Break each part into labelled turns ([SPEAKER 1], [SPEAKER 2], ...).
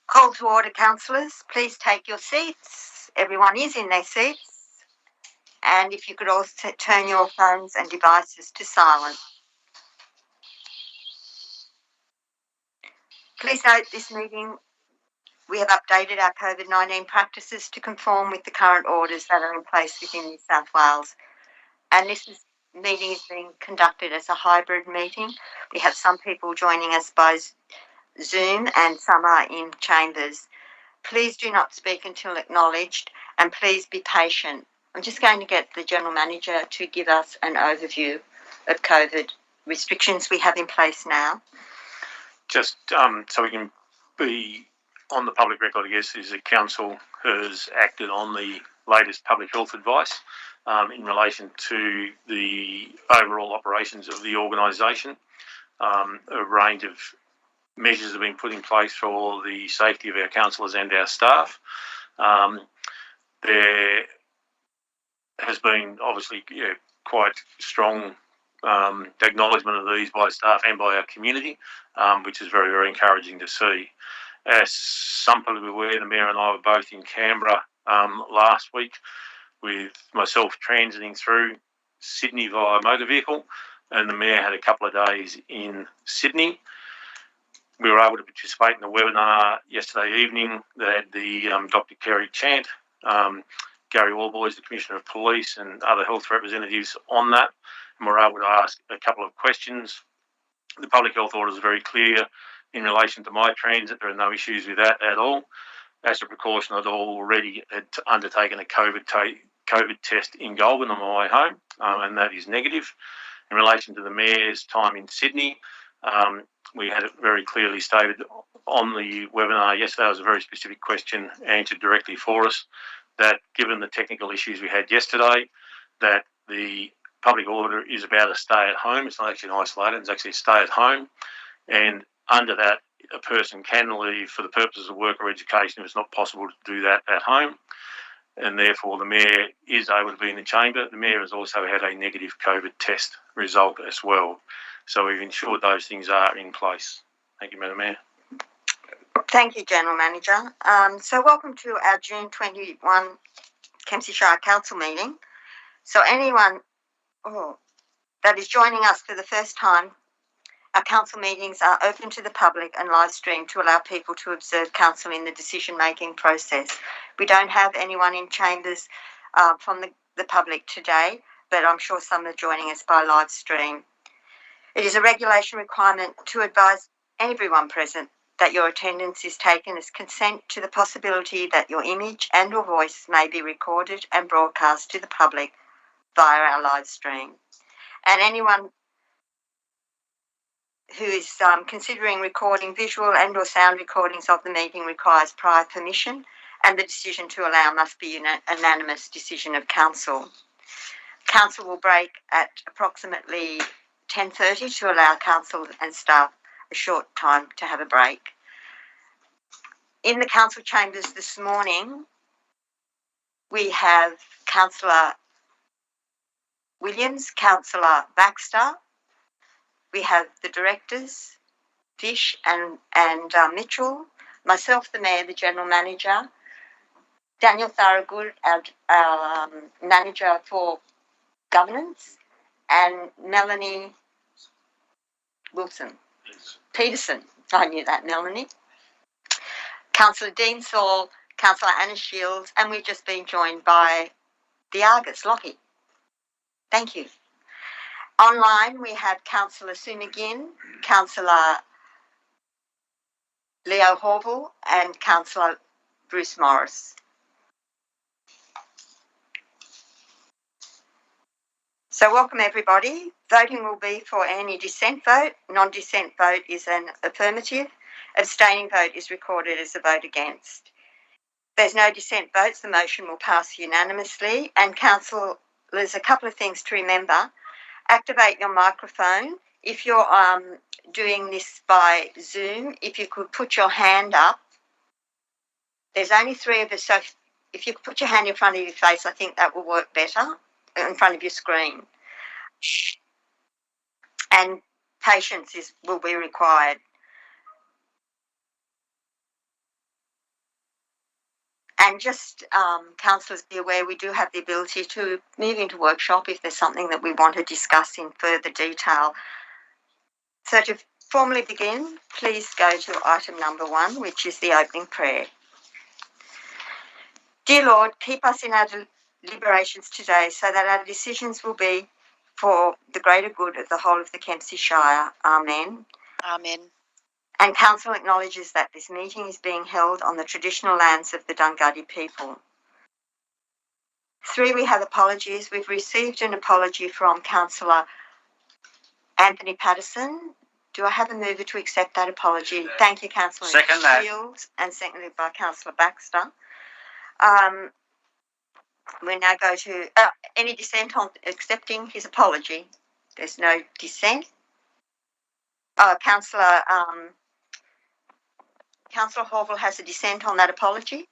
[SPEAKER 1] Call to order, councillors. Please take your seats. Everyone is in their seats. And if you could also turn your phones and devices to silent. Please note this meeting, we have updated our COVID-19 practices to conform with the current orders that are in place within New South Wales. And meeting is being conducted as a hybrid meeting. We have some people joining us by Zoom and some are in chambers. Please do not speak until acknowledged and please be patient. I'm just going to get the General Manager to give us an overview of COVID restrictions we have in place now.
[SPEAKER 2] Just so we can be on the public record, I guess, is the Council has acted on the latest public health advice in relation to the overall operations of the organisation. A range of measures have been put in place for the safety of our councillors and our staff. There has been obviously quite strong acknowledgement of these by staff and by our community, which is very, very encouraging to see. As some people are aware, the Mayor and I were both in Canberra last week with myself transiting through Sydney via motor vehicle, and the Mayor had a couple of days in Sydney. We were able to participate in the webinar yesterday evening that had the Dr. Kerry Chant, Gary Allboys, the Commissioner of Police, and other health representatives on that, and we're able to ask a couple of questions. The public health order is very clear in relation to my transit. There are no issues with that at all. As a precaution, I'd already had undertaken a COVID test in Goulburn on my way home, and that is negative. In relation to the Mayor's time in Sydney, we had it very clearly stated on the webinar yesterday. It was a very specific question answered directly for us, that given the technical issues we had yesterday, that the public order is about a stay at home. It's not actually an isolated, it's actually a stay at home. And under that, a person can leave for the purposes of work or education if it's not possible to do that at home. And therefore, the Mayor is able to be in the chamber. The Mayor has also had a negative COVID test result as well. So we've ensured those things are in place. Thank you, Madam Mayor.
[SPEAKER 1] Thank you, General Manager. So welcome to our June 21 Kempsey Shire Council meeting. So anyone that is joining us for the first time, our council meetings are open to the public and live streamed to allow people to observe council in the decision-making process. We don't have anyone in chambers from the public today, but I'm sure some are joining us by live stream. It is a regulation requirement to advise everyone present that your attendance is taken as consent to the possibility that your image and or voice may be recorded and broadcast to the public via our live stream. And anyone who is considering recording visual and or sound recordings of the meeting requires prior permission, and the decision to allow must be an unanimous decision of council. Council will break at approximately 10:30 to allow council and staff a short time to have a break. In the council chambers this morning, we have Councillor Williams, Councillor Baxter. We have the directors, Fish and Mitchell, myself, the Mayor, the General Manager, Daniel Thorogood, our Manager for Governance, and Melanie Peterson. I knew that, Melanie. Councillor Dean Saul, Councillor Anna Shields, and we've just been joined by the Argus, Lockie. Thank you. Online, we have Councillor Sue McGinn, Councillor Leo Horval, and Councillor Bruce Morris. So welcome everybody. Voting will be for any dissent vote. Non-dissent vote is an affirmative. Abstaining vote is recorded as a vote against. If there's no dissent votes, the motion will pass unanimously. And councillors, a couple of things to remember. Activate your microphone if you're doing this by Zoom, if you could put your hand up. There's only 3 of us, so if you could put your hand in front of your face, I think that will work better, in front of your screen. And patience will be required. And just councillors be aware, we do have the ability to move into workshop if there's something that we want to discuss in further detail. So to formally begin, please go to item number 1, which is the opening prayer. Dear Lord, keep us in our deliberations today so that our decisions will be for the greater good of the whole of the Kempsey Shire. Amen.
[SPEAKER 3] Amen.
[SPEAKER 1] And Council acknowledges that this meeting is being held on the traditional lands of the Dunghutti people. 3, we have apologies. We've received an apology from Councillor Anthony Patterson. Do I have a mover to accept that apology? Thank you, Councillor
[SPEAKER 4] Second that.
[SPEAKER 1] Shields, and seconded by Councillor Baxter. We now go to any dissent on accepting his apology. There's no dissent. Councillor Horville has a dissent on that apology.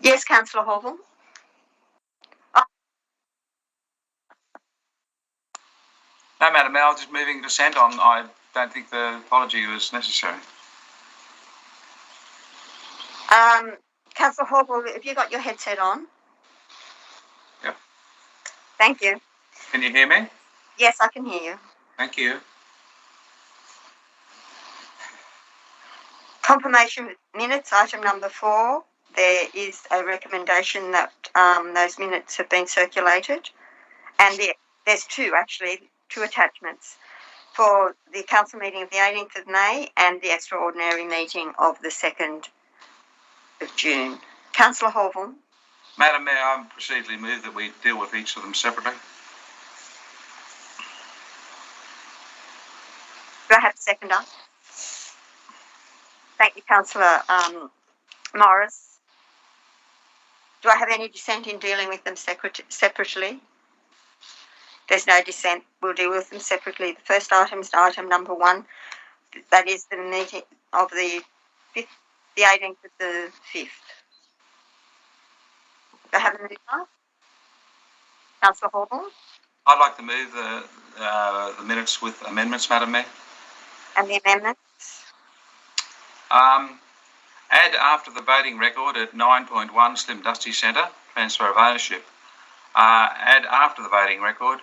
[SPEAKER 1] Yes, Councillor Horville.
[SPEAKER 4] No, Madam Mayor, I was just moving dissent on. I don't think the apology was necessary.
[SPEAKER 1] Councillor Horville, have you got your headset on?
[SPEAKER 4] Yep.
[SPEAKER 1] Thank you.
[SPEAKER 4] Can you hear me?
[SPEAKER 1] Yes, I can hear you.
[SPEAKER 4] Thank you.
[SPEAKER 1] Confirmation minutes, item number 4. There is a recommendation that those minutes have been circulated. And there's 2 attachments for the council meeting of the 18th of May and the extraordinary meeting of the 2nd of June. Councillor Horville.
[SPEAKER 4] Madam Mayor, I procedurally move that we deal with each of them separately.
[SPEAKER 1] Do I have a seconder? Thank you, Councillor Morris. Do I have any dissent in dealing with them separately? There's no dissent. We'll deal with them separately. The first item is item number 1. That is the meeting of the 5th, the 18th of the 5th. Do I have a mover? Councillor Horville.
[SPEAKER 4] I'd like to move the minutes with amendments, Madam Mayor.
[SPEAKER 1] And the amendments?
[SPEAKER 4] Add after the voting record at 9.1 Slim Dusty Centre, transfer of ownership. Add after the voting record,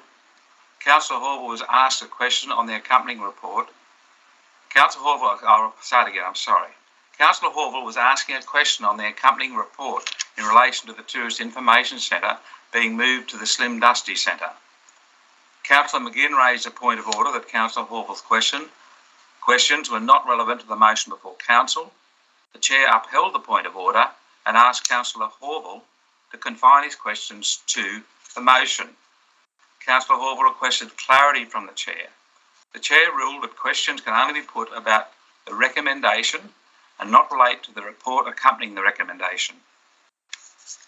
[SPEAKER 4] Councillor Horville was asked a question on the accompanying report. Councillor Horville, I'll start again, I'm sorry. Councillor Horville was asking a question on the accompanying report in relation to the Tourist Information Centre being moved to the Slim Dusty Centre. Councillor McGinn raised a point of order that Councillor Horville's questions were not relevant to the motion before Council. The Chair upheld the point of order and asked Councillor Horville to confine his questions to the motion. Councillor Horville requested clarity from the Chair. The Chair ruled that questions can only be put about the recommendation and not relate to the report accompanying the recommendation.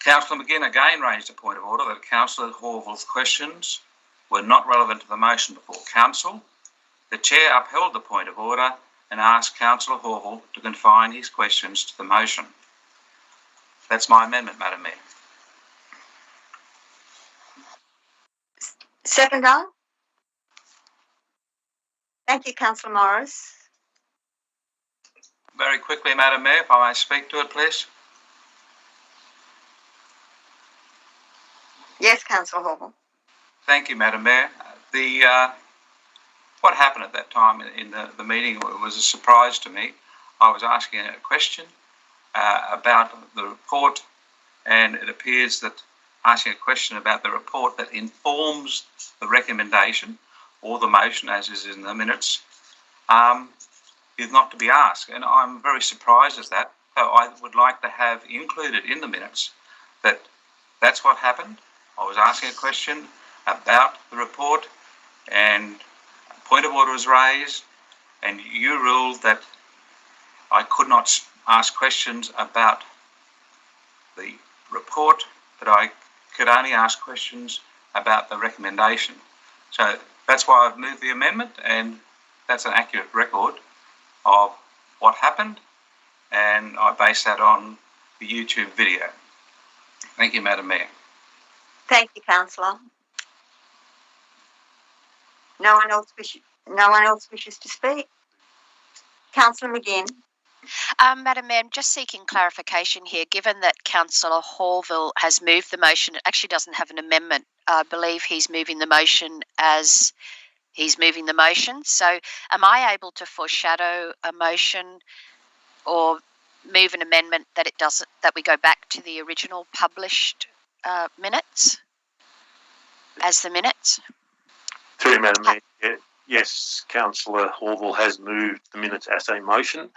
[SPEAKER 4] Councillor McGinn again raised a point of order that Councillor Horville's questions were not relevant to the motion before Council. The Chair upheld the point of order and asked Councillor Horville to confine his questions to the motion. That's my amendment, Madam Mayor.
[SPEAKER 1] Seconder. Thank you, Councillor Morris.
[SPEAKER 4] Very quickly, Madam Mayor, if I may speak to it, please.
[SPEAKER 1] Yes, Councillor Horville.
[SPEAKER 4] Thank you, Madam Mayor. What happened at that time in the meeting was a surprise to me. I was asking a question about the report, and it appears that asking a question about the report that informs the recommendation or the motion, as is in the minutes, is not to be asked. And I'm very surprised at that. So I would like to have included in the minutes that that's what happened. I was asking a question about the report and a point of order was raised, and you ruled that I could not ask questions about the report, but I could only ask questions about the recommendation. So that's why I've moved the amendment, and that's an accurate record of what happened, and I base that on the YouTube video. Thank you, Madam Mayor.
[SPEAKER 1] Thank you, Councillor. No one else wishes to speak. Councillor McGinn.
[SPEAKER 3] Madam Mayor, I'm just seeking clarification here. Given that Councillor Hallville has moved the motion, it actually doesn't have an amendment. I believe he's moving the motion as he's moving the motion. So am I able to foreshadow a motion or move an amendment that that we go back to the original published minutes as the minutes?
[SPEAKER 2] Through you, Madam Mayor. Yes, Councillor Hallville has moved the minutes as a motion.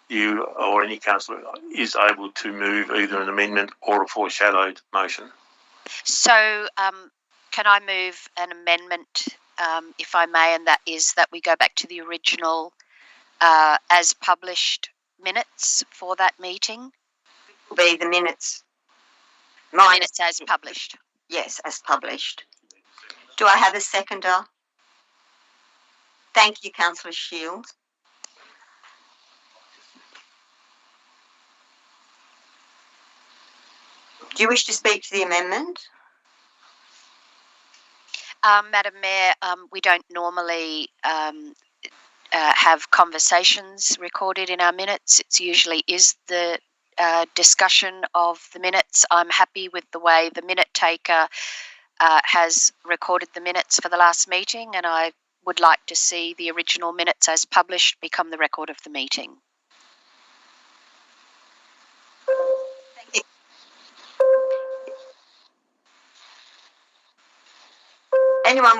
[SPEAKER 2] You or any councillor is able to move either an amendment or a foreshadowed motion.
[SPEAKER 3] So can I move an amendment, if I may, and that is that we go back to the original as published minutes for that meeting?
[SPEAKER 1] Will be the minutes.
[SPEAKER 3] The minutes as published.
[SPEAKER 1] Yes, as published. Do I have a seconder? Thank you, Councillor Shields. Do you wish to speak to the amendment?
[SPEAKER 3] Madam Mayor, we don't normally have conversations recorded in our minutes. It usually is the discussion of the minutes. I'm happy with the way the minute taker has recorded the minutes for the last meeting, and I would like to see the original minutes as published become the record of the meeting.
[SPEAKER 1] Thank you. Anyone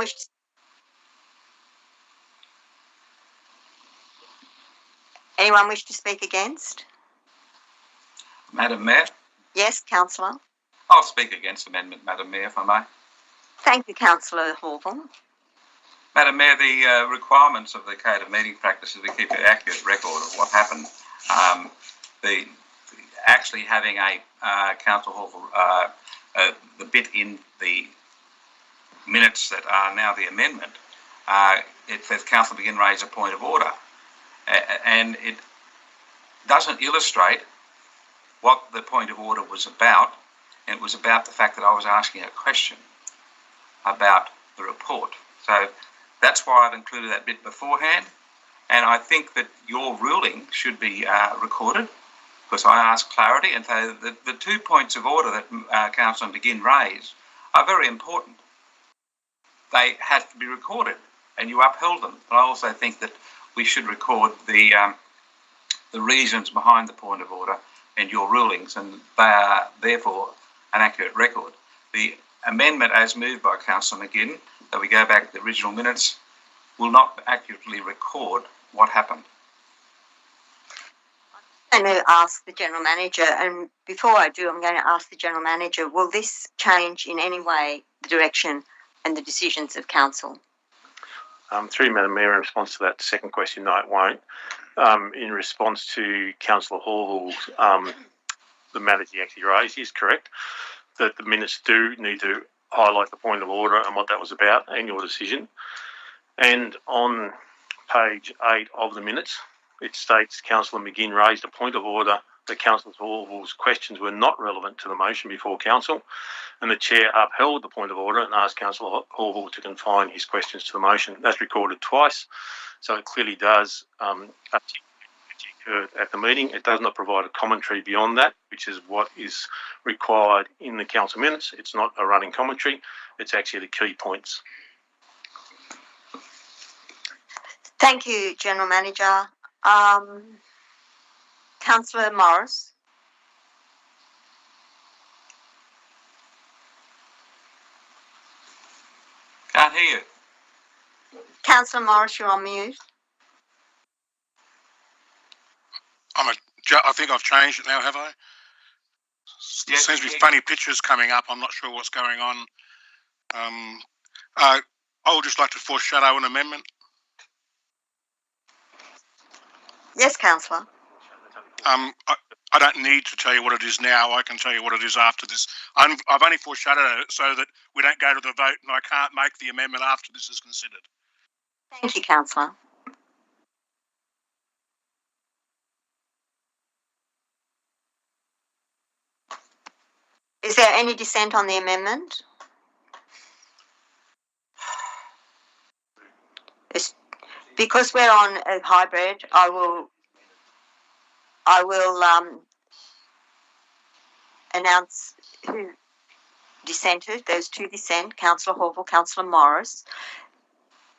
[SPEAKER 1] wish to speak against?
[SPEAKER 4] Madam Mayor?
[SPEAKER 1] Yes, Councillor.
[SPEAKER 4] I'll speak against amendment, Madam Mayor, if I may.
[SPEAKER 1] Thank you, Councillor Hallville.
[SPEAKER 4] Madam Mayor, the requirements of the Code of Meeting Practices to keep an accurate record of what happened. Actually having a Council Hall, the bit in the minutes that are now the amendment, it says Council begin raise a point of order, and it doesn't illustrate what the point of order was about. And it was about the fact that I was asking a question about the report. So that's why I've included that bit beforehand, and I think that your ruling should be recorded because I asked clarity. And so the 2 points of order that Councillor McGinn raised are very important. They have to be recorded, and you upheld them. But I also think that we should record the reasons behind the point of order and your rulings, and they are therefore an accurate record. The amendment as moved by Councillor McGinn, that we go back to the original minutes, will not accurately record what happened.
[SPEAKER 1] I'm going to ask the General Manager, and before I do, I'm going to ask the General Manager, will this change in any way the direction and the decisions of Council?
[SPEAKER 2] Through you, Madam Mayor, in response to that second question, no, it won't. In response to Councillor Hallville's, the matter he actually raised is correct, that the minutes do need to highlight the point of order and what that was about and your decision. And on page 8 of the minutes, it states Councillor McGinn raised a point of order that Councillor Hallville's questions were not relevant to the motion before Council, and the Chair upheld the point of order and asked Councillor Hallville to confine his questions to the motion. That's recorded twice, so it clearly does occurred at the meeting. It does not provide a commentary beyond that, which is what is required in the Council minutes. It's not a running commentary, it's actually the key points.
[SPEAKER 1] Thank you, General Manager. Councillor Morris.
[SPEAKER 4] Can't hear you.
[SPEAKER 1] Councillor Morris, you're on mute.
[SPEAKER 5] I think I've changed it now, have I?
[SPEAKER 4] Yes,
[SPEAKER 5] seems to be funny pictures coming up. I'm not sure what's going on. I would just like to foreshadow an amendment.
[SPEAKER 1] Yes, Councillor.
[SPEAKER 5] I don't need to tell you what it is now. I can tell you what it is after this. I've only foreshadowed it so that we don't go to the vote and I can't make the amendment after this is considered.
[SPEAKER 1] Thank you, Councillor. Is there any dissent on the amendment? Because we're on a hybrid, I will announce who dissented. There's 2 dissent, Councillor Horville, Councillor Morris.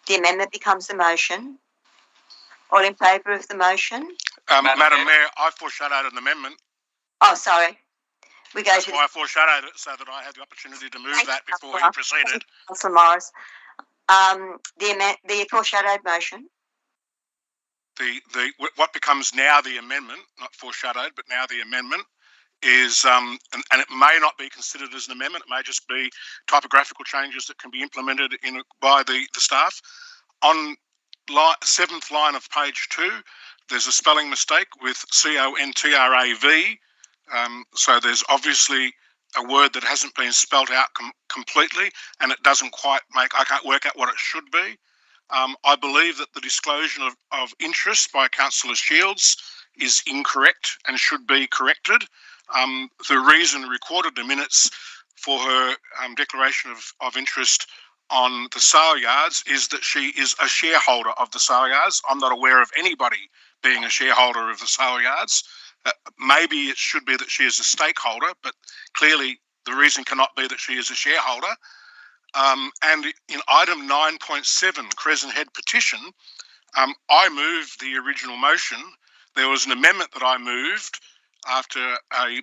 [SPEAKER 1] The amendment becomes the motion. All in favour of the motion?
[SPEAKER 5] Madam Mayor, I foreshadowed an amendment.
[SPEAKER 1] Oh, sorry. We go
[SPEAKER 5] That's
[SPEAKER 1] to
[SPEAKER 5] why I foreshadowed it, so that I had the opportunity to move that before he proceeded.
[SPEAKER 1] Councillor Morris. The foreshadowed motion.
[SPEAKER 5] What becomes now the amendment, not foreshadowed, but now the amendment, is, and it may not be considered as an amendment, it may just be typographical changes that can be implemented by the staff. On 7th line of page 2, there's a spelling mistake with CONTRAV. So there's obviously a word that hasn't been spelt out completely, and it doesn't quite make, I can't work out what it should be. I believe that the disclosure of interest by Councillor Shields is incorrect and should be corrected. The reason recorded in the minutes for her declaration of interest on the sale yards is that she is a shareholder of the sale yards. I'm not aware of anybody being a shareholder of the sale yards. Maybe it should be that she is a stakeholder, but clearly the reason cannot be that she is a shareholder. And in item 9.7, Crescent Head petition, I moved the original motion. There was an amendment that I moved after a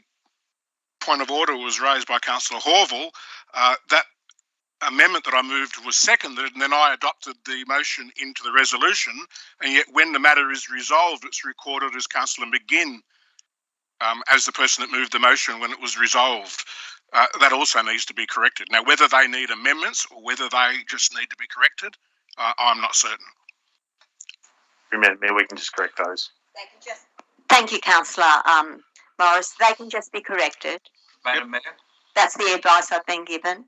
[SPEAKER 5] point of order was raised by Councillor Horville. That amendment that I moved was seconded, and then I adopted the motion into the resolution. And yet when the matter is resolved, it's recorded as Councillor McGinn as the person that moved the motion when it was resolved. That also needs to be corrected. Now, whether they need amendments or whether they just need to be corrected, I'm not certain.
[SPEAKER 2] Mayor, we can just correct those.
[SPEAKER 1] Thank you, Councillor Morris. They can just be corrected.
[SPEAKER 4] Madam Mayor?
[SPEAKER 1] That's the advice I've been given.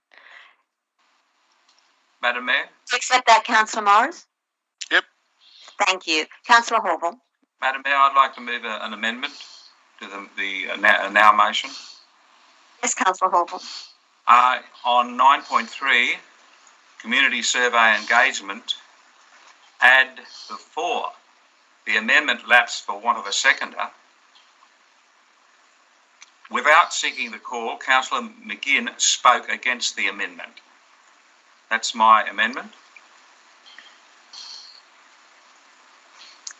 [SPEAKER 4] Madam Mayor?
[SPEAKER 1] Do you accept that, Councillor Morris?
[SPEAKER 5] Yep.
[SPEAKER 1] Thank you. Councillor Horville.
[SPEAKER 4] Madam Mayor, I'd like to move an amendment to the now motion.
[SPEAKER 1] Yes, Councillor Horville.
[SPEAKER 4] On 9.3, community survey engagement, add before the amendment lapsed for want of a seconder. Without seeking the call, Councillor McGinn spoke against the amendment. That's my amendment.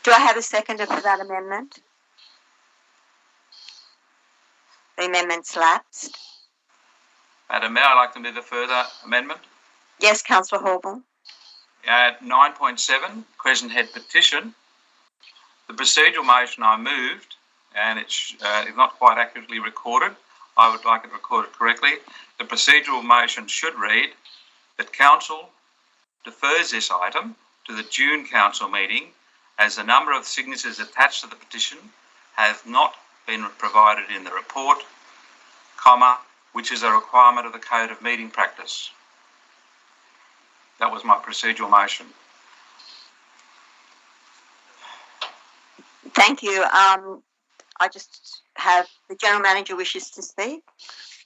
[SPEAKER 1] Do I have a seconder for that amendment? The amendment's lapsed.
[SPEAKER 4] Madam Mayor, I'd like to move a further amendment.
[SPEAKER 1] Yes, Councillor Horville.
[SPEAKER 4] At 9.7, Crescent Head petition, the procedural motion I moved, and it's not quite accurately recorded. I would like it recorded correctly. The procedural motion should read that Council defers this item to the June Council meeting as the number of signatures attached to the petition have not been provided in the report, comma, which is a requirement of the Code of Meeting Practice. That was my procedural motion.
[SPEAKER 1] Thank you. I just have the General Manager wishes to speak.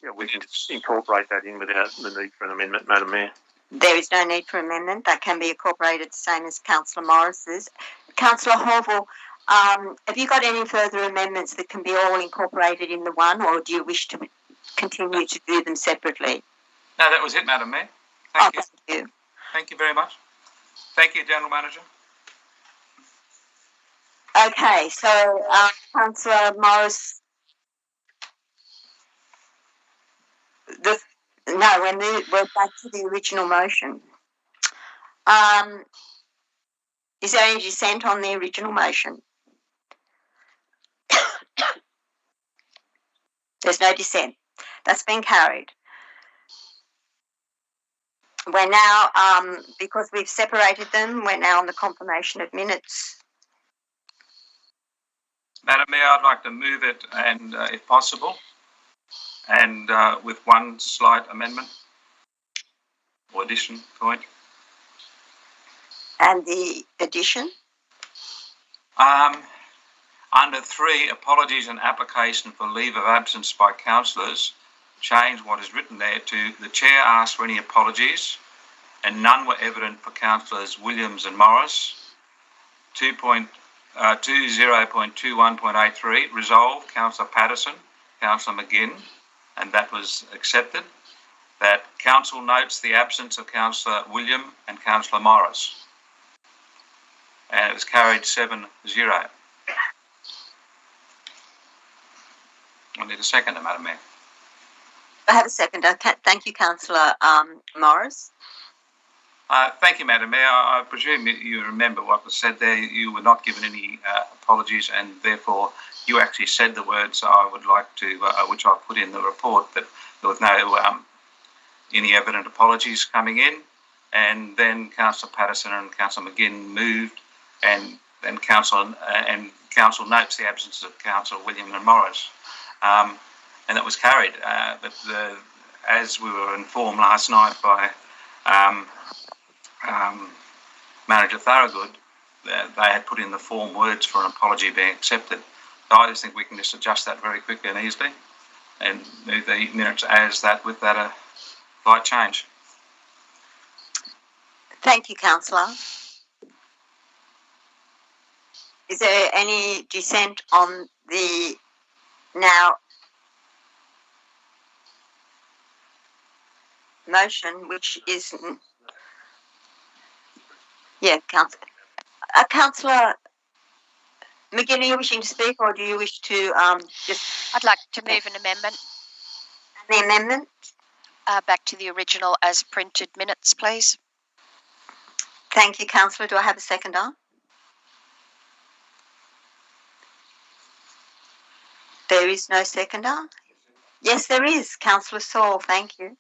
[SPEAKER 2] Yeah, we can just incorporate that in without the need for an amendment, Madam Mayor.
[SPEAKER 1] There is no need for amendment. That can be incorporated the same as Councillor Morris's. Councillor Horville, have you got any further amendments that can be all incorporated in the one, or do you wish to continue to do them separately?
[SPEAKER 4] No, that was it, Madam Mayor. Thank you.
[SPEAKER 1] Thank you.
[SPEAKER 4] Thank you very much. Thank you, General Manager.
[SPEAKER 1] Okay, so Councillor Morris, we're back to the original motion. Is there any dissent on the original motion? There's no dissent. That's been carried. We're now, because we've separated them, we're now on the confirmation of minutes.
[SPEAKER 4] Madam Mayor, I'd like to move it and, if possible, and with one slight amendment or addition point.
[SPEAKER 1] And the addition?
[SPEAKER 4] Under 3, apologies and application for leave of absence by councillors, change what is written there to the chair asked for any apologies and none were evident for councillors Williams and Morris. 20.21.83, resolve Councillor Patterson, Councillor McGinn, and that was accepted. That council notes the absence of Councillor William and Councillor Morris. And it was carried 7-0. I need a seconder, Madam Mayor.
[SPEAKER 1] I have a seconder. Thank you, Councillor Morris.
[SPEAKER 4] Thank you, Madam Mayor. I presume you remember what was said there. You were not given any apologies, and therefore you actually said the words I would like to, which I put in the report, that there was no any evident apologies coming in. And then Councillor Patterson and Councillor McGinn moved, and council notes the absence of Councillor William and Morris, and that was carried. But as we were informed last night by Manager Thorogood, they had put in the form words for an apology being accepted. So I just think we can just adjust that very quickly and easily and move the minutes as that with that slight change.
[SPEAKER 1] Thank you, Councillor. Is there any dissent on the now motion, which is... Yeah, Councillor McGinn, are you wishing to speak, or do you wish to just...
[SPEAKER 3] I'd like to move an amendment.
[SPEAKER 1] The amendment?
[SPEAKER 3] Back to the original as printed minutes, please.
[SPEAKER 1] Thank you, Councillor. Do I have a seconder? There is no seconder? Yes, there is. Councillor Saul, thank you.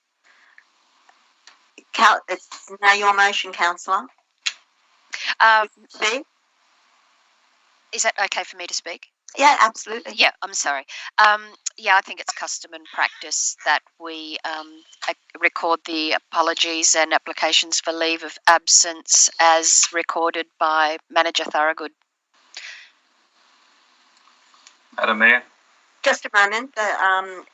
[SPEAKER 1] It's now your motion, Councillor. Speak?
[SPEAKER 3] Is that okay for me to speak?
[SPEAKER 1] Yeah, absolutely.
[SPEAKER 3] Yeah, I'm sorry. Yeah, I think it's custom and practice that we record the apologies and applications for leave of absence as recorded by Manager Thorogood.
[SPEAKER 4] Madam Mayor.
[SPEAKER 1] Just a moment. The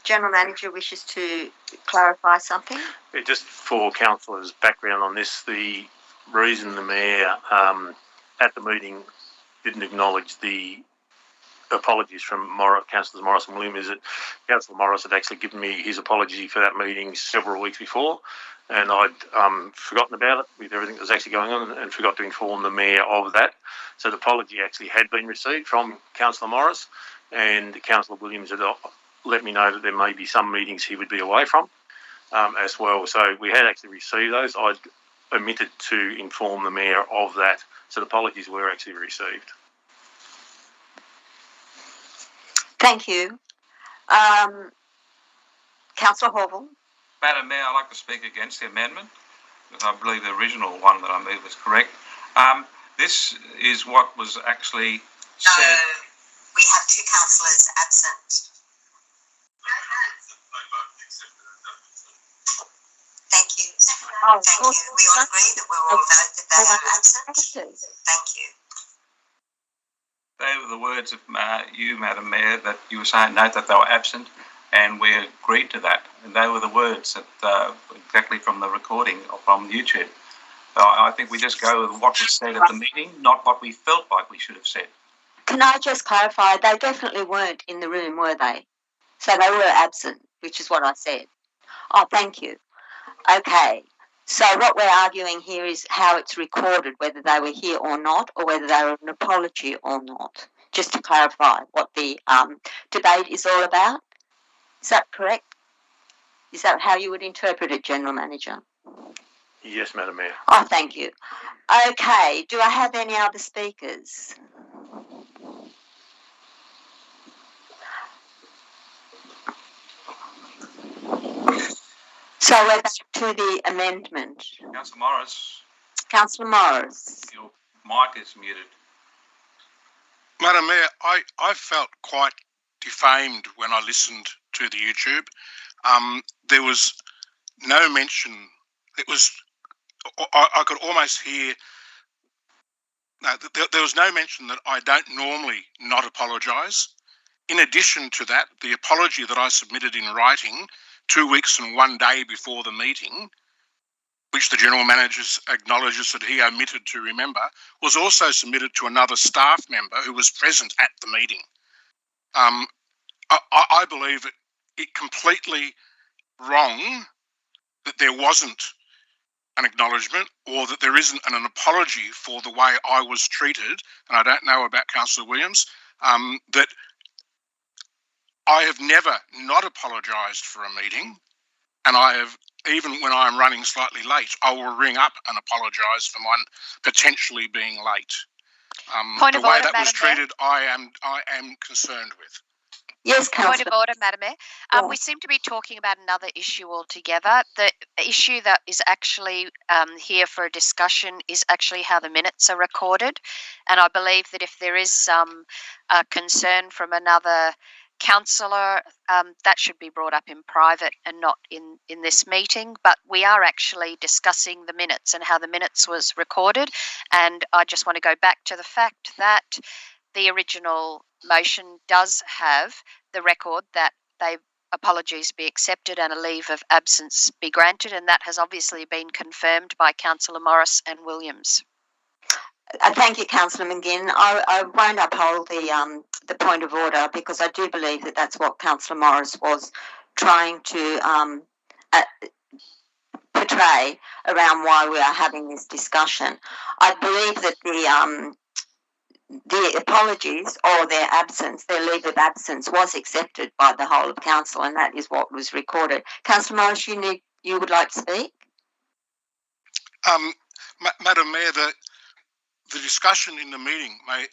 [SPEAKER 1] General Manager wishes to clarify something.
[SPEAKER 2] Yeah, just for councillors' background on this, the reason the Mayor at the meeting didn't acknowledge the apologies from Councillors Morris and William is that Councillor Morris had actually given me his apology for that meeting several weeks before, and I'd forgotten about it with everything that was actually going on and forgot to inform the Mayor of that. So the apology actually had been received from Councillor Morris, and Councillor Williams had let me know that there may be some meetings he would be away from as well. So we had actually received those. I'd omitted to inform the Mayor of that. So the apologies were actually received.
[SPEAKER 1] Thank you. Councillor Horville.
[SPEAKER 4] Madam Mayor, I'd like to speak against the amendment, because I believe the original one that I moved was correct. This is what was actually said.
[SPEAKER 1] No, we have 2 councillors absent. Thank you. Thank you. We all agree that we will note that they are absent. Thank you.
[SPEAKER 4] They were the words of you, Madam Mayor, that you were saying, note that they were absent, and we agreed to that. And they were the words that exactly from the recording or from YouTube. So I think we just go with what was said at the meeting, not what we felt like we should have said.
[SPEAKER 1] Can I just clarify? They definitely weren't in the room, were they? So they were absent, which is what I said. Oh, thank you. Okay. So what we're arguing here is how it's recorded, whether they were here or not, or whether they were an apology or not. Just to clarify what the debate is all about. Is that correct? Is that how you would interpret it, General Manager?
[SPEAKER 2] Yes, Madam Mayor.
[SPEAKER 1] Oh, thank you. Okay. Do I have any other speakers? So we're back to the amendment.
[SPEAKER 4] Councillor Morris.
[SPEAKER 1] Councillor Morris.
[SPEAKER 4] Your mic is muted.
[SPEAKER 5] Madam Mayor, I felt quite defamed when I listened to the YouTube. There was no mention. It was I could almost hear. No, there was no mention that I don't normally not apologise. In addition to that, the apology that I submitted in writing 2 weeks and 1 day before the meeting, which the General Manager acknowledges that he omitted to remember, was also submitted to another staff member who was present at the meeting. I believe it completely wrong that there wasn't an acknowledgement or that there isn't an apology for the way I was treated, and I don't know about Councillor Williams, that I have never not apologised for a meeting, and I have, even when I'm running slightly late, I will ring up and apologise for mine potentially being late.
[SPEAKER 3] Point
[SPEAKER 5] the
[SPEAKER 3] of
[SPEAKER 5] way
[SPEAKER 3] order,
[SPEAKER 5] that was
[SPEAKER 3] Madam Mayor.
[SPEAKER 5] treated, I am concerned with.
[SPEAKER 1] Yes,
[SPEAKER 3] Point
[SPEAKER 1] Councillor.
[SPEAKER 3] of order, Madam Mayor.
[SPEAKER 1] Yeah.
[SPEAKER 3] We seem to be talking about another issue altogether. The issue that is actually here for a discussion is actually how the minutes are recorded. And I believe that if there is some concern from another councillor, that should be brought up in private and not in this meeting. But we are actually discussing the minutes and how the minutes was recorded. And I just want to go back to the fact that the original motion does have the record that apologies be accepted and a leave of absence be granted, and that has obviously been confirmed by Councillor Morris and Williams.
[SPEAKER 1] Thank you, Councillor McGinn. I won't uphold the point of order because I do believe that that's what Councillor Morris was trying to portray around why we are having this discussion. I believe that the apologies or their absence, their leave of absence, was accepted by the whole of council, and that is what was recorded. Councillor Morris, you would like to speak?
[SPEAKER 5] Madam Mayor, the discussion in the meeting may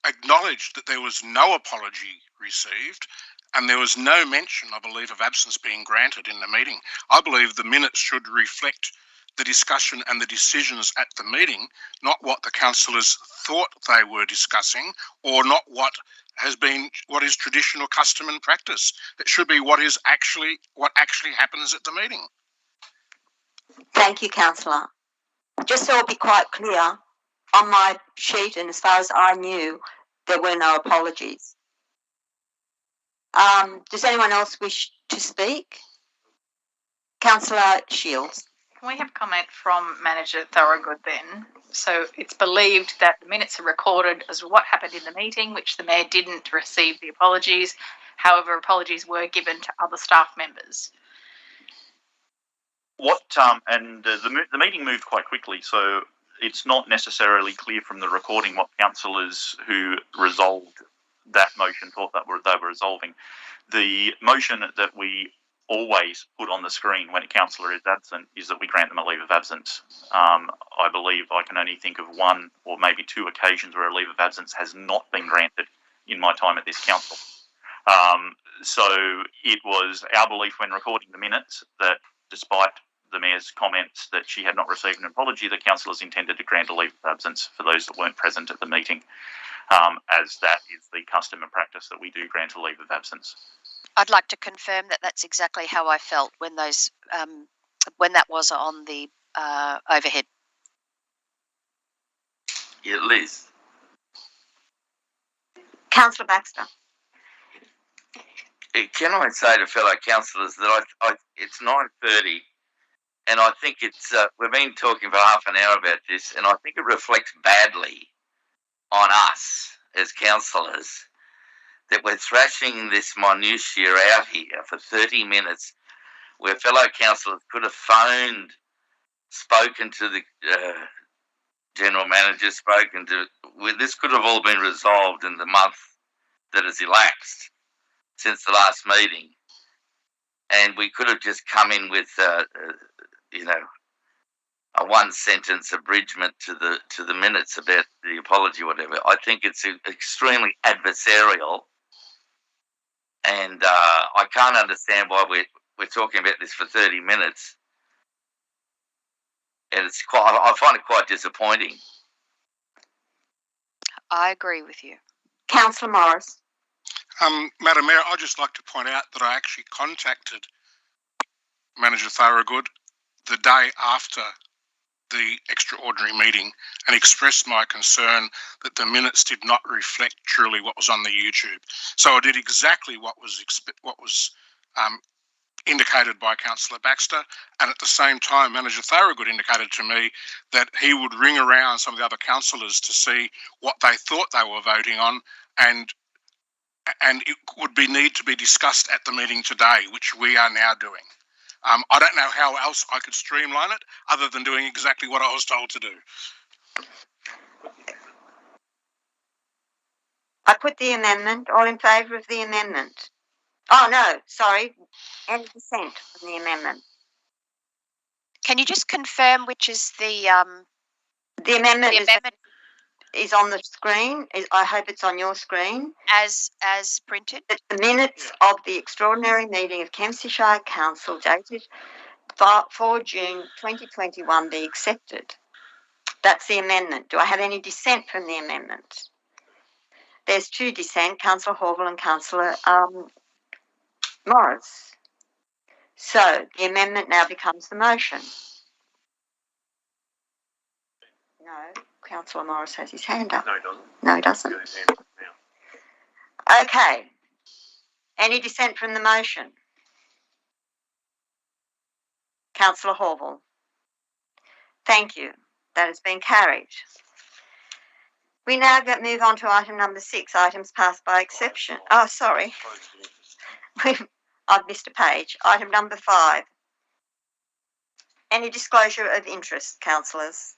[SPEAKER 5] acknowledge that there was no apology received and there was no mention of a leave of absence being granted in the meeting. I believe the minutes should reflect the discussion and the decisions at the meeting, not what the councillors thought they were discussing or not what is traditional custom and practice. It should be what actually happens at the meeting.
[SPEAKER 1] Thank you, Councillor. Just so it'll be quite clear, on my sheet and as far as I knew, there were no apologies. Does anyone else wish to speak? Councillor Shields.
[SPEAKER 6] Can we have comment from Manager Thorogood then? So it's believed that the minutes are recorded as what happened in the meeting, which the Mayor didn't receive the apologies. However, apologies were given to other staff members.
[SPEAKER 7] The meeting moved quite quickly, so it's not necessarily clear from the recording what councillors who resolved that motion thought that they were resolving. The motion that we always put on the screen when a councillor is absent is that we grant them a leave of absence. I believe I can only think of one or maybe two occasions where a leave of absence has not been granted in my time at this council. So it was our belief when recording the minutes that despite the Mayor's comments that she had not received an apology, the councillors intended to grant a leave of absence for those that weren't present at the meeting, as that is the custom and practice that we do grant a leave of absence.
[SPEAKER 3] I'd like to confirm that that's exactly how I felt when when that was on the overhead.
[SPEAKER 8] Yeah, Liz.
[SPEAKER 1] Councillor Baxter.
[SPEAKER 8] Can I say to fellow councillors that it's 9:30, and I think it's we've been talking for half an hour about this, and I think it reflects badly on us as councillors that we're thrashing this minutiae out here for 30 minutes, where fellow councillors could have phoned, spoken to the General Manager, this could have all been resolved in the month that has elapsed since the last meeting, and we could have just come in with a one-sentence abridgment to the minutes about the apology, whatever. I think it's extremely adversarial, and I can't understand why we're talking about this for 30 minutes, and I find it quite disappointing.
[SPEAKER 3] I agree with you.
[SPEAKER 1] Councillor Morris.
[SPEAKER 5] Madam Mayor, I'd just like to point out that I actually contacted Manager Thorogood the day after the extraordinary meeting and expressed my concern that the minutes did not reflect truly what was on the YouTube. So I did exactly what was indicated by Councillor Baxter, and at the same time Manager Thorogood indicated to me that he would ring around some of the other councillors to see what they thought they were voting on, and it would need to be discussed at the meeting today, which we are now doing. I don't know how else I could streamline it other than doing exactly what I was told to do.
[SPEAKER 1] I put the amendment. All in favour of the amendment? Oh, no, sorry. Any dissent on the amendment?
[SPEAKER 3] Can you just confirm which is the
[SPEAKER 1] amendment,
[SPEAKER 3] amendment
[SPEAKER 1] is on the screen. I hope it's on your screen.
[SPEAKER 3] as printed?
[SPEAKER 1] That the minutes of the extraordinary meeting of Kempsey Shire Council dated 4 June 2021 be accepted. That's the amendment. Do I have any dissent from the amendment? There's 2 dissent, Councillor Horville and Councillor Morris. So the amendment now becomes the motion. No, Councillor Morris has his hand up.
[SPEAKER 2] No, he doesn't.
[SPEAKER 1] No, he doesn't.
[SPEAKER 2] Got his hand up now.
[SPEAKER 1] Okay. Any dissent from the motion? Councillor Horville. Thank you. That has been carried. We now move on to item number 6, items passed by exception. Oh, sorry. I've missed a page. Item number 5. Any disclosure of interest, councillors?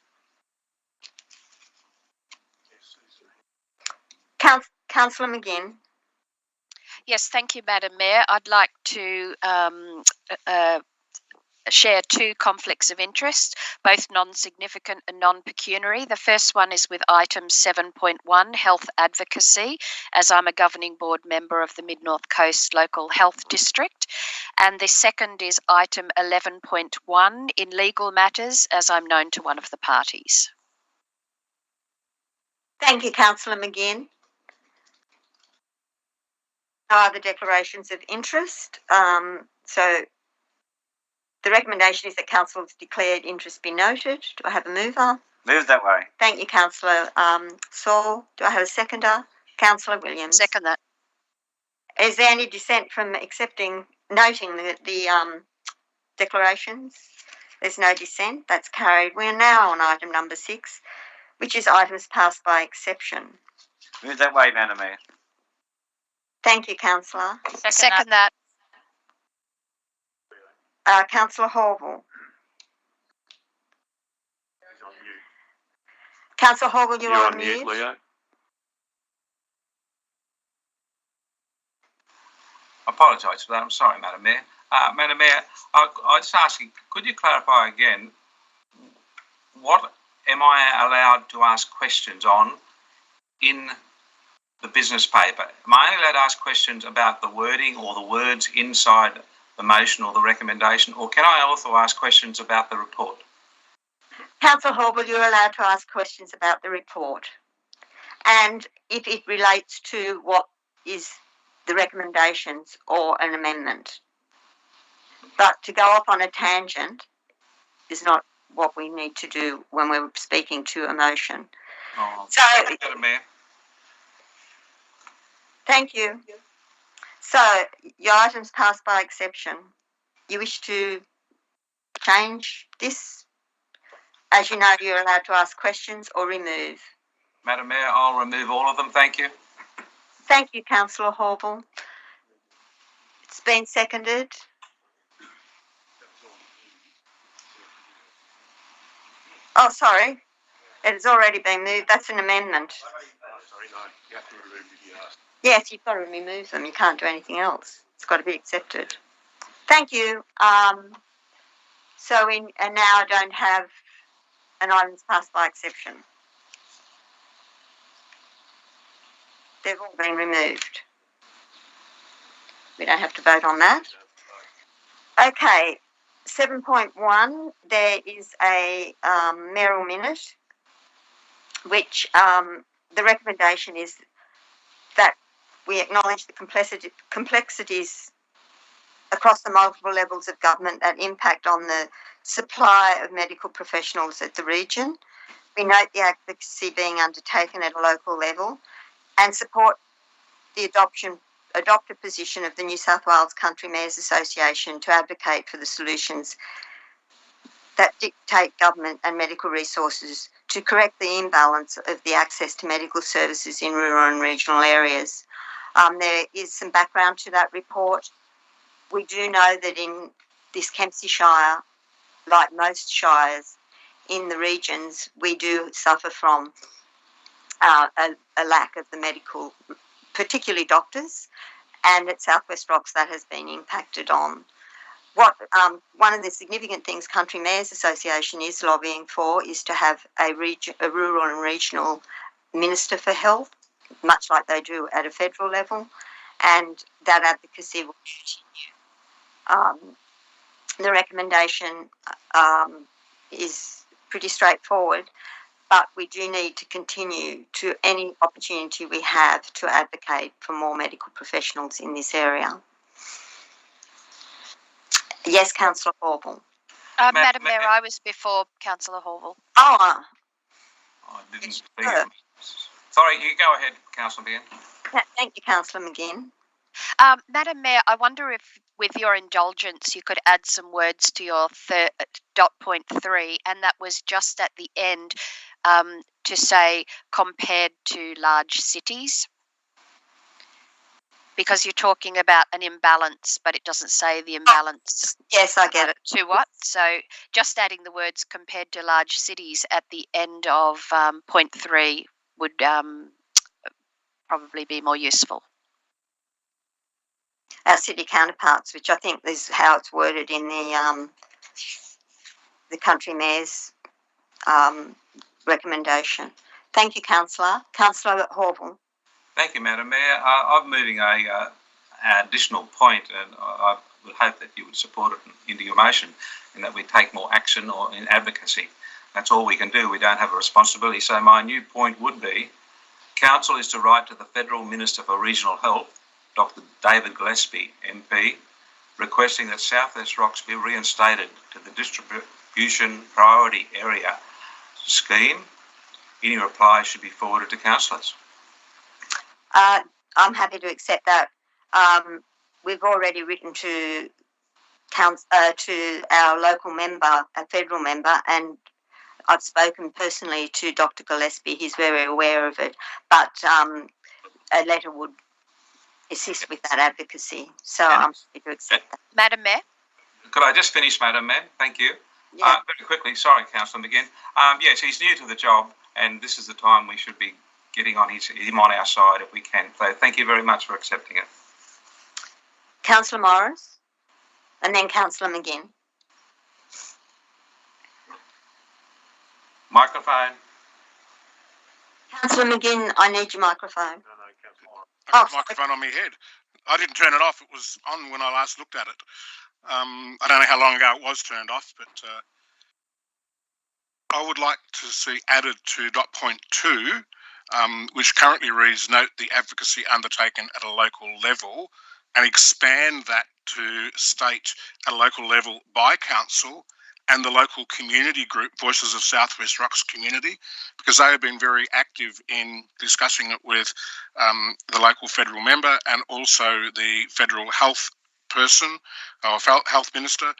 [SPEAKER 1] Councillor McGinn.
[SPEAKER 3] Yes, thank you, Madam Mayor. I'd like to share 2 conflicts of interest, both non-significant and non-pecuniary. The first one is with item 7.1, health advocacy, as I'm a governing board member of the Mid-North Coast Local Health District. And the second is item 11.1, in legal matters, as I'm known to one of the parties.
[SPEAKER 1] Thank you, Councillor McGinn. No other declarations of interest. So the recommendation is that council's declared interest be noted. Do I have a mover?
[SPEAKER 9] Move that way.
[SPEAKER 1] Thank you, Councillor Saul. Do I have a seconder? Councillor Williams.
[SPEAKER 3] Second that.
[SPEAKER 1] Is there any dissent from noting the declarations? There's no dissent. That's carried. We are now on item number 6, which is items passed by exception.
[SPEAKER 9] Move that way, Madam Mayor.
[SPEAKER 1] Thank you, Councillor.
[SPEAKER 3] Second that.
[SPEAKER 1] Councillor Horville.
[SPEAKER 2] He's on mute.
[SPEAKER 1] Councillor Horville, you're on
[SPEAKER 2] mute,
[SPEAKER 1] mute.
[SPEAKER 2] Leo.
[SPEAKER 4] I apologise for that. I'm sorry, Madam Mayor. Madam Mayor, I just ask you, could you clarify again, what am I allowed to ask questions on in the business paper? Am I only allowed to ask questions about the wording or the words inside the motion or the recommendation, or can I also ask questions about the report?
[SPEAKER 1] Councillor Horville, you're allowed to ask questions about the report. And if it relates to what is the recommendations or an amendment. But to go off on a tangent is not what we need to do when we're speaking to a motion.
[SPEAKER 4] Oh,
[SPEAKER 1] So,
[SPEAKER 4] Madam Mayor.
[SPEAKER 1] thank you. So, your items passed by exception. You wish to change this? As you know, you're allowed to ask questions or remove.
[SPEAKER 4] Madam Mayor, I'll remove all of them. Thank you.
[SPEAKER 1] Thank you, Councillor Horville. It's been seconded. Oh, sorry. It has already been moved. That's an amendment.
[SPEAKER 2] Sorry, no. You have to remove the
[SPEAKER 1] Yes, you've got to remove them. You can't do anything else. It's got to be accepted. Thank you. So we now don't have an items passed by exception. They've all been removed. We don't have to vote on that. Okay, 7.1, there is a mayoral minute, which the recommendation is that we acknowledge the complexities across the multiple levels of government that impact on the supply of medical professionals at the region. We note the advocacy being undertaken at a local level and support the adopted position of the New South Wales Country Mayors Association to advocate for the solutions that dictate government and medical resources to correct the imbalance of the access to medical services in rural and regional areas. There is some background to that report. We do know that in this Kempsey Shire, like most shires in the regions, we do suffer from a lack of the medical, particularly doctors, and at South West Rocks that has been impacted on. One of the significant things Country Mayors Association is lobbying for is to have a rural and regional Minister for Health, much like they do at a federal level, and that advocacy will continue. The recommendation is pretty straightforward, but we do need to continue to any opportunity we have to advocate for more medical professionals in this area. Yes, Councillor Horval.
[SPEAKER 3] Madam Mayor, I was before Councillor Horval.
[SPEAKER 1] Oh,
[SPEAKER 4] I didn't see it. Sorry, you go ahead, Councillor McGinn.
[SPEAKER 1] Thank you, Councillor McGinn.
[SPEAKER 3] Madam Mayor, I wonder if, with your indulgence, you could add some words to your dot point 3, and that was just at the end to say compared to large cities, because you're talking about an imbalance, but it doesn't say the imbalance.
[SPEAKER 1] Yes, I get it.
[SPEAKER 3] To what? So just adding the words compared to large cities at the end of point 3 would probably be more useful.
[SPEAKER 1] Our city counterparts, which I think is how it's worded in the Country Mayor's recommendation. Thank you, Councillor. Councillor Horval.
[SPEAKER 4] Thank you, Madam Mayor. I'm moving an additional point, and I would hope that you would support it into your motion, in that we take more action or in advocacy. That's all we can do. We don't have a responsibility. So my new point would be, Council is to write to the Federal Minister for Regional Health, Dr. David Gillespie, MP, requesting that South West Rocks be reinstated to the Distribution Priority Area scheme. Any reply should be forwarded to councillors.
[SPEAKER 1] I'm happy to accept that. We've already written to our local member, a federal member, and I've spoken personally to Dr. Gillespie. He's very aware of it, but a letter would assist with that advocacy. So I'm happy to accept that.
[SPEAKER 3] Madam Mayor?
[SPEAKER 4] Could I just finish, Madam Mayor? Thank you.
[SPEAKER 1] Yeah.
[SPEAKER 4] Very quickly, sorry, Councillor McGinn. Yes, he's new to the job, and this is the time we should be getting on him on our side if we can. So thank you very much for accepting it.
[SPEAKER 1] Councillor Morris, and then Councillor McGinn.
[SPEAKER 4] Microphone.
[SPEAKER 1] Councillor McGinn, I need your microphone.
[SPEAKER 2] No, Councillor.
[SPEAKER 5] I got the microphone on my head. I didn't turn it off. It was on when I last looked at it. I don't know how long ago it was turned off, but I would like to see added to dot point 2, which currently reads, note the advocacy undertaken at a local level, and expand that to state at a local level by council and the local community group, Voices of South West Rocks Community, because they have been very active in discussing it with the local federal member and also the federal health person or health minister.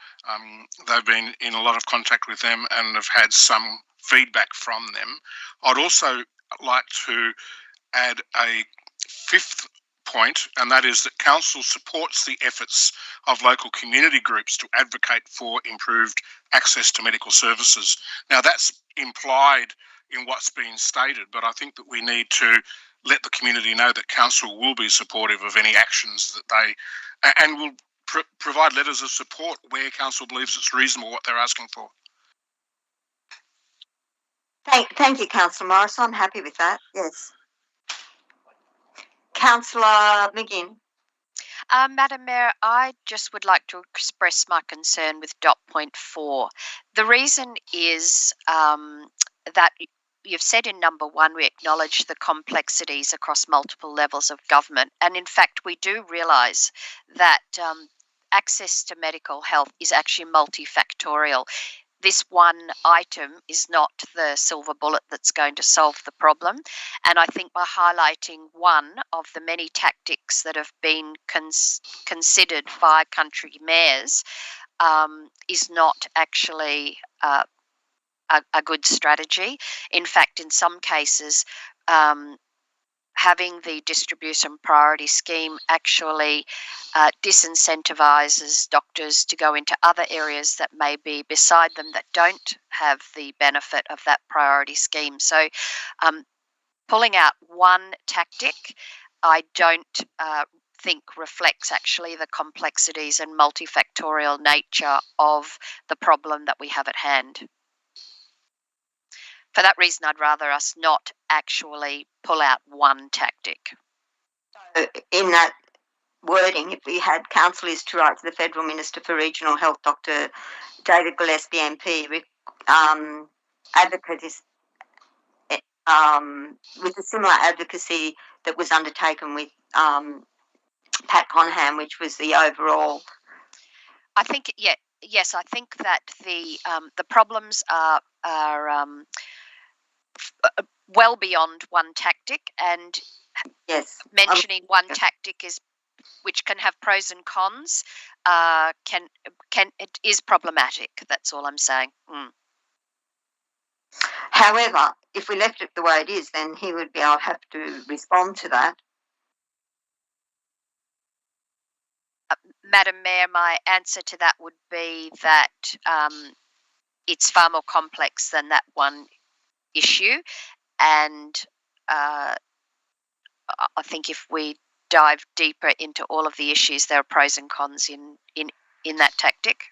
[SPEAKER 5] They've been in a lot of contact with them and have had some feedback from them. I'd also like to add a 5th point, and that is that council supports the efforts of local community groups to advocate for improved access to medical services. Now that's implied in what's been stated, but I think that we need to let the community know that council will be supportive of any actions that they, and will provide letters of support where council believes it's reasonable what they're asking for.
[SPEAKER 1] Thank you, Councillor Morris. I'm happy with that. Yes. Councillor McGinn.
[SPEAKER 3] Madam Mayor, I just would like to express my concern with dot point 4. The reason is that you've said in number 1, we acknowledge the complexities across multiple levels of government. And in fact, we do realise that access to medical health is actually multifactorial. This one item is not the silver bullet that's going to solve the problem. And I think by highlighting one of the many tactics that have been considered by country mayors is not actually a good strategy. In fact, in some cases, having the distribution priority scheme actually disincentivises doctors to go into other areas that may be beside them that don't have the benefit of that priority scheme. So pulling out one tactic, I don't think reflects actually the complexities and multifactorial nature of the problem that we have at hand. For that reason, I'd rather us not actually pull out one tactic.
[SPEAKER 1] In that wording, if we had councillors to write to the Federal Minister for Regional Health, Dr. David Gillespie MP, with advocates with a similar advocacy that was undertaken with Pat Conham, which was the overall.
[SPEAKER 3] I think, yes, I think that the problems are well beyond one tactic, and
[SPEAKER 1] yes,
[SPEAKER 3] mentioning one tactic which can have pros and cons it is problematic. That's all I'm saying.
[SPEAKER 1] However, if we left it the way it is, then he would be able to have to respond to that.
[SPEAKER 3] Madam Mayor, my answer to that would be that it's far more complex than that one issue, and I think if we dive deeper into all of the issues, there are pros and cons in that tactic.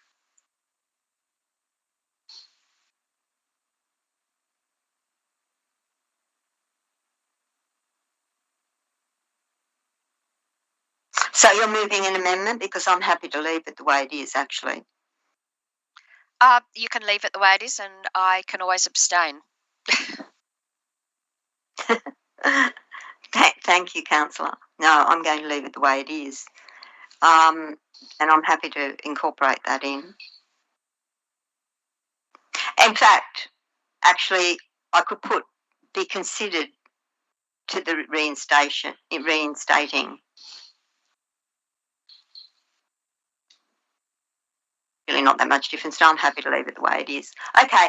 [SPEAKER 1] So you're moving an amendment, because I'm happy to leave it the way it is, actually.
[SPEAKER 3] You can leave it the way it is, and I can always abstain.
[SPEAKER 1] Thank you, Councillor. No, I'm going to leave it the way it is. And I'm happy to incorporate that in. In fact, actually, I could be considered to the reinstating. Really not that much difference. So I'm happy to leave it the way it is. Okay.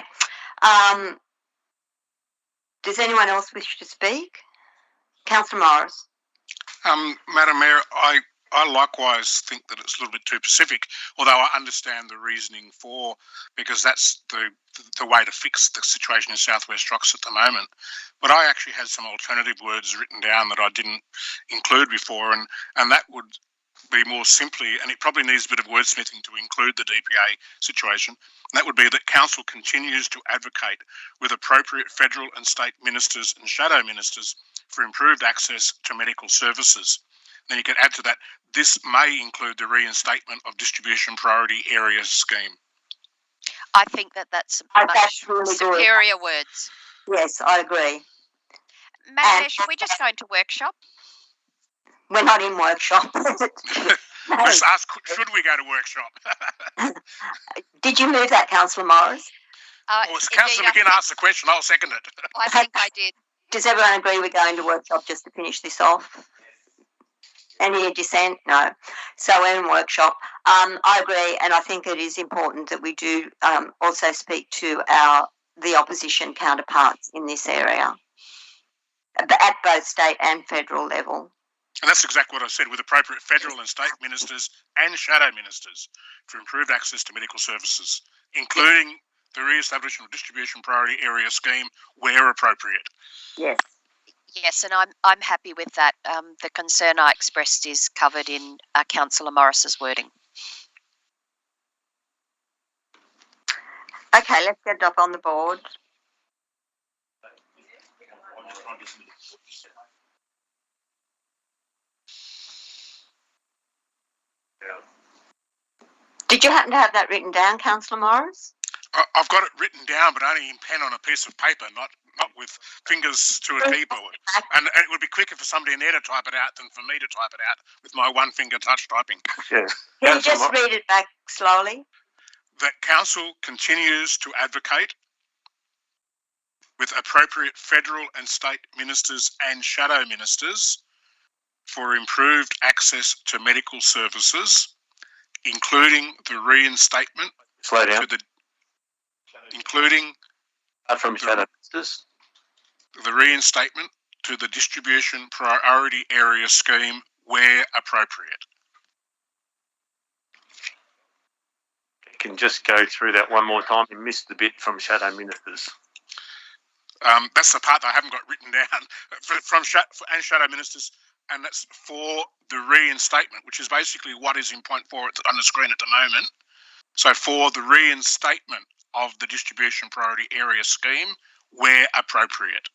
[SPEAKER 1] Does anyone else wish to speak? Councillor Morris.
[SPEAKER 5] Madam Mayor, I likewise think that it's a little bit too specific, although I understand the reasoning for, because that's the way to fix the situation in South West Rocks at the moment. But I actually had some alternative words written down that I didn't include before, and that would be more simply, and it probably needs a bit of wordsmithing to include the DPA situation, and that would be that Council continues to advocate with appropriate federal and state ministers and shadow ministers for improved access to medical services. Then you can add to that, this may include the reinstatement of distribution priority area scheme.
[SPEAKER 3] I think that's much
[SPEAKER 1] really
[SPEAKER 3] superior
[SPEAKER 1] good
[SPEAKER 3] words.
[SPEAKER 1] Yes, I agree.
[SPEAKER 3] Madam Mayor, should we just go into workshop?
[SPEAKER 1] We're not in workshop.
[SPEAKER 5] Let's ask, should we go to workshop?
[SPEAKER 1] Did you move that, Councillor Morris?
[SPEAKER 5] Well, Councillor McGinn asked the question, I'll second it.
[SPEAKER 3] I think I did.
[SPEAKER 1] Does everyone agree we're going to workshop just to finish this off? Any dissent? No. So we're in workshop. I agree, and I think it is important that we do also speak to the opposition counterparts in this area, at both state and federal level.
[SPEAKER 5] And that's exactly what I said, with appropriate federal and state ministers and shadow ministers for improved access to medical services, including the re-establishment of distribution priority area scheme where appropriate.
[SPEAKER 1] Yes.
[SPEAKER 3] Yes, and I'm happy with that. The concern I expressed is covered in Councillor Morris's wording.
[SPEAKER 1] Okay, let's get it up on the board. Did you happen to have that written down, Councillor Morris?
[SPEAKER 5] I've got it written down, but only in pen on a piece of paper, not with fingers to a keyboard. And it would be quicker for somebody in there to type it out than for me to type it out with my one finger touch typing.
[SPEAKER 2] Yeah.
[SPEAKER 1] Can you just read it back slowly?
[SPEAKER 5] That council continues to advocate with appropriate federal and state ministers and shadow ministers for improved access to medical services, including the reinstatement
[SPEAKER 2] Slow down.
[SPEAKER 5] including
[SPEAKER 2] From shadow ministers.
[SPEAKER 5] the reinstatement to the distribution priority area scheme where appropriate.
[SPEAKER 2] You can just go through that one more time. You missed the bit from shadow ministers.
[SPEAKER 5] That's the part that I haven't got written down from shadow ministers, and that's for the reinstatement, which is basically what is in point 4 on the screen at the moment. So for the reinstatement of the distribution priority area scheme where appropriate.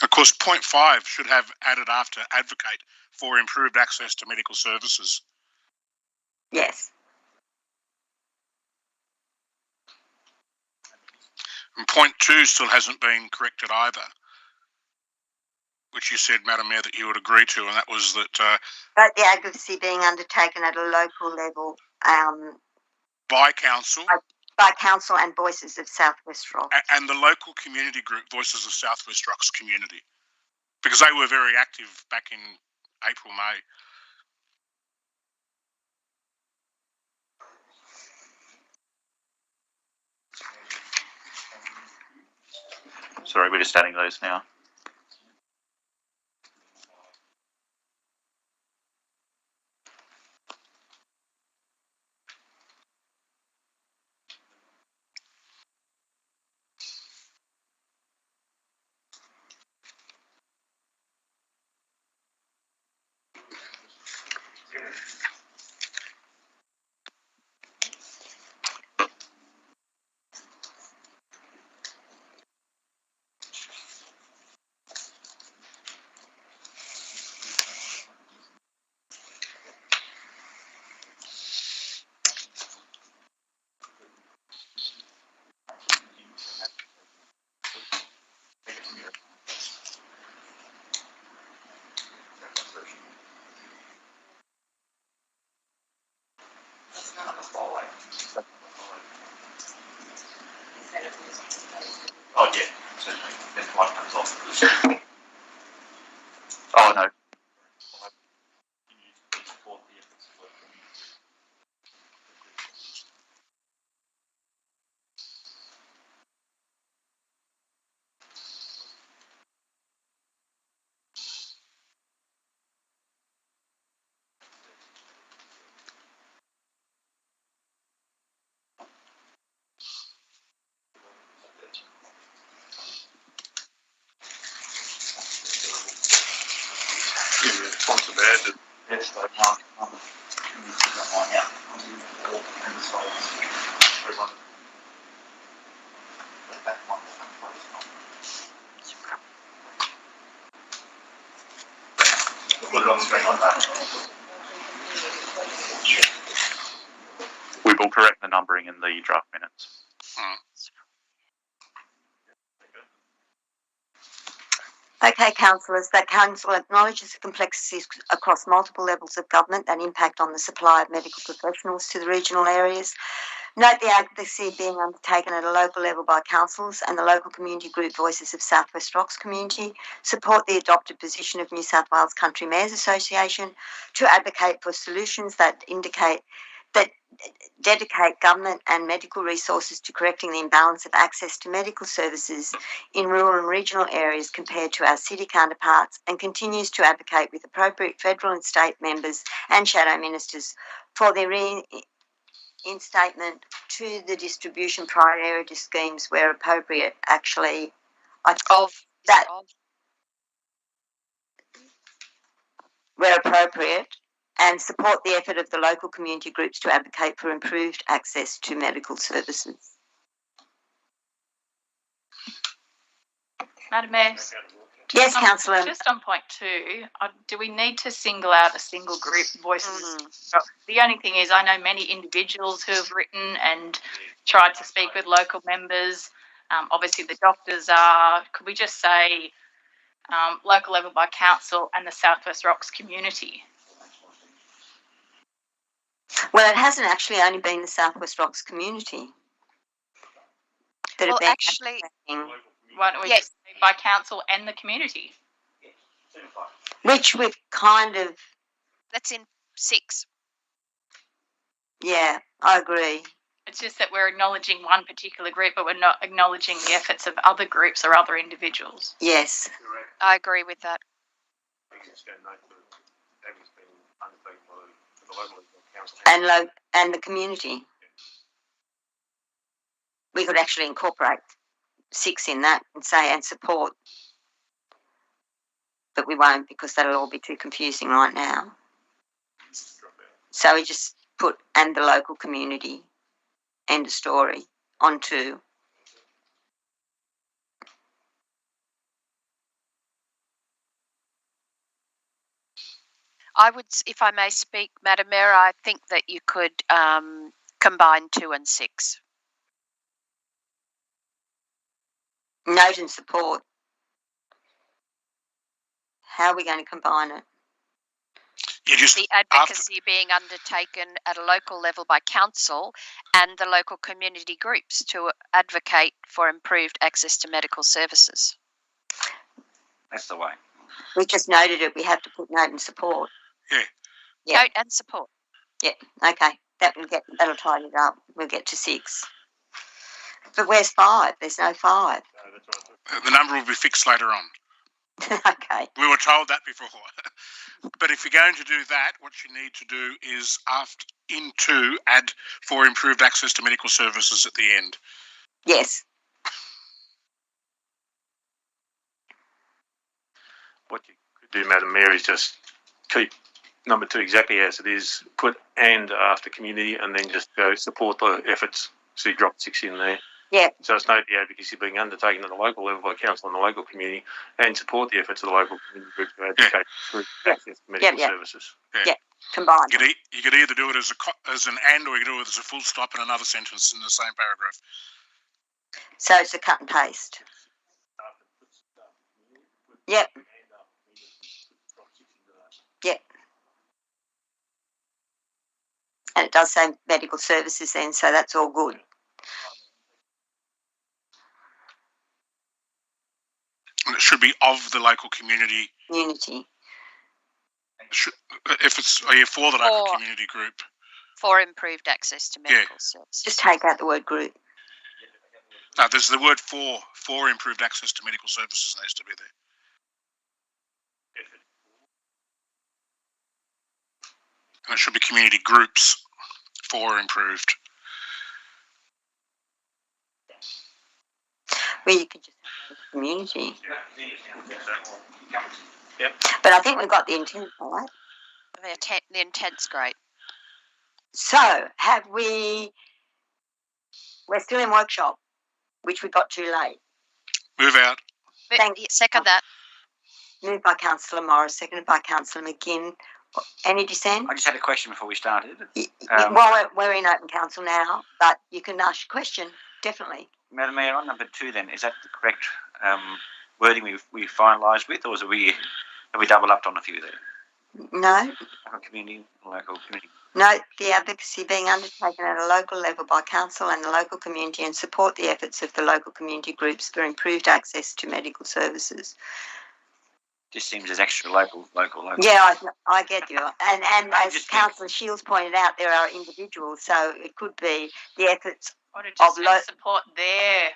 [SPEAKER 5] Of course, point 5 should have added after advocate for improved access to medical services.
[SPEAKER 1] Yes.
[SPEAKER 5] And point 2 still hasn't been corrected either, which you said, Madam Mayor, that you would agree to, and that was that
[SPEAKER 1] But the advocacy being undertaken at a local level
[SPEAKER 5] by council
[SPEAKER 1] by council and voices of South West Rock.
[SPEAKER 5] and the local community group Voices of South West Rocks community, because they were very active back in April, May.
[SPEAKER 7] Sorry, we're just adding those now. Oh yeah, certainly. Then one comes off. Oh no. We will correct the numbering in the draft minutes.
[SPEAKER 1] Okay, councillors, that council acknowledges the complexities across multiple levels of government that impact on the supply of medical professionals to the regional areas. Note the advocacy being undertaken at a local level by councils and the local community group Voices of South West Rocks community. Support the adopted position of New South Wales Country Mayors Association to advocate for solutions that dedicate government and medical resources to correcting the imbalance of access to medical services in rural and regional areas compared to our city counterparts, and continues to advocate with appropriate federal and state members and shadow ministers for their reinstatement to the distribution priority schemes where appropriate. Actually, I thought that where appropriate, and support the effort of the local community groups to advocate for improved access to medical services.
[SPEAKER 6] Madam Mayor,
[SPEAKER 1] Yes, Councillor.
[SPEAKER 6] just on point 2, do we need to single out a single group voices? The only thing is, I know many individuals who have written and tried to speak with local members. Obviously, the doctors are. Could we just say local level by council and the South West Rocks community?
[SPEAKER 1] Well, it hasn't actually only been the South West Rocks community that
[SPEAKER 3] Well,
[SPEAKER 1] have been
[SPEAKER 3] actually,
[SPEAKER 1] advocating,
[SPEAKER 6] Why don't we
[SPEAKER 3] Yes.
[SPEAKER 6] just say by council and the community?
[SPEAKER 1] which we've kind of,
[SPEAKER 3] that's in 6.
[SPEAKER 1] yeah, I agree.
[SPEAKER 6] It's just that we're acknowledging one particular group, but we're not acknowledging the efforts of other groups or other individuals.
[SPEAKER 1] Yes,
[SPEAKER 3] I agree with that.
[SPEAKER 1] and the community. We could actually incorporate 6 in that and say and support, but we won't because that'll all be too confusing right now. So we just put and the local community, end of story, on 2.
[SPEAKER 3] I would, if I may speak, Madam Mayor, I think that you could combine 2 and 6.
[SPEAKER 1] Note and support. How are we going to combine it?
[SPEAKER 5] You just
[SPEAKER 3] The advocacy being undertaken at a local level by council and the local community groups to advocate for improved access to medical services.
[SPEAKER 9] That's the way.
[SPEAKER 1] We just noted it. We have to put note and support. Yeah.
[SPEAKER 3] Note and support.
[SPEAKER 1] Yeah. Okay. That'll tidy it up. We'll get to 6. But where's 5? There's no 5.
[SPEAKER 5] the number will be fixed later on.
[SPEAKER 1] Okay.
[SPEAKER 5] We were told that before. But if you're going to do that, what you need to do is in 2, add for improved access to medical services at the end.
[SPEAKER 1] Yes.
[SPEAKER 2] What you could do, Madam Mayor, is just keep number 2 exactly as it is, put and after community, and then just go support the efforts. So you drop 6 in there.
[SPEAKER 1] Yeah.
[SPEAKER 2] So it's note the advocacy being undertaken at the local level by council and the local community, and support the efforts of the local community groups to advocate for access to medical services.
[SPEAKER 1] Combine.
[SPEAKER 5] You could either do it as an and, or you could do it as a full stop in another sentence in the same paragraph.
[SPEAKER 1] So it's a cut and paste. Yep. Yep. And it does say medical services then, so that's all good.
[SPEAKER 5] And it should be of the local community.
[SPEAKER 1] Community.
[SPEAKER 5] If it's for the local community group.
[SPEAKER 3] For improved access to medical services.
[SPEAKER 1] Just take out the word group.
[SPEAKER 5] No, there's the word for improved access to medical services needs to be there. And it should be community groups for improved.
[SPEAKER 1] Well, you could just have community.
[SPEAKER 2] Yep.
[SPEAKER 1] But I think we've got the intent, all right?
[SPEAKER 3] The intent's great.
[SPEAKER 1] So, we're still in workshop, which we got too late.
[SPEAKER 5] Move out.
[SPEAKER 3] Second that.
[SPEAKER 1] Moved by Councillor Morris, seconded by Councillor McGinn. Any dissent?
[SPEAKER 9] I just had a question before we started.
[SPEAKER 1] Well, we're in open council now, but you can ask your question, definitely.
[SPEAKER 9] Madam Mayor, on number 2 then, is that the correct wording we finalised with, or have we double upped on a few there?
[SPEAKER 1] No.
[SPEAKER 9] Local community.
[SPEAKER 1] Note the advocacy being undertaken at a local level by council and the local community, and support the efforts of the local community groups for improved access to medical services.
[SPEAKER 9] Just seems as extra local.
[SPEAKER 1] Yeah, I get you. And as Councillor Shields pointed out, there are individuals, so it could be the efforts
[SPEAKER 6] Or to just support their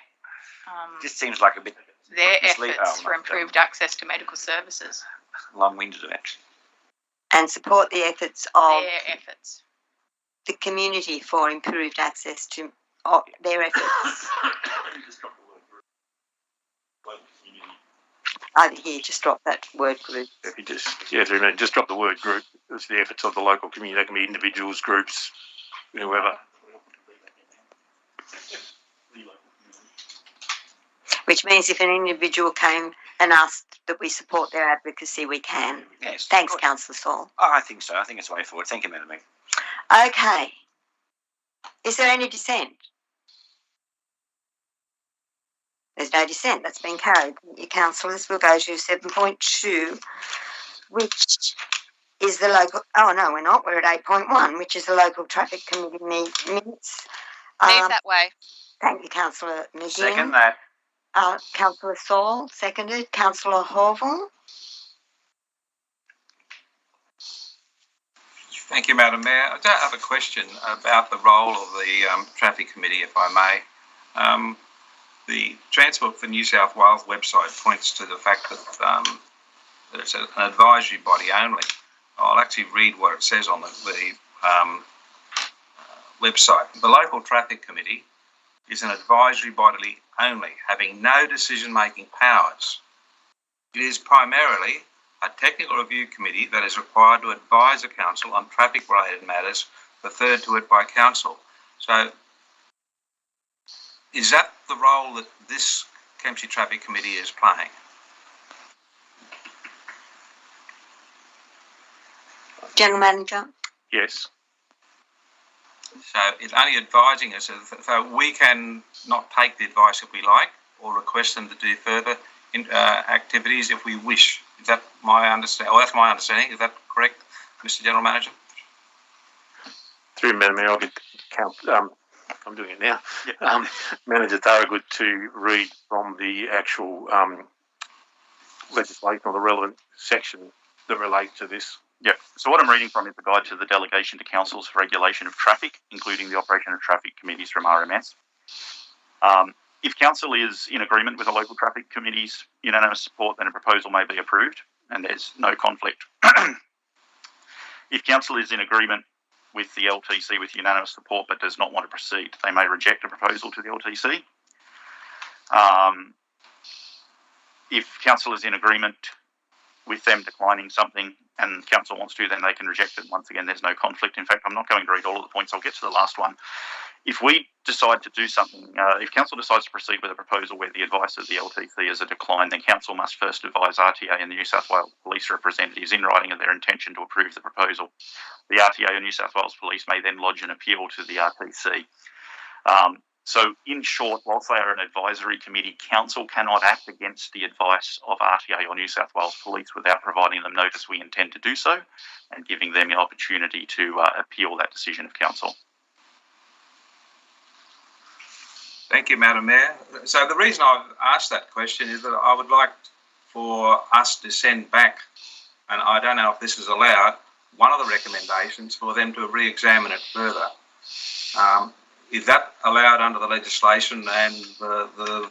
[SPEAKER 9] just seems like a bit
[SPEAKER 6] their efforts for improved access to medical services.
[SPEAKER 9] Long-winded, actually.
[SPEAKER 1] And support the efforts of
[SPEAKER 6] their efforts.
[SPEAKER 1] The community for improved access to their efforts. Here, just drop that word group.
[SPEAKER 2] If you just drop the word group. It's the efforts of the local community. That can be individuals, groups, whoever.
[SPEAKER 1] Which means if an individual came and asked that we support their advocacy, we can.
[SPEAKER 9] Yes.
[SPEAKER 1] Thanks, Councillor Saul.
[SPEAKER 9] Oh, I think so. I think it's the way forward. Thank you, Madam Mayor.
[SPEAKER 1] Okay. Is there any dissent? There's no dissent. That's been carried. You councillors, we'll go to 7.2, which is the local. Oh no, we're not. We're at 8.1, which is the local traffic committee minutes.
[SPEAKER 3] Move that way.
[SPEAKER 1] Thank you, Councillor McGinn.
[SPEAKER 9] Second that.
[SPEAKER 1] Councillor Saul, seconded. Councillor Horville.
[SPEAKER 4] Thank you, Madam Mayor. I do have a question about the role of the Traffic Committee, if I may. The Transport for New South Wales website points to the fact that it's an advisory body only. I'll actually read what it says on the website. The local Traffic Committee is an advisory body only, having no decision-making powers. It is primarily a technical review committee that is required to advise the council on traffic-related matters referred to it by council. So, is that the role that this Kempsey Traffic Committee is playing?
[SPEAKER 1] General Manager.
[SPEAKER 2] Yes.
[SPEAKER 4] So it's only advising us, so we can not take the advice if we like, or request them to do further activities if we wish. Is that my understanding? Well, that's my understanding. Is that correct, Mr. General Manager?
[SPEAKER 2] Through Madam Mayor, I'll get I'm doing it now. Manager Thorogood to read from the actual legislation or the relevant section that relate to this.
[SPEAKER 7] Yeah, so what I'm reading from is the guide to the delegation to councils for regulation of traffic, including the operation of traffic committees from RMS. If council is in agreement with the local traffic committee's unanimous support, then a proposal may be approved and there's no conflict. If council is in agreement with the LTC with unanimous support but does not want to proceed, they may reject a proposal to the LTC. If council is in agreement with them declining something and council wants to, then they can reject it. Once again, there's no conflict. In fact, I'm not going to read all of the points. I'll get to the last one. If we decide to do something, if council decides to proceed with a proposal where the advice of the LTC is a decline, then council must first advise RTA and the New South Wales Police representatives in writing of their intention to approve the proposal. The RTA and New South Wales Police may then lodge an appeal to the RTC. So, in short, whilst they are an advisory committee, council cannot act against the advice of RTA or New South Wales Police without providing them notice we intend to do so and giving them the opportunity to appeal that decision of council.
[SPEAKER 4] Thank you, Madam Mayor. So the reason I've asked that question is that I would like for us to send back, and I don't know if this is allowed, one of the recommendations for them to re-examine it further. Is that allowed under the legislation and the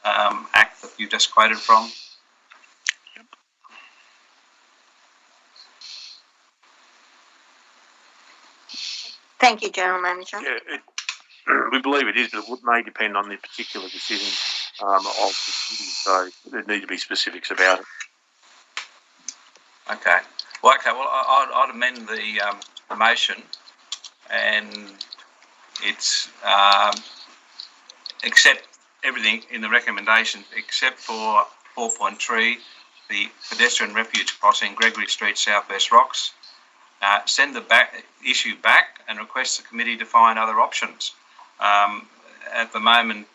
[SPEAKER 4] Act that you just quoted from?
[SPEAKER 1] Thank you, General Manager.
[SPEAKER 2] Yeah, we believe it is, but it may depend on the particular decision of the committee, so there need to be specifics about it.
[SPEAKER 4] Okay. Well, I'd amend the motion, and it's accept everything in the recommendation except for 4.3, the pedestrian refuge crossing Gregory Street, Southwest Rocks. Send the issue back and request the committee to find other options. At the moment,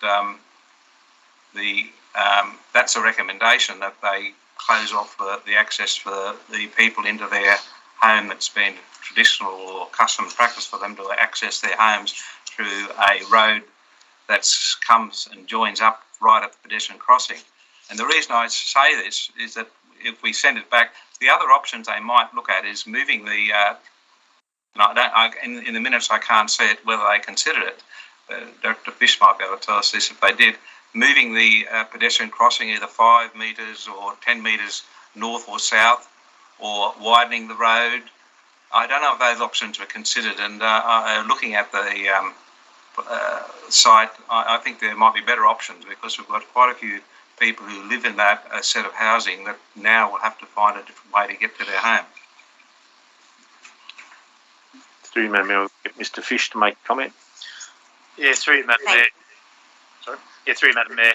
[SPEAKER 4] that's a recommendation that they close off the access for the people into their home. It's been traditional or custom practice for them to access their homes through a road that comes and joins up right at the pedestrian crossing. And the reason I say this is that if we send it back, the other options they might look at is moving the. In the minutes I can't say it whether they considered it. Dr. Fish might be able to tell us this if they did. Moving the pedestrian crossing either 5 metres or 10 metres north or south, or widening the road. I don't know if those options were considered, and looking at the site, I think there might be better options because we've got quite a few people who live in that set of housing that now will have to find a different way to get to their home.
[SPEAKER 2] Through you, Madam Mayor, get Mr. Fish to make a comment.
[SPEAKER 10] Yeah, through you, Madam Mayor. Sorry. Yeah, through you, Madam Mayor.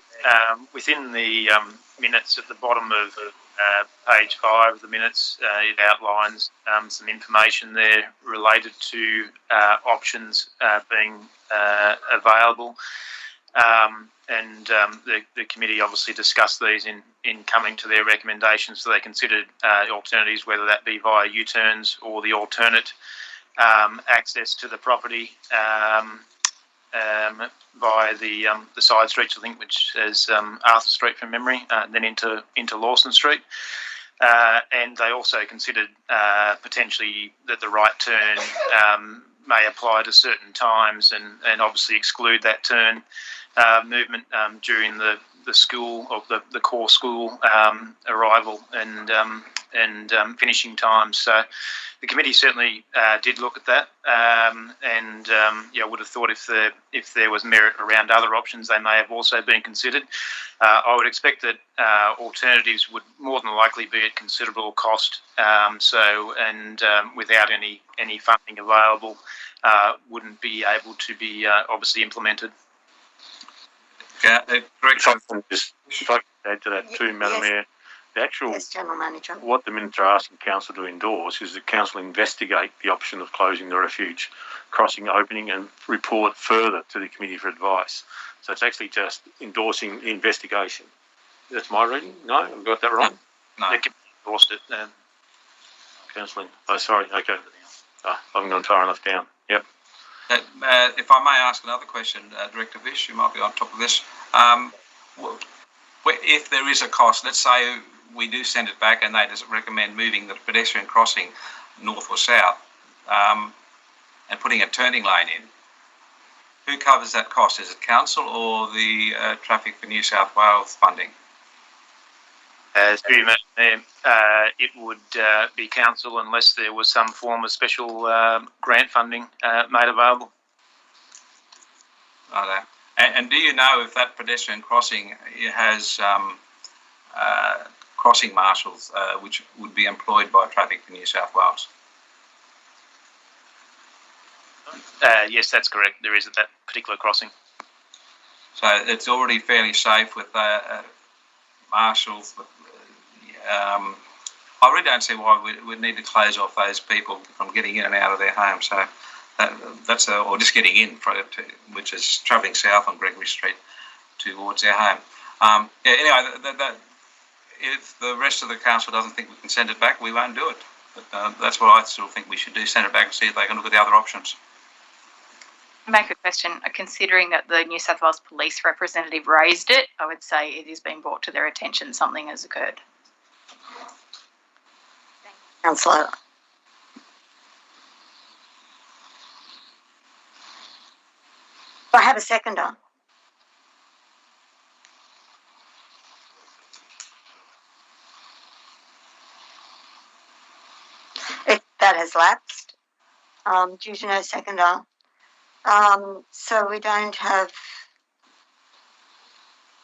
[SPEAKER 10] Within the minutes at the bottom of page 5 of the minutes, it outlines some information there related to options being available. The committee obviously discussed these in coming to their recommendations. So they considered alternatives, whether that be via U-turns or the alternate access to the property via the side streets, I think, which is Arthur Street from memory, then into Lawson Street. And they also considered potentially that the right turn may apply to certain times and obviously exclude that turn movement during the school of the core school arrival and finishing times. So the committee certainly did look at that, and I would have thought if there was merit around other options, they may have also been considered. I would expect that alternatives would more than likely be at considerable cost, without any funding available, wouldn't be able to be obviously implemented.
[SPEAKER 2] If I can add to that too, Madam Mayor, the actual
[SPEAKER 1] Yes, General Manager.
[SPEAKER 2] what the minutes are asking council to endorse is that council investigate the option of closing the refuge crossing opening and report further to the committee for advice. So it's actually just endorsing the investigation. That's my reading? No, I've got that wrong?
[SPEAKER 4] No.
[SPEAKER 10] The committee endorsed it.
[SPEAKER 2] Councillor, oh sorry, okay. I haven't gone far enough down. Yep.
[SPEAKER 4] If I may ask another question, Director Vish, you might be on top of this. If there is a cost, let's say we do send it back and they just recommend moving the pedestrian crossing north or south and putting a turning lane in, who covers that cost? Is it council or the Traffic for New South Wales funding?
[SPEAKER 10] Through you, Madam Mayor, it would be council unless there was some form of special grant funding made available.
[SPEAKER 4] Right. And do you know if that pedestrian crossing has crossing marshals which would be employed by Traffic for New South Wales?
[SPEAKER 10] Yes, that's correct. There is at that particular crossing.
[SPEAKER 4] So it's already fairly safe with marshals. I really don't see why we need to close off those people from getting in and out of their homes. So that's or just getting in, which is travelling south on Gregory Street towards their home. Anyway, if the rest of the council doesn't think we can send it back, we won't do it. But that's what I still think we should do: send it back and see if they can look at the other options.
[SPEAKER 6] Make a question. Considering that the New South Wales Police representative raised it, I would say it is being brought to their attention something has occurred.
[SPEAKER 1] Councillor. Do I have a seconder? That has lapsed due to no seconder. So we don't have,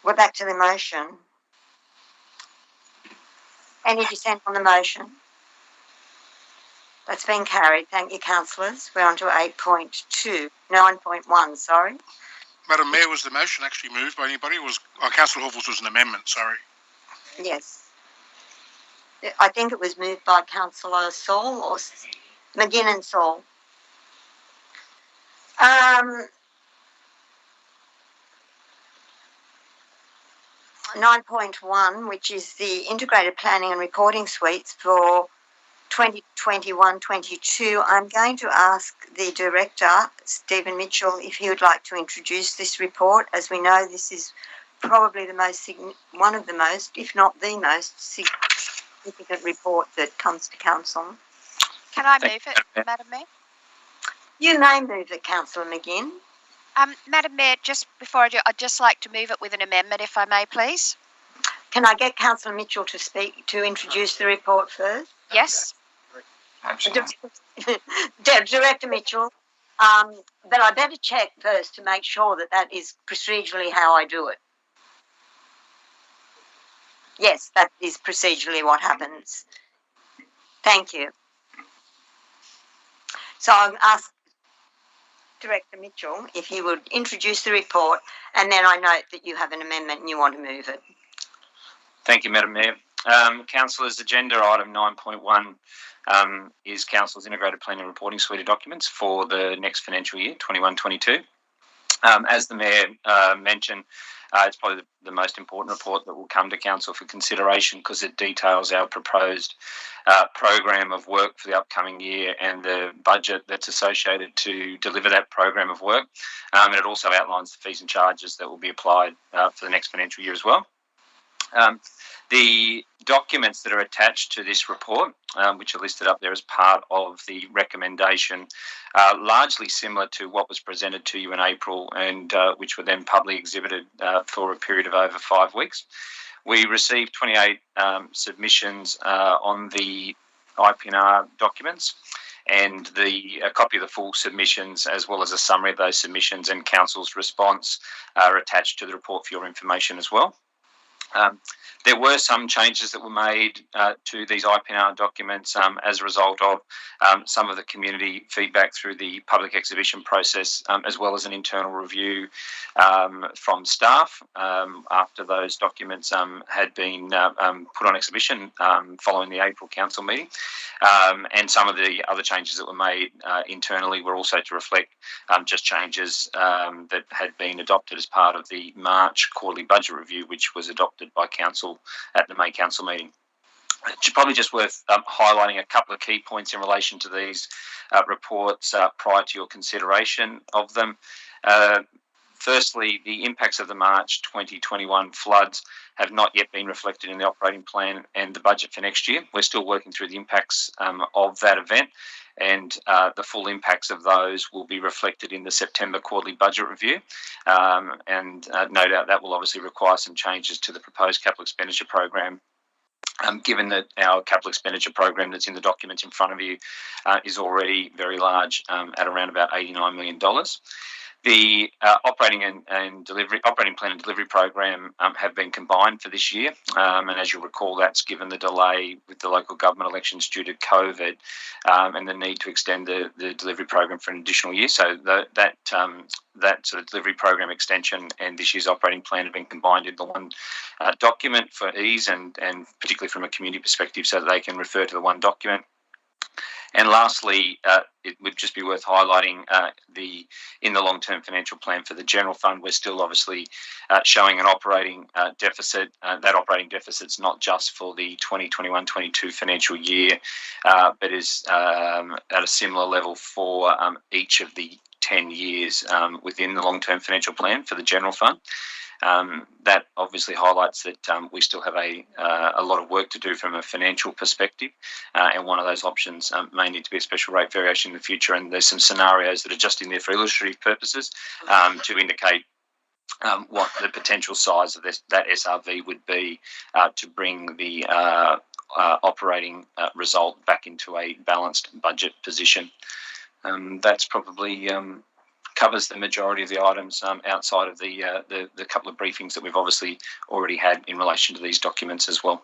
[SPEAKER 1] we're back to the motion. Any dissent on the motion? That's been carried. Thank you, councillors. We're on to 8.2, 9.1, sorry.
[SPEAKER 5] Madam Mayor, was the motion actually moved by anybody? Councillor Horville's was an amendment, sorry.
[SPEAKER 1] Yes. I think it was moved by Councillor Saul or McGinn and Saul. 9.1, which is the integrated planning and reporting suites for 2021-22. I'm going to ask the director, Stephen Mitchell, if he would like to introduce this report. As we know, this is probably one of the most, if not the most significant report that comes to council.
[SPEAKER 3] Can I move it, Madam Mayor?
[SPEAKER 1] You may move it, Councillor McGinn.
[SPEAKER 3] Madam Mayor, just before I do, I'd just like to move it with an amendment, if I may, please.
[SPEAKER 1] Can I get Councillor Mitchell to speak, to introduce the report first?
[SPEAKER 3] Yes.
[SPEAKER 1] Director Mitchell, but I better check first to make sure that that is procedurally how I do it. Yes, that is procedurally what happens. Thank you. So I'll ask Director Mitchell if he would introduce the report, and then I note that you have an amendment and you want to move it.
[SPEAKER 9] Thank you, Madam Mayor. Councillors, agenda item 9.1 is Council's Integrated Planning and Reporting Suite of documents for the next financial year, 21-22. As the Mayor mentioned, it's probably the most important report that will come to Council for consideration because it details our proposed program of work for the upcoming year and the budget that's associated to deliver that program of work. And it also outlines the fees and charges that will be applied for the next financial year as well. The documents that are attached to this report, which are listed up there as part of the recommendation, are largely similar to what was presented to you in April and which were then publicly exhibited for a period of over 5 weeks. We received 28 submissions on the IPNR documents, and a copy of the full submissions as well as a summary of those submissions and Council's response are attached to the report for your information as well. There were some changes that were made to these IPNR documents as a result of some of the community feedback through the public exhibition process, as well as an internal review from staff after those documents had been put on exhibition following the April council meeting. And some of the other changes that were made internally were also to reflect just changes that had been adopted as part of the March quarterly budget review, which was adopted by Council at the May Council meeting. It's probably just worth highlighting a couple of key points in relation to these reports prior to your consideration of them. Firstly, the impacts of the March 2021 floods have not yet been reflected in the operating plan and the budget for next year. We're still working through the impacts of that event, and the full impacts of those will be reflected in the September quarterly budget review. And no doubt that will obviously require some changes to the proposed capital expenditure program. Given that our capital expenditure program that's in the documents in front of you is already very large at around about $89 million. The operating plan and delivery program have been combined for this year, and as you'll recall, that's given the delay with the local government elections due to COVID and the need to extend the delivery program for an additional year. So that sort of delivery program extension and this year's operating plan have been combined into one document for ease and particularly from a community perspective, so that they can refer to the one document. And lastly, it would just be worth highlighting in the long-term financial plan for the general fund, we're still obviously showing an operating deficit. That operating deficit's not just for the 2021-22 financial year, but is at a similar level for each of the 10 years within the long-term financial plan for the general fund. That obviously highlights that we still have a lot of work to do from a financial perspective, and one of those options may need to be a special rate variation in the future, and there's some scenarios that are just in there for illustrative purposes to indicate what the potential size of that SRV would be to bring the operating result back into a balanced budget position. That's probably covers the majority of the items outside of the couple of briefings that we've obviously already had in relation to these documents as well.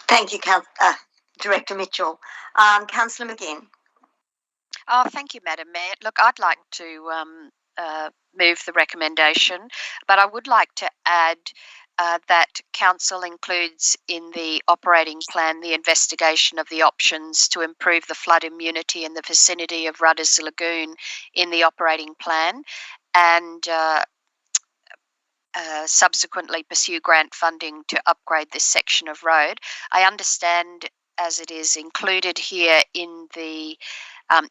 [SPEAKER 1] Thank you, Director Mitchell. Councillor McGinn.
[SPEAKER 3] Oh, thank you, Madam Mayor. Look, I'd like to move the recommendation, but I would like to add that Council includes in the operating plan the investigation of the options to improve the flood immunity in the vicinity of Rudders Lagoon in the operating plan, and subsequently pursue grant funding to upgrade this section of road. I understand, as it is included here in the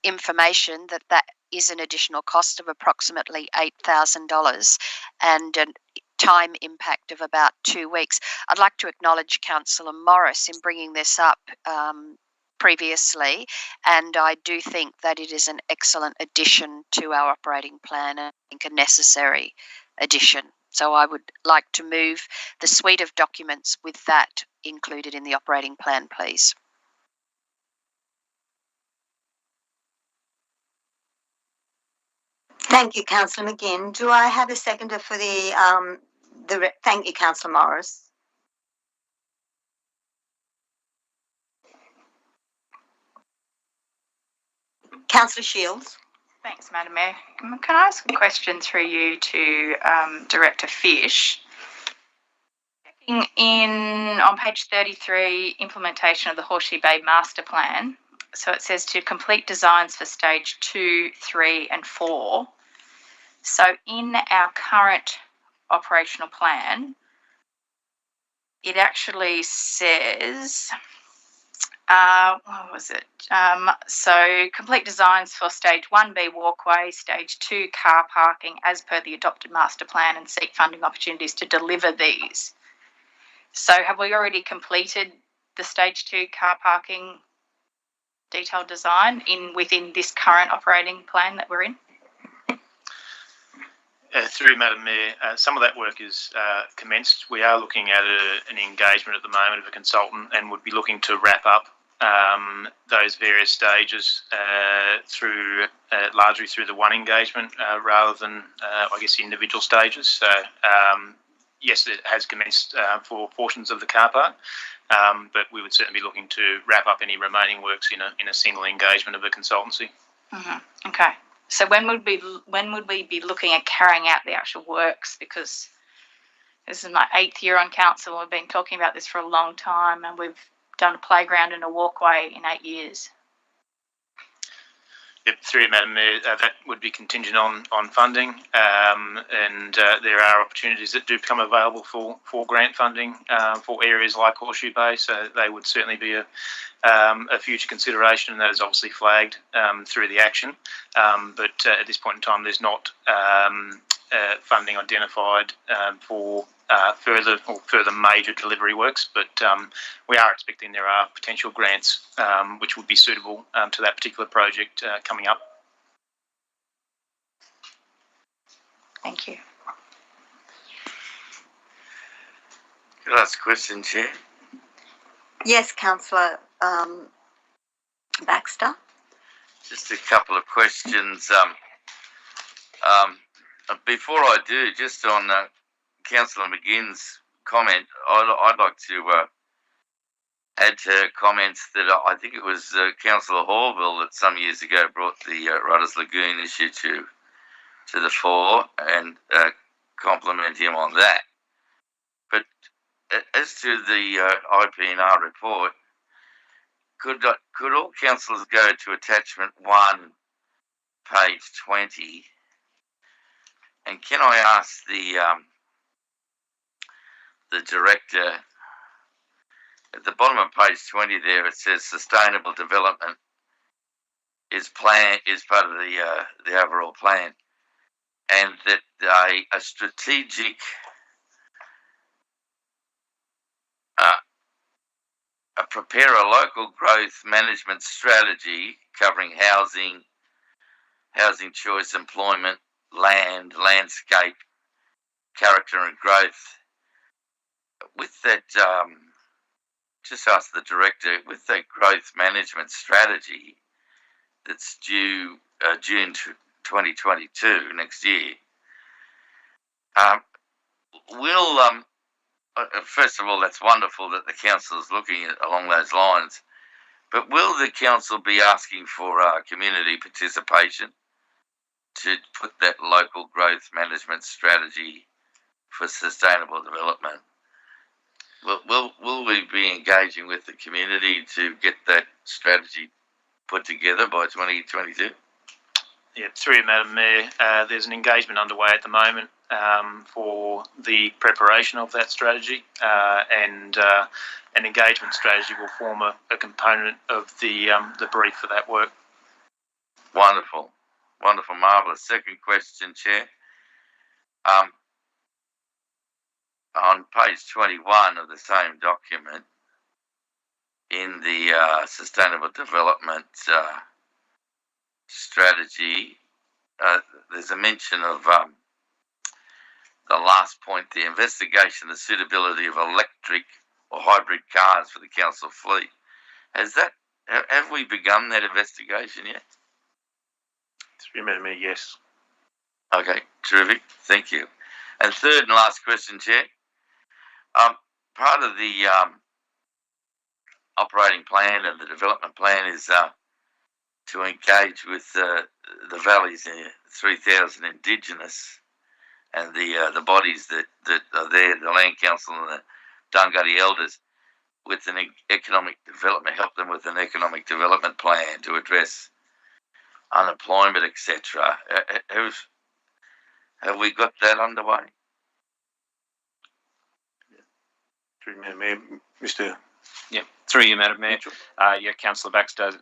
[SPEAKER 3] information, that is an additional cost of approximately $8,000 and an time impact of about 2 weeks. I'd like to acknowledge Councillor Morris in bringing this up previously, and I do think that it is an excellent addition to our operating plan, and I think a necessary addition. So I would like to move the suite of documents with that included in the operating plan, please.
[SPEAKER 1] Thank you, Councillor McGinn. Do I have a seconder for thank you, Councillor Morris. Councillor Shields.
[SPEAKER 6] Thanks, Madam Mayor. Can I ask a question through you to Director Fish? On page 33, implementation of the Horseshoe Bay Master Plan. So it says to complete designs for stage 2, 3 and 4. So in our current operational plan, it actually says, what was it? So complete designs for stage 1B walkway, stage 2 car parking as per the adopted master plan and seek funding opportunities to deliver these. So have we already completed the stage 2 car parking detailed design within this current operating plan that we're in?
[SPEAKER 10] Through Madam Mayor, some of that work is commenced. We are looking at an engagement at the moment of a consultant and would be looking to wrap up those various stages largely through the one engagement rather than, I guess, individual stages. So, yes, it has commenced for portions of the car park, but we would certainly be looking to wrap up any remaining works in a single engagement of a consultancy.
[SPEAKER 6] Mm-hmm. Okay. So when would we be looking at carrying out the actual works? Because this is my 8th year on council. We've been talking about this for a long time, and we've done a playground and a walkway in 8 years.
[SPEAKER 10] Yep, through Madam Mayor, that would be contingent on funding, and there are opportunities that do become available for grant funding for areas like Horseshoe Bay, so they would certainly be a future consideration, and that is obviously flagged through the action. But at this point in time, there's not funding identified for further major delivery works, but we are expecting there are potential grants which would be suitable to that particular project coming up.
[SPEAKER 6] Thank you.
[SPEAKER 8] Can I ask a question, Chair?
[SPEAKER 1] Yes, Councillor Baxter.
[SPEAKER 8] Just a couple of questions. Before I do, just on Councillor McGinn's comment, I'd like to add to her comments that I think it was Councillor Horville that some years ago brought the Rudders Lagoon issue to the fore, and compliment him on that. But as to the IPNR report, could all councillors go to attachment 1, page 20? And can I ask the director, at the bottom of page 20 there, it says sustainable development is part of the overall plan, and that a strategic prepare a local growth management strategy covering housing choice, employment, landscape, character and growth. With that, just ask the director, with that growth management strategy that's due June 2022, next year, first of all, that's wonderful that the council is looking at along those lines, but will the council be asking for community participation to put that local growth management strategy for sustainable development? Will we be engaging with the community to get that strategy put together by 2022?
[SPEAKER 10] Yeah, through Madam Mayor, there's an engagement underway at the moment for the preparation of that strategy, and an engagement strategy will form a component of the brief for that work.
[SPEAKER 8] Wonderful, marvellous. Second question, Chair. On page 21 of the same document, in the sustainable development strategy, there's a mention of the last point, the investigation of the suitability of electric or hybrid cars for the council fleet. Have we begun that investigation yet?
[SPEAKER 2] Through Madam Mayor, yes.
[SPEAKER 8] Okay, terrific. Thank you. And third and last question, Chair. Part of the operating plan and the development plan is to engage with the valleys, 3,000 Indigenous, and the bodies that are there, the Land Council and the Dungutty Elders, with an economic development, help them with an economic development plan to address unemployment, etc. Have we got that underway?
[SPEAKER 2] Mr.
[SPEAKER 9] Yeah, through you, Madam Mayor. Yeah, Councillor Baxter,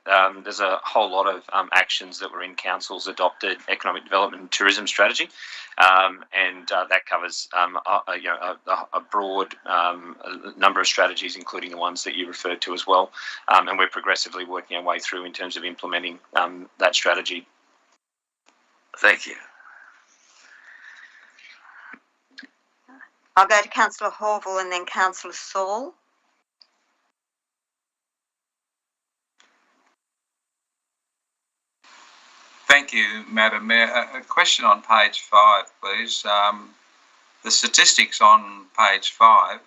[SPEAKER 9] there's a whole lot of actions that were in Council's adopted economic development and tourism strategy, and that covers a broad number of strategies, including the ones that you referred to as well. And we're progressively working our way through in terms of implementing that strategy.
[SPEAKER 8] Thank you.
[SPEAKER 1] I'll go to Councillor Horville and then Councillor Saul.
[SPEAKER 4] Thank you, Madam Mayor. A question on page 5, please. The statistics on page 5,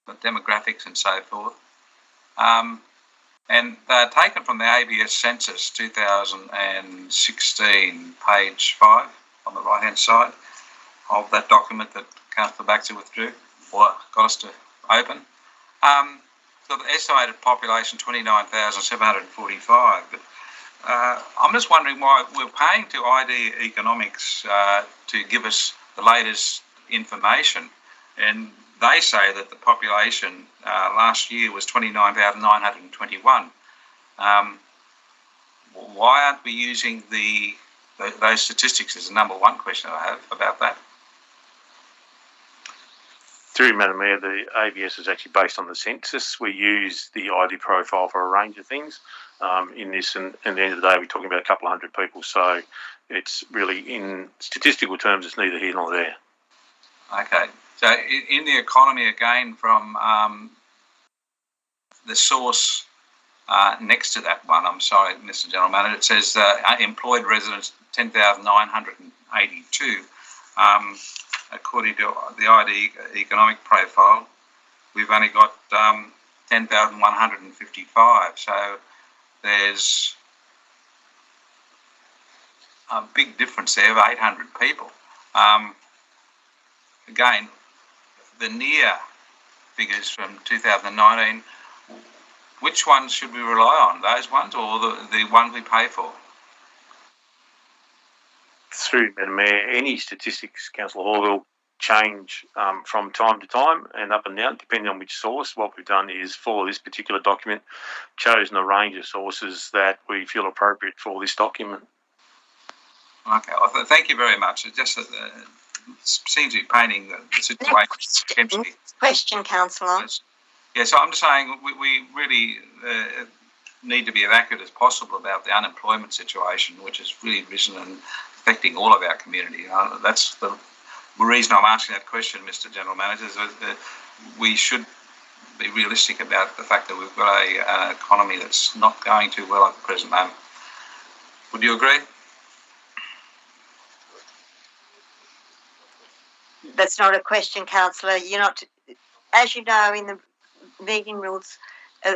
[SPEAKER 4] the demographics and so forth, and they're taken from the ABS census 2016, page 5 on the right-hand side of that document that Councillor Baxter withdrew or got us to open. So the estimated population 29,745. But I'm just wondering why we're paying to ID Economics to give us the latest information, and they say that the population last year was 29,921. Why aren't we using those statistics? Is the number one question I have about that.
[SPEAKER 2] Through Madam Mayor, the ABS is actually based on the census. We use the ID profile for a range of things in this, and at the end of the day, we're talking about a couple of hundred people. So it's really, in statistical terms, it's neither here nor there.
[SPEAKER 4] Okay. So in the economy, again, from the source next to that one, I'm sorry, Mr. General Manager, it says employed residents 10,982. According to the ID economic profile, we've only got 10,155. So there's a big difference there of 800 people. Again, the near figures from 2019, which ones should we rely on? Those ones or the ones we pay for?
[SPEAKER 2] Through Madam Mayor, any statistics, Councillor Hall, will change from time to time and up and down, depending on which source. What we've done is, for this particular document, chosen a range of sources that we feel appropriate for this document.
[SPEAKER 4] Okay, well, thank you very much. It just seems to be painting the situation.
[SPEAKER 1] Question, Councillor.
[SPEAKER 4] Yeah, so I'm just saying we really need to be as accurate as possible about the unemployment situation, which has really risen and affecting all of our community. That's the reason I'm asking that question, Mr. General Manager, is that we should be realistic about the fact that we've got an economy that's not going too well at the present moment. Would you agree?
[SPEAKER 1] That's not a question, Councillor. You're not, as you know, in the meeting rules,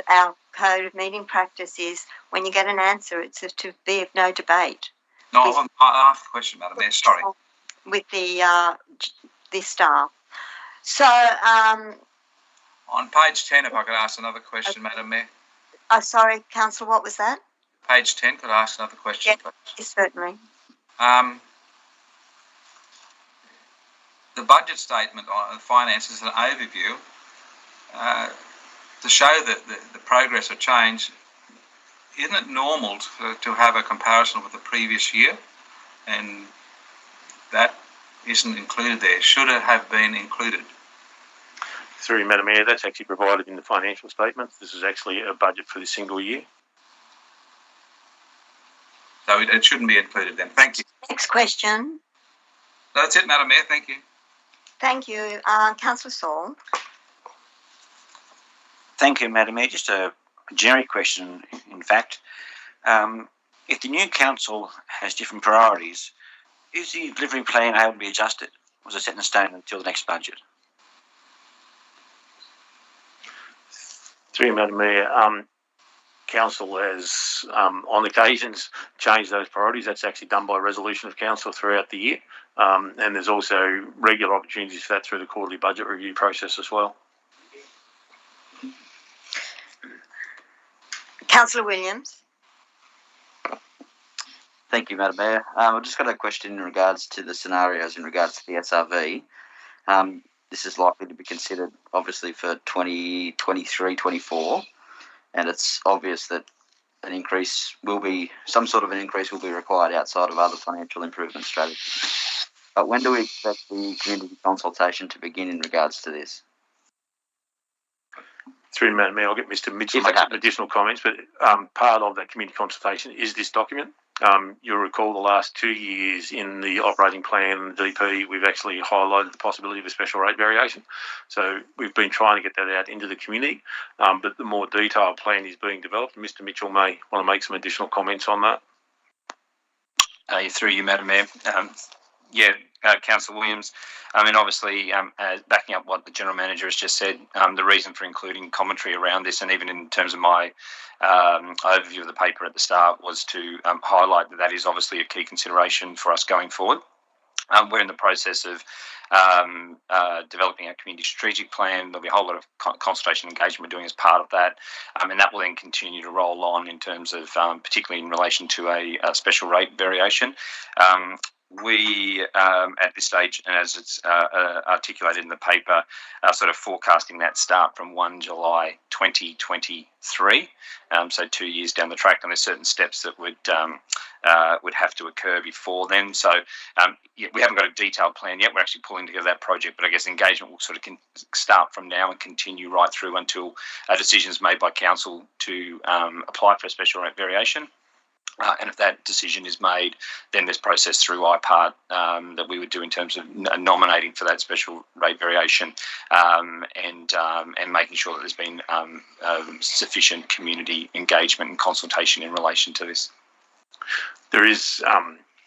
[SPEAKER 1] our code of meeting practice is when you get an answer, it's to be of no debate.
[SPEAKER 4] No, I asked the question, Madam Mayor, sorry.
[SPEAKER 1] With the staff. So,
[SPEAKER 4] on page 10, if I could ask another question, okay. Madam Mayor.
[SPEAKER 1] Sorry, Councillor, what was that?
[SPEAKER 4] Page 10, could I ask another question?
[SPEAKER 1] Yes, certainly.
[SPEAKER 4] The budget statement on finance is an overview to show that the progress of change. Isn't it normal to have a comparison with the previous year? And that isn't included there. Should it have been included?
[SPEAKER 2] Through Madam Mayor, that's actually provided in the financial statement. This is actually a budget for the single year.
[SPEAKER 4] So it shouldn't be included then. Thank you.
[SPEAKER 1] Next question.
[SPEAKER 4] That's it, Madam Mayor. Thank you.
[SPEAKER 1] Thank you. Councillor Saul.
[SPEAKER 11] Thank you, Madam Mayor. Just a generic question, in fact. If the new council has different priorities, Is the delivery plan able to be adjusted? Was it set in stone until the next budget?
[SPEAKER 2] Through you, Madam Mayor, Council has, on occasions, changed those priorities. That's actually done by resolution of Council throughout the year. And there's also regular opportunities for that through the quarterly budget review process as well.
[SPEAKER 1] Councillor Williams.
[SPEAKER 12] Thank you, Madam Mayor. I've just got a question in regards to the scenarios in regards to the SRV. This is likely to be considered, obviously, for 2023-24, and it's obvious that an increase will be, some sort of an increase will be required outside of other financial improvement strategies. But when do we expect the community consultation to begin in regards to this?
[SPEAKER 2] Through Madam Mayor, I'll get Mr. Mitchell to make some additional comments, but part of that community consultation is this document. You'll recall the last 2 years in the operating plan and the DP, we've actually highlighted the possibility of a special rate variation. So we've been trying to get that out into the community, but the more detailed plan is being developed. Mr. Mitchell may want to make some additional comments on that.
[SPEAKER 9] Through you, Madam Mayor. Councillor Williams, obviously, backing up what the General Manager has just said, the reason for including commentary around this, and even in terms of my overview of the paper at the start, was to highlight that is obviously a key consideration for us going forward. We're in the process of developing our community strategic plan. There'll be a whole lot of consultation engagement we're doing as part of that, and that will then continue to roll on in terms of, particularly in relation to a special rate variation. We, at this stage, and as it's articulated in the paper, are sort of forecasting that start from 1 July 2023, so 2 years down the track, and there's certain steps that would have to occur before then. So we haven't got a detailed plan yet. We're actually pulling together that project, but I guess engagement will sort of start from now and continue right through until a decision is made by Council to apply for a special rate variation. And if that decision is made, then there's process through IPART that we would do in terms of nominating for that special rate variation, and making sure that there's been sufficient community engagement and consultation in relation to this.
[SPEAKER 2] There is,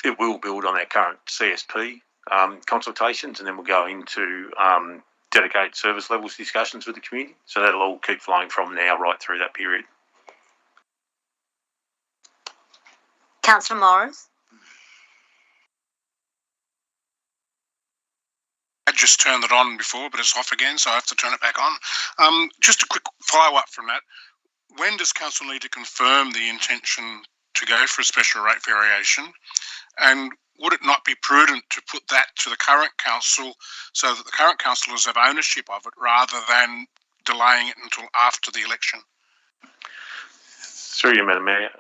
[SPEAKER 2] it will build on our current CSP consultations, and then we'll go into dedicated service levels discussions with the community. So that'll all keep flowing from now right through that period.
[SPEAKER 1] Councillor Morris.
[SPEAKER 5] I just turned it on before, but it's off again, so I have to turn it back on. Just a quick follow-up from that. When does Council need to confirm the intention to go for a special rate variation? And would it not be prudent to put that to the current Council so that the current councillors have ownership of it rather than delaying it until after the election?
[SPEAKER 2] Through you, Madam Mayor.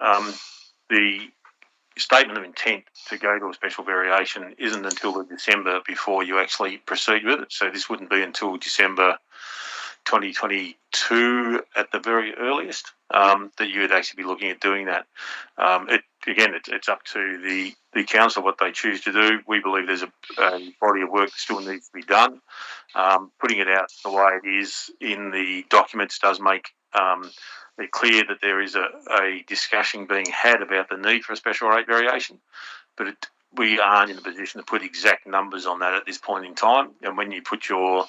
[SPEAKER 2] The statement of intent to go to a special variation isn't until the December before you actually proceed with it. So this wouldn't be until December 2022 at the very earliest that you would actually be looking at doing that. It's up to the council what they choose to do. We believe there's a body of work that still needs to be done. Putting it out the way it is in the documents does make it clear that there is a discussion being had about the need for a special rate variation, but we aren't in a position to put exact numbers on that at this point in time. And when you put your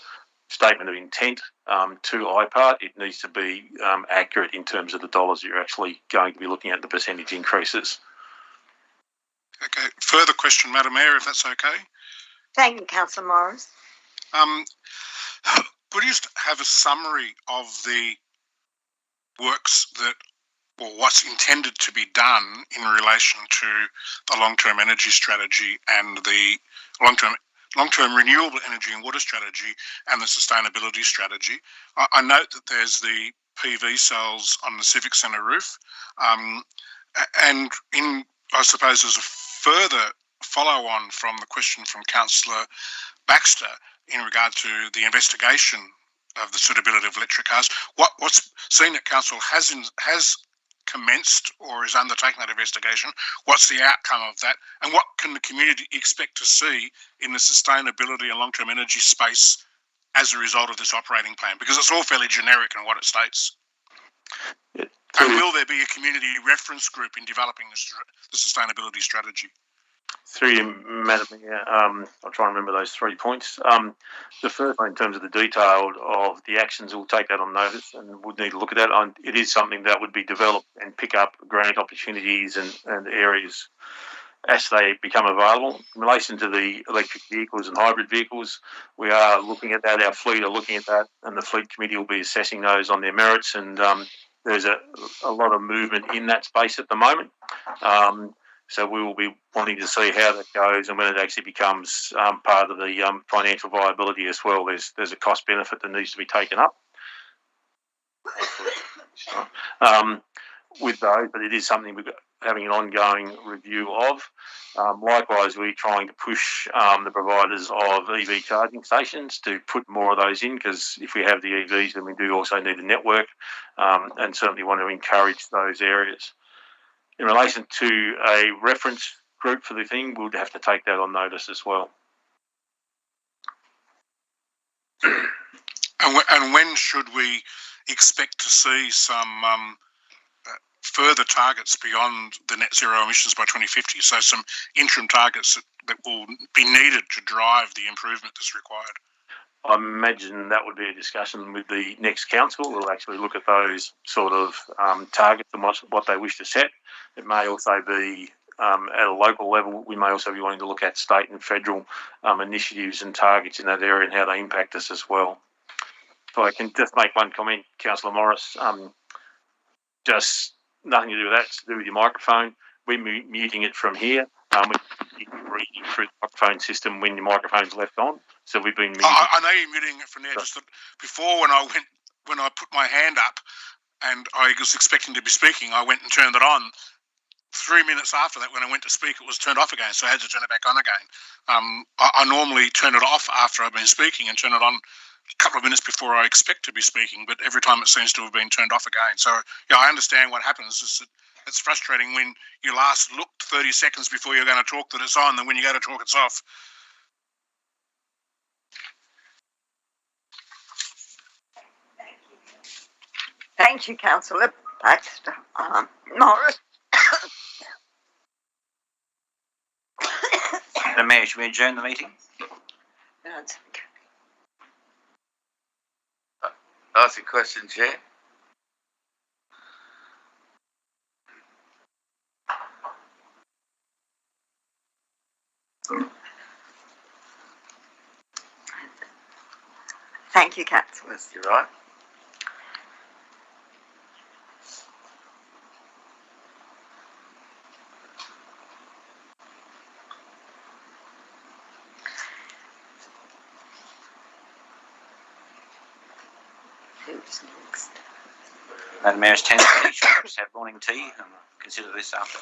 [SPEAKER 2] statement of intent to IPART, it needs to be accurate in terms of the dollars you're actually going to be looking at, the percentage increases.
[SPEAKER 5] Okay. Further question, Madam Mayor, if that's okay.
[SPEAKER 1] Thank you, Councillor Morris.
[SPEAKER 5] Could you just have a summary of the works that, or what's intended to be done in relation to the long-term energy strategy and the long-term renewable energy and water strategy and the sustainability strategy? I note that there's the PV cells on the Civic Centre roof, and I suppose there's a further follow-on from the question from Councillor Baxter in regard to the investigation of the suitability of electric cars. What's seen at Council has commenced or is undertaking that investigation. What's the outcome of that, and what can the community expect to see in the sustainability and long-term energy space as a result of this operating plan? Because it's all fairly generic in what it states. And will there be a community reference group in developing the sustainability strategy?
[SPEAKER 2] Through you, Madam Mayor, I'll try and remember those 3 points. The first one, in terms of the detail of the actions, we'll take that on notice and would need to look at that. It is something that would be developed and pick up grant opportunities and areas as they become available. In relation to the electric vehicles and hybrid vehicles, we are looking at that. Our fleet are looking at that, and the fleet committee will be assessing those on their merits. And there's a lot of movement in that space at the moment. So we will be wanting to see how that goes and when it actually becomes part of the financial viability as well. There's a cost benefit that needs to be taken up with those, but it is something we're having an ongoing review of. Likewise, we're trying to push the providers of EV charging stations to put more of those in, because if we have the EVs, then we do also need a network, and certainly want to encourage those areas. In relation to a reference group for the thing, we'll have to take that on notice as well.
[SPEAKER 5] And when should we expect to see some further targets beyond the net zero emissions by 2050? So some interim targets that will be needed to drive the improvement that's required.
[SPEAKER 2] I imagine that would be a discussion with the next council. We'll actually look at those sort of targets and what they wish to set. It may also be at a local level. We may also be wanting to look at state and federal initiatives and targets in that area and how they impact us as well. If I can just make one comment, Councillor Morris, just nothing to do with that. It's to do with your microphone. We're muting it from here. You can read through the microphone system when your microphone's left on. So we've been muting.
[SPEAKER 5] I know you're muting it from there. Just that before, when I put my hand up and I was expecting to be speaking, I went and turned it on. 3 minutes after that, when I went to speak, it was turned off again, so I had to turn it back on again. I normally turn it off after I've been speaking and turn it on a couple of minutes before I expect to be speaking, but every time it seems to have been turned off again. So, yeah, I understand what happens. It's frustrating when you last looked 30 seconds before you're going to talk that it's on, and when you go to talk, it's off.
[SPEAKER 1] Thank you, Councillor Baxter. Morris.
[SPEAKER 11] Madam Mayor, should we adjourn the meeting?
[SPEAKER 8] Ask a question, Chair.
[SPEAKER 1] Thank you, councillors.
[SPEAKER 8] You're right.
[SPEAKER 1] Who's next?
[SPEAKER 11] Madam Mayor, it's 10:30. Should we perhaps have morning tea and consider this after?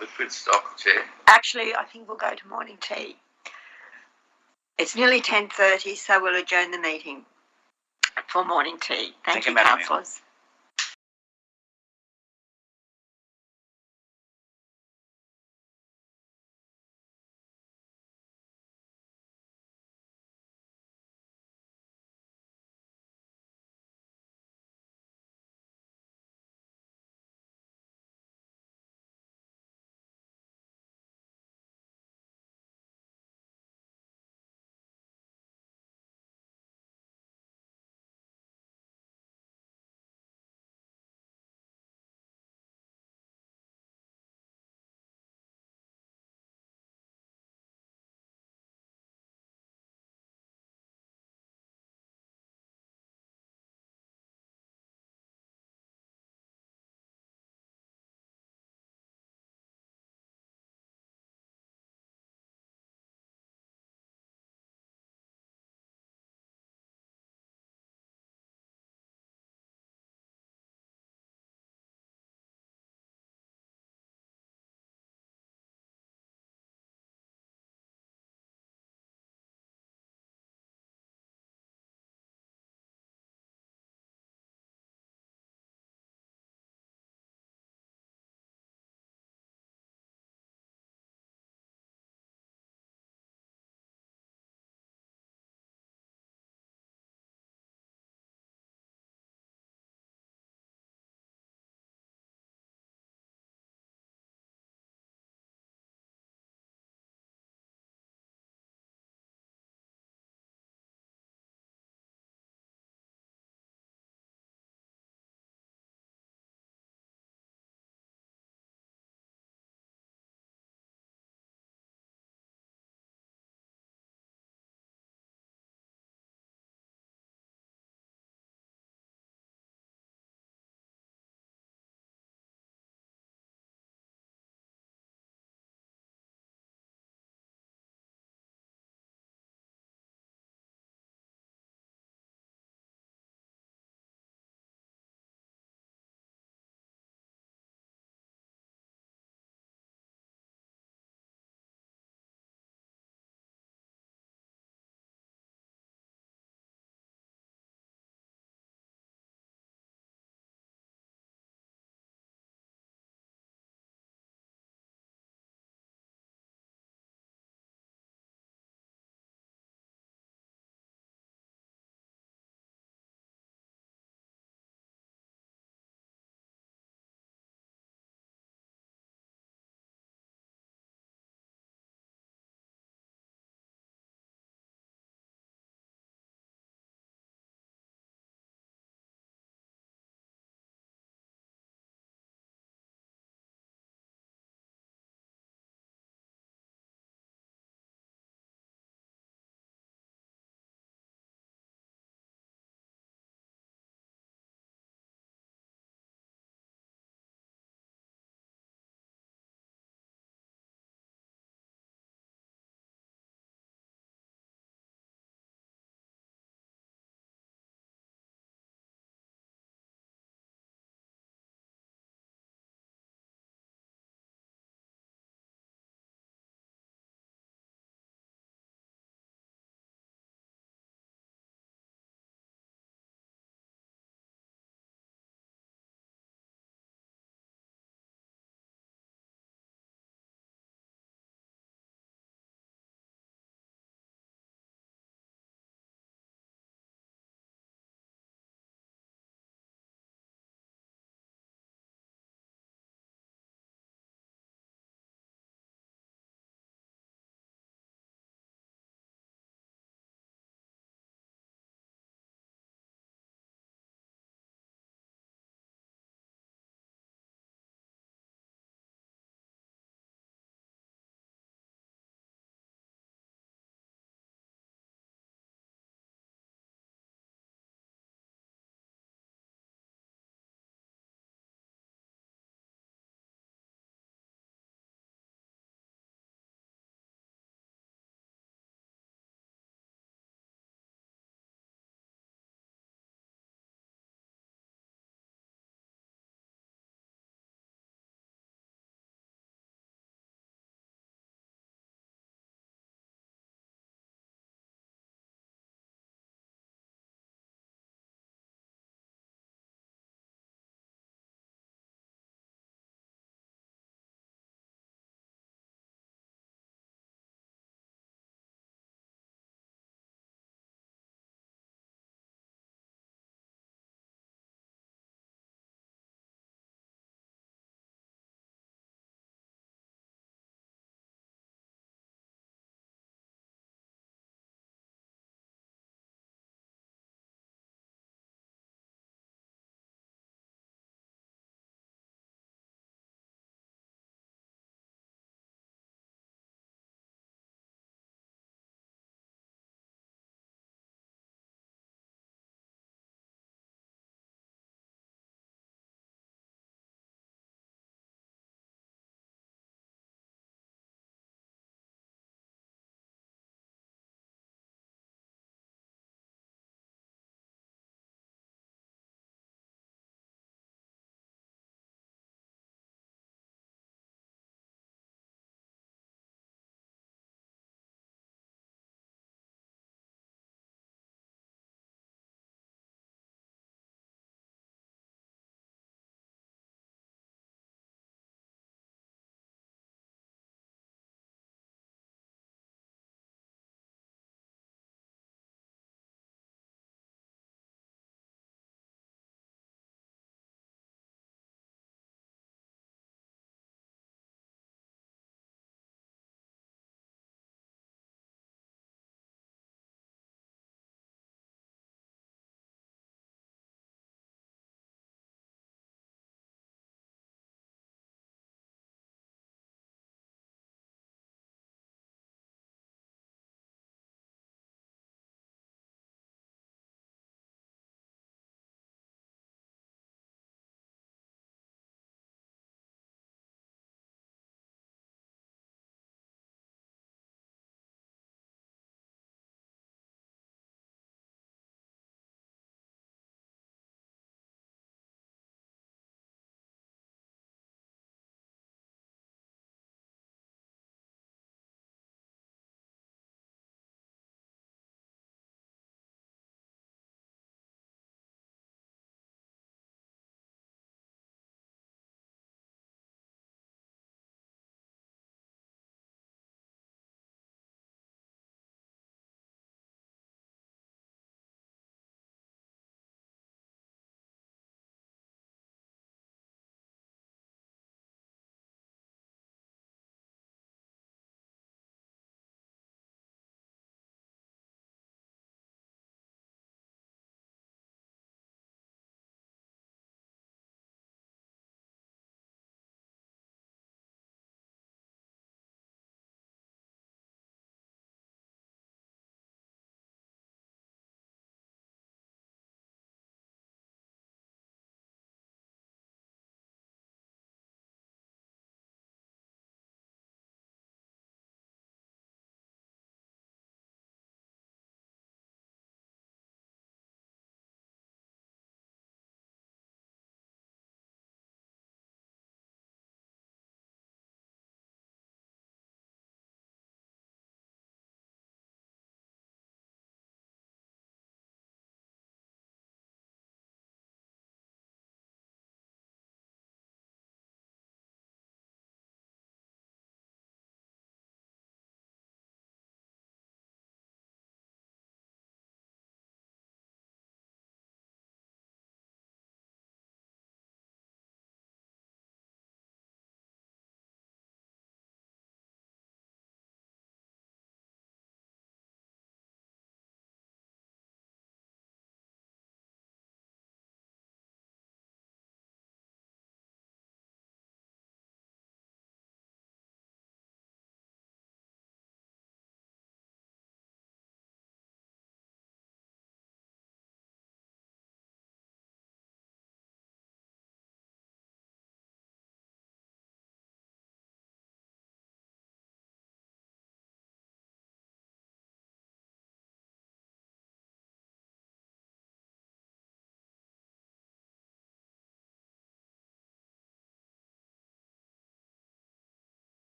[SPEAKER 8] We could stop, Chair.
[SPEAKER 1] Actually, I think we'll go to morning tea. It's nearly 10:30, so we'll adjourn the meeting for morning tea. Thank you,
[SPEAKER 11] Madam Mayor.
[SPEAKER 1] councillors.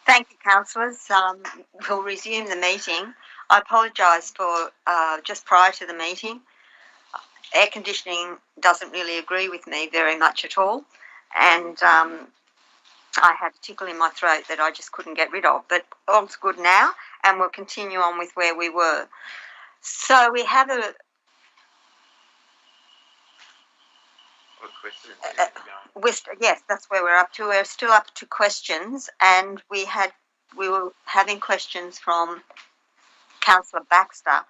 [SPEAKER 1] Thank you, councillors. We'll resume the meeting. I apologise for just prior to the meeting. Air conditioning doesn't really agree with me very much at all, and I had a tickle in my throat that I just couldn't get rid of. But all's good now, and we'll continue on with where we were. So we have yes, that's where we're up to. We're still up to questions, and we were having questions from Councillor Baxter,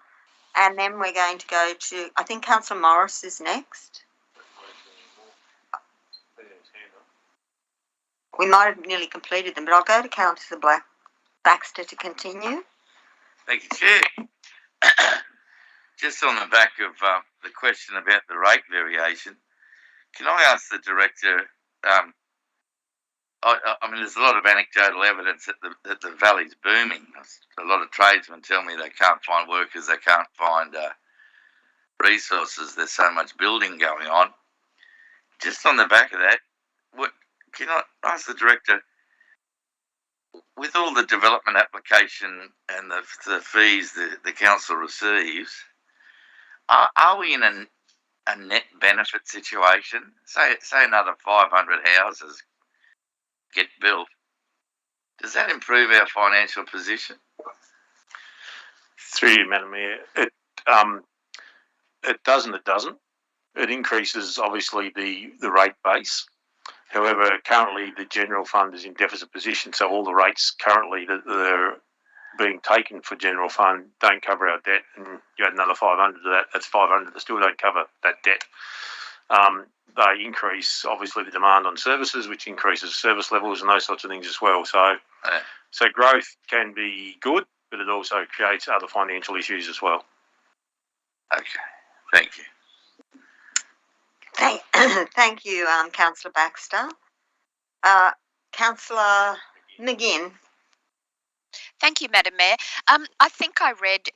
[SPEAKER 1] and then we're going to go to, I think Councillor Morris is next. We might have nearly completed them, but I'll go to Councillor Baxter to continue.
[SPEAKER 8] Thank you, Chair. Just on the back of the question about the rate variation, can I ask the Director, I mean, there's a lot of anecdotal evidence that the valley's booming. A lot of tradesmen tell me they can't find workers, they can't find resources, there's so much building going on. Just on the back of that, can I ask the Director, with all the development application and the fees the council receives, are we in a net benefit situation? Say another 500 houses get built. Does that improve our financial position?
[SPEAKER 2] Through you, Madam Mayor, it does and it doesn't. It increases obviously the rate base. However, currently the general fund is in deficit position, so all the rates currently that are being taken for general fund don't cover our debt, and you add another 500 to that, that's 500 that still don't cover that debt. They increase obviously the demand on services, which increases service levels and those sorts of things as well. So growth can be good, but it also creates other financial issues as well.
[SPEAKER 8] Okay, thank you.
[SPEAKER 1] Thank you, Councillor Baxter. Councillor McGinn.
[SPEAKER 3] Thank you, Madam Mayor. I think I read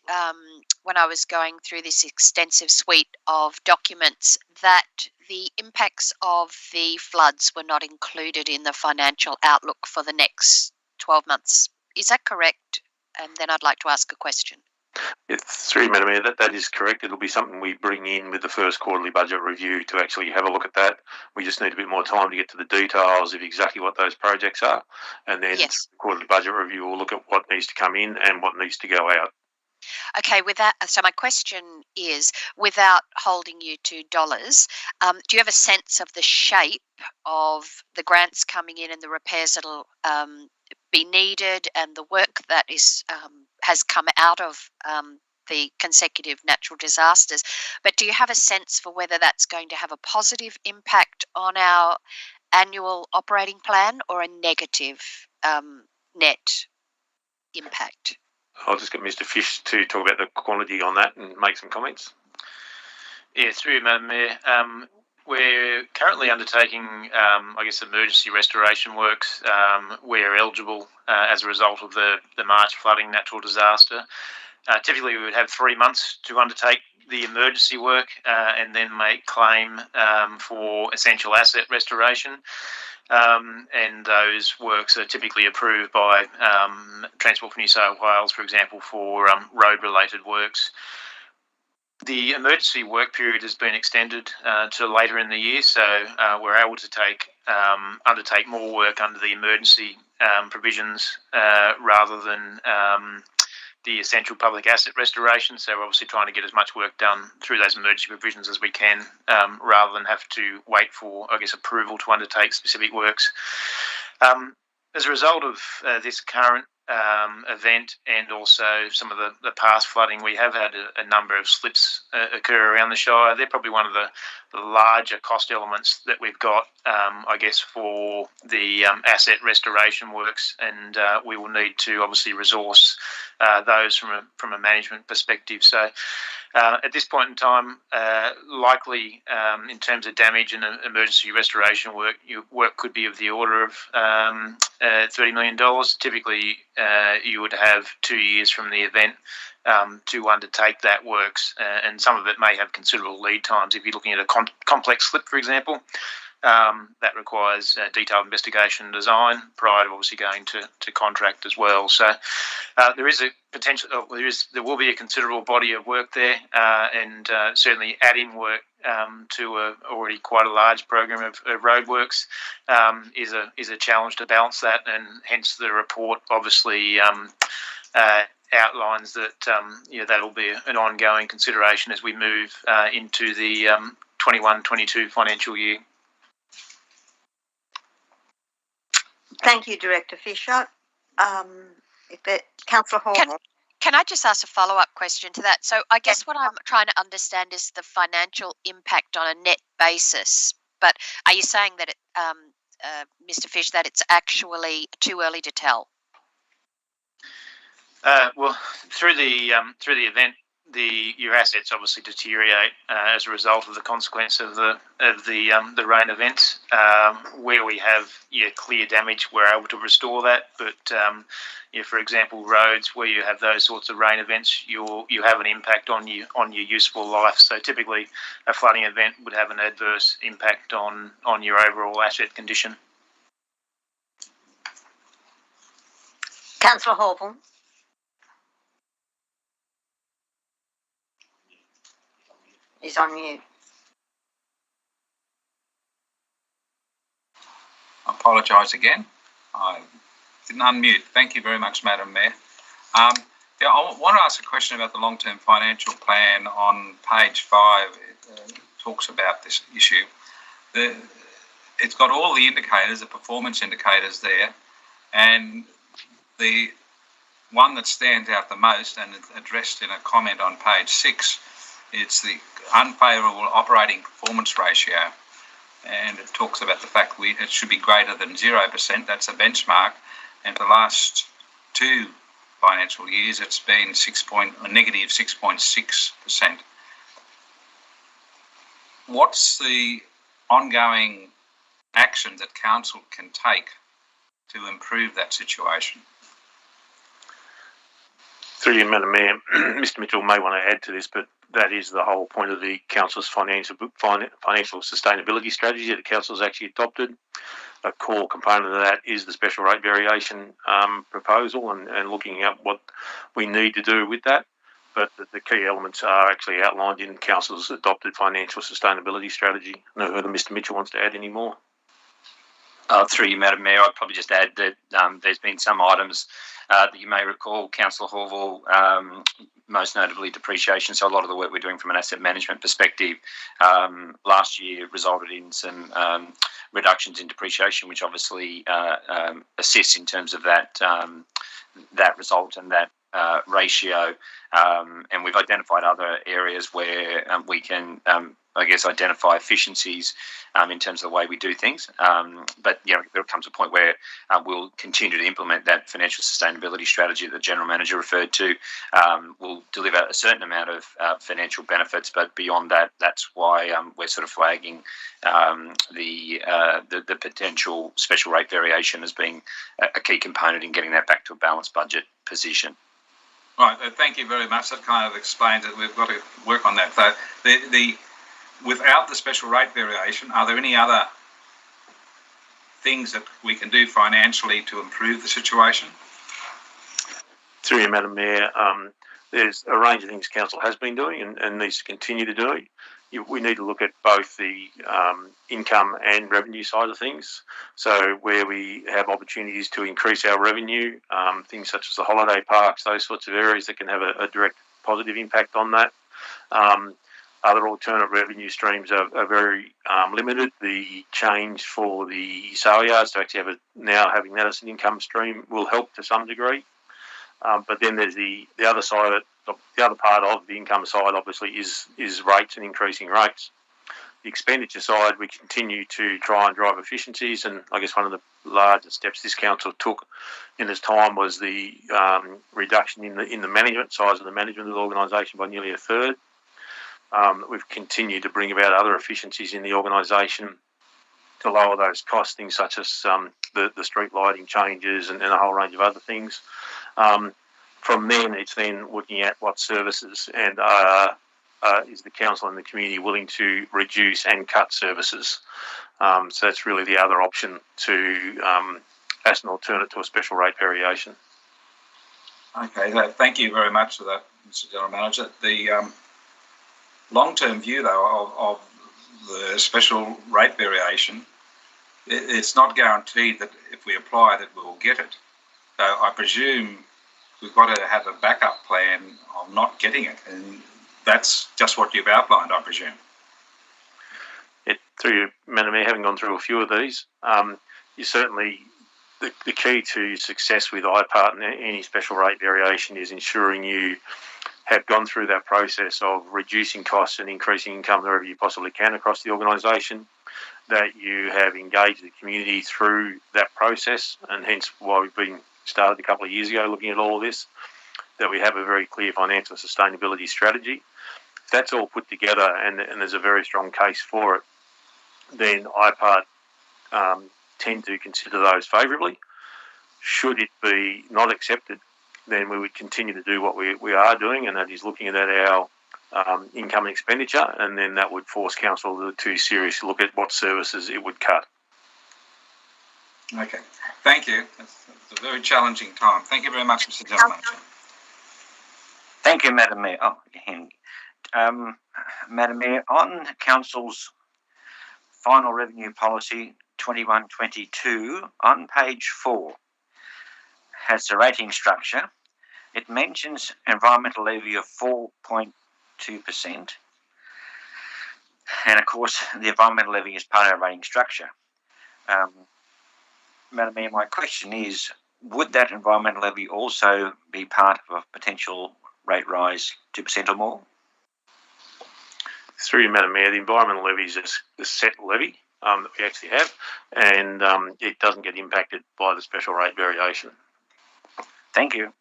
[SPEAKER 3] when I was going through this extensive suite of documents that the impacts of the floods were not included in the financial outlook for the next 12 months. Is that correct? And then I'd like to ask a question.
[SPEAKER 2] It's through Madam Mayor, that is correct. It'll be something we bring in with the first quarterly budget review to actually have a look at that. We just need a bit more time to get to the details of exactly what those projects are. And then the quarterly budget review will look at what needs to come in and what needs to go out.
[SPEAKER 3] Okay, with that, so my question is, without holding you to dollars, do you have a sense of the shape of the grants coming in and the repairs that'll be needed and the work that is has come out of the consecutive natural disasters? But do you have a sense for whether that's going to have a positive impact on our annual operating plan or a negative net impact?
[SPEAKER 2] I'll just get Mr. Fish to talk about the quantity on that and make some comments.
[SPEAKER 10] Yeah, through you, Madam Mayor. We're currently undertaking, I guess, emergency restoration works where eligible as a result of the March flooding natural disaster. Typically, we would have 3 months to undertake the emergency work and then make claim for essential asset restoration. And those works are typically approved by Transport for New South Wales, for example, for road-related works. The emergency work period has been extended to later in the year, so we're able to undertake more work under the emergency provisions rather than the essential public asset restoration. So we're obviously trying to get as much work done through those emergency provisions as we can, rather than have to wait for, I guess, approval to undertake specific works. As a result of this current event and also some of the past flooding, we have had a number of slips occur around the Shire. They're probably one of the larger cost elements that we've got, I guess, for the asset restoration works, and we will need to obviously resource those from a management perspective. So at this point in time, likely in terms of damage and emergency restoration work could be of the order of $30 million. Typically, you would have 2 years from the event to undertake that works, and some of it may have considerable lead times if you're looking at a complex slip, for example. That requires detailed investigation and design prior to obviously going to contract as well. So there is a potential. There will be a considerable body of work there, and certainly adding work to already quite a large program of roadworks is a challenge to balance that, and hence the report obviously outlines that that'll be an ongoing consideration as we move into the 21-22 financial year.
[SPEAKER 1] Thank you, Director Fisher. Councillor Hall.
[SPEAKER 3] Can I just ask a follow-up question to that? So I guess what I'm trying to understand is the financial impact on a net basis. But are you saying that, Mr. Fish, that it's actually too early to tell?
[SPEAKER 10] Well, through the event, your assets obviously deteriorate as a result of the consequence of the rain events. Where we have clear damage, we're able to restore that. But for example, roads where you have those sorts of rain events, you have an impact on your useful life. So typically, a flooding event would have an adverse impact on your overall asset condition.
[SPEAKER 1] Councillor Hall. He's on mute.
[SPEAKER 4] I apologise again. I didn't unmute. Thank you very much, Madam Mayor. I want to ask a question about the long-term financial plan on page 5. It talks about this issue. It's got all the indicators, the performance indicators there, and the one that stands out the most and is addressed in a comment on page 6, it's the unfavourable operating performance ratio, and it talks about the fact it should be greater than 0%. That's a benchmark, and for the last 2 financial years it's been negative 6.6%. What's the ongoing action that council can take to improve that situation?
[SPEAKER 2] Through you, Madam Mayor, Mr. Mitchell may want to add to this, but that is the whole point of the Council's financial sustainability strategy that the Council has actually adopted. A core component of that is the special rate variation proposal and looking at what we need to do with that. But the key elements are actually outlined in Council's adopted financial sustainability strategy. I don't know whether Mr. Mitchell wants to add any more.
[SPEAKER 9] Through you, Madam Mayor, I'd probably just add that there's been some items that you may recall, Councillor Horville, most notably depreciation. So a lot of the work we're doing from an asset management perspective last year resulted in some reductions in depreciation, which obviously assists in terms of that result and that ratio. And we've identified other areas where we can identify efficiencies in terms of the way we do things. But there comes a point where we'll continue to implement that financial sustainability strategy that the General Manager referred to. We'll deliver a certain amount of financial benefits, but beyond that, that's why we're sort of flagging the potential special rate variation as being a key component in getting that back to a balanced budget position.
[SPEAKER 4] Right, thank you very much. That kind of explains that we've got to work on that. So without the special rate variation, are there any other things that we can do financially to improve the situation?
[SPEAKER 2] Through you, Madam Mayor, there's a range of things Council has been doing and needs to continue to do. We need to look at both the income and revenue side of things. So where we have opportunities to increase our revenue, things such as the holiday parks, those sorts of areas that can have a direct positive impact on that. Other alternate revenue streams are very limited. The change for the sale yards to actually having that as an income stream will help to some degree. But then there's the other side of it. The other part of the income side, obviously, is rates and increasing rates. The expenditure side, we continue to try and drive efficiencies, and I guess one of the largest steps this council took in this time was the reduction in the management size of the management of the organisation by nearly a third. We've continued to bring about other efficiencies in the organisation to lower those costs, things such as the street lighting changes and a whole range of other things. From then, it's then looking at what services and is the council and the community willing to reduce and cut services? So that's really the other option to as an alternate to a special rate variation.
[SPEAKER 4] Okay, thank you very much for that, Mr. General Manager. The long-term view, though, of the special rate variation, it's not guaranteed that if we apply that we'll get it. So I presume we've got to have a backup plan of not getting it, and that's just what you've outlined, I presume.
[SPEAKER 2] Through Madam Mayor, having gone through a few of these, you certainly, the key to success with IPART and any special rate variation is ensuring you have gone through that process of reducing costs and increasing income wherever you possibly can across the organisation, that you have engaged the community through that process, and hence why we've been started a couple of years ago looking at all of this, that we have a very clear financial sustainability strategy. If that's all put together and there's a very strong case for it, then IPART tend to consider those favourably. Should it be not accepted, then we would continue to do what we are doing, and that is looking at our income and expenditure, and then that would force council to seriously look at what services it would cut.
[SPEAKER 4] Okay, thank you. It's a very challenging time. Thank you very much, Mr. General Manager.
[SPEAKER 11] Thank you, Madam Mayor. Madam Mayor, on Council's final revenue policy 21-22, on page 4, has the rating structure. It mentions environmental levy of 4.2%. And of course, the environmental levy is part of our rating structure. Madam Mayor, my question is, would that environmental levy also be part of a potential rate rise 2% or more?
[SPEAKER 2] Through you, Madam Mayor, the environmental levy is a set levy that we actually have, and it doesn't get impacted by the special rate variation.
[SPEAKER 11] Thank you.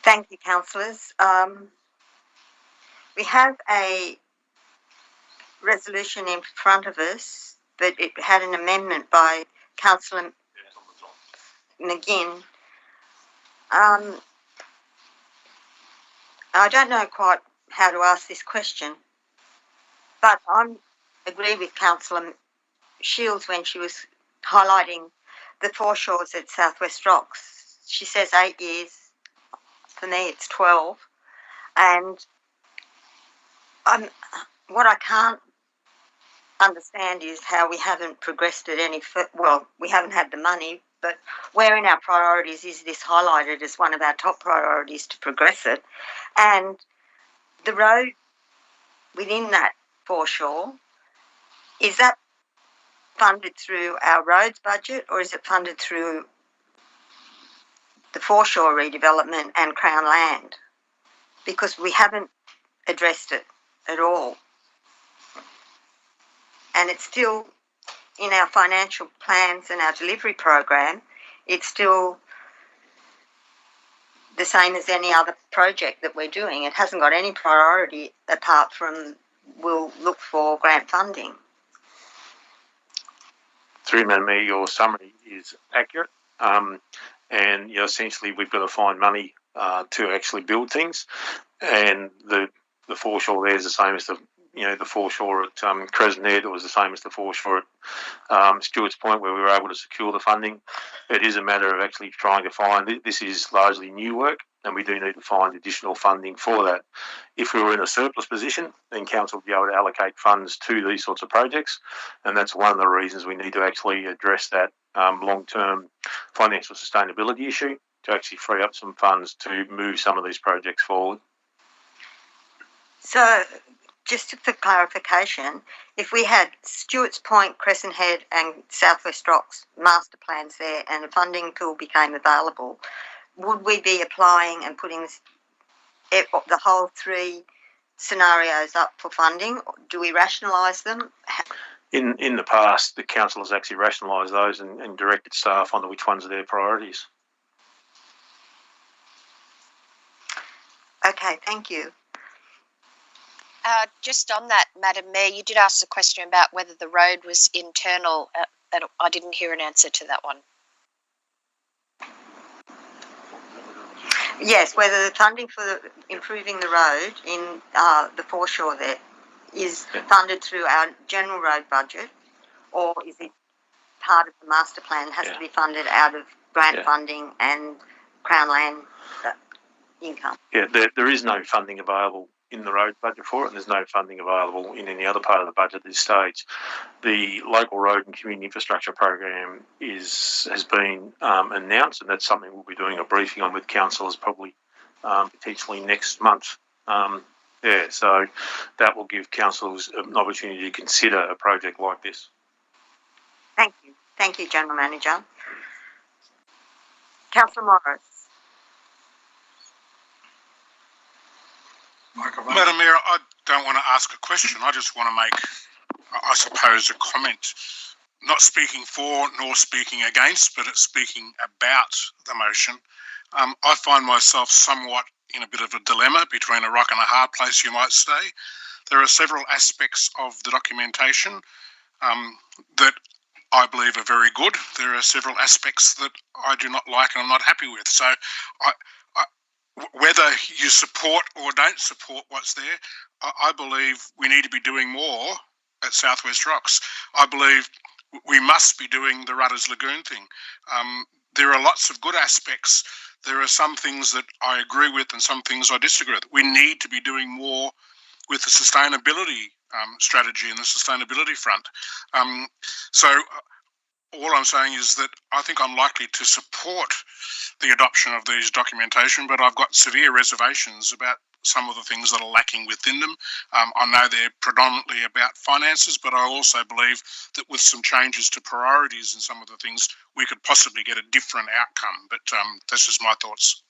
[SPEAKER 1] Thank you, councillors. We have a resolution in front of us, but it had an amendment by Councillor McGinn. I don't know quite how to ask this question, but I agree with Councillor Shields when she was highlighting the foreshores at Southwest Rocks. She says 8 years. For me, it's 12. And what I can't understand is how we haven't progressed it any further. Well, we haven't had the money, but where in our priorities is this highlighted as one of our top priorities to progress it? And the road within that foreshore, is that funded through our roads budget, or is it funded through the foreshore redevelopment and Crown land? Because we haven't addressed it at all. And it's still in our financial plans and our delivery program, it's still the same as any other project that we're doing. It hasn't got any priority apart from we'll look for grant funding.
[SPEAKER 2] Through Madam Mayor, your summary is accurate. And essentially we've got to find money to actually build things, and the foreshore there is the same as the foreshore at Crescent Head. It was the same as the foreshore at Stewart's Point, where we were able to secure the funding. It is a matter of actually trying to find it. This is largely new work, and we do need to find additional funding for that. If we were in a surplus position, then council would be able to allocate funds to these sorts of projects, and that's one of the reasons we need to actually address that long-term financial sustainability issue to actually free up some funds to move some of these projects forward.
[SPEAKER 1] So, just for clarification, if we had Stewart's Point, Crescent Head and Southwest Rocks master plans there and a funding pool became available, would we be applying and putting the whole 3 scenarios up for funding? Do we rationalise them?
[SPEAKER 2] In the past, the council has actually rationalised those and directed staff onto which ones are their priorities.
[SPEAKER 1] Okay, thank you.
[SPEAKER 3] Just on that, Madam Mayor, you did ask the question about whether the road was internal. I didn't hear an answer to that one.
[SPEAKER 1] Yes, whether the funding for improving the road in the foreshore there is funded through our general road budget, or is it part of the master plan, has to be funded out of grant funding and Crown land income?
[SPEAKER 2] Yeah, there is no funding available in the road budget for it, and there's no funding available in any other part of the budget at this stage. The local road and community infrastructure program has been announced, and that's something we'll be doing a briefing on with councillors probably potentially next month. So that will give councillors an opportunity to consider a project like this.
[SPEAKER 1] Thank you, General Manager. Councillor Morris.
[SPEAKER 5] Madam Mayor, I don't want to ask a question. I just want to make, I suppose, a comment. Not speaking for nor speaking against, but it's speaking about the motion. I find myself somewhat in a bit of a dilemma, between a rock and a hard place, you might say. There are several aspects of the documentation that I believe are very good. There are several aspects that I do not like and I'm not happy with. So whether you support or don't support what's there, I believe we need to be doing more at South West Rocks. I believe we must be doing the Rudders Lagoon thing. There are lots of good aspects. There are some things that I agree with and some things I disagree with. We need to be doing more with the sustainability strategy and the sustainability front. So all I'm saying is that I think I'm likely to support the adoption of these documentation, but I've got severe reservations about some of the things that are lacking within them. I know they're predominantly about finances, but I also believe that with some changes to priorities and some of the things, we could possibly get a different outcome. But that's just my thoughts.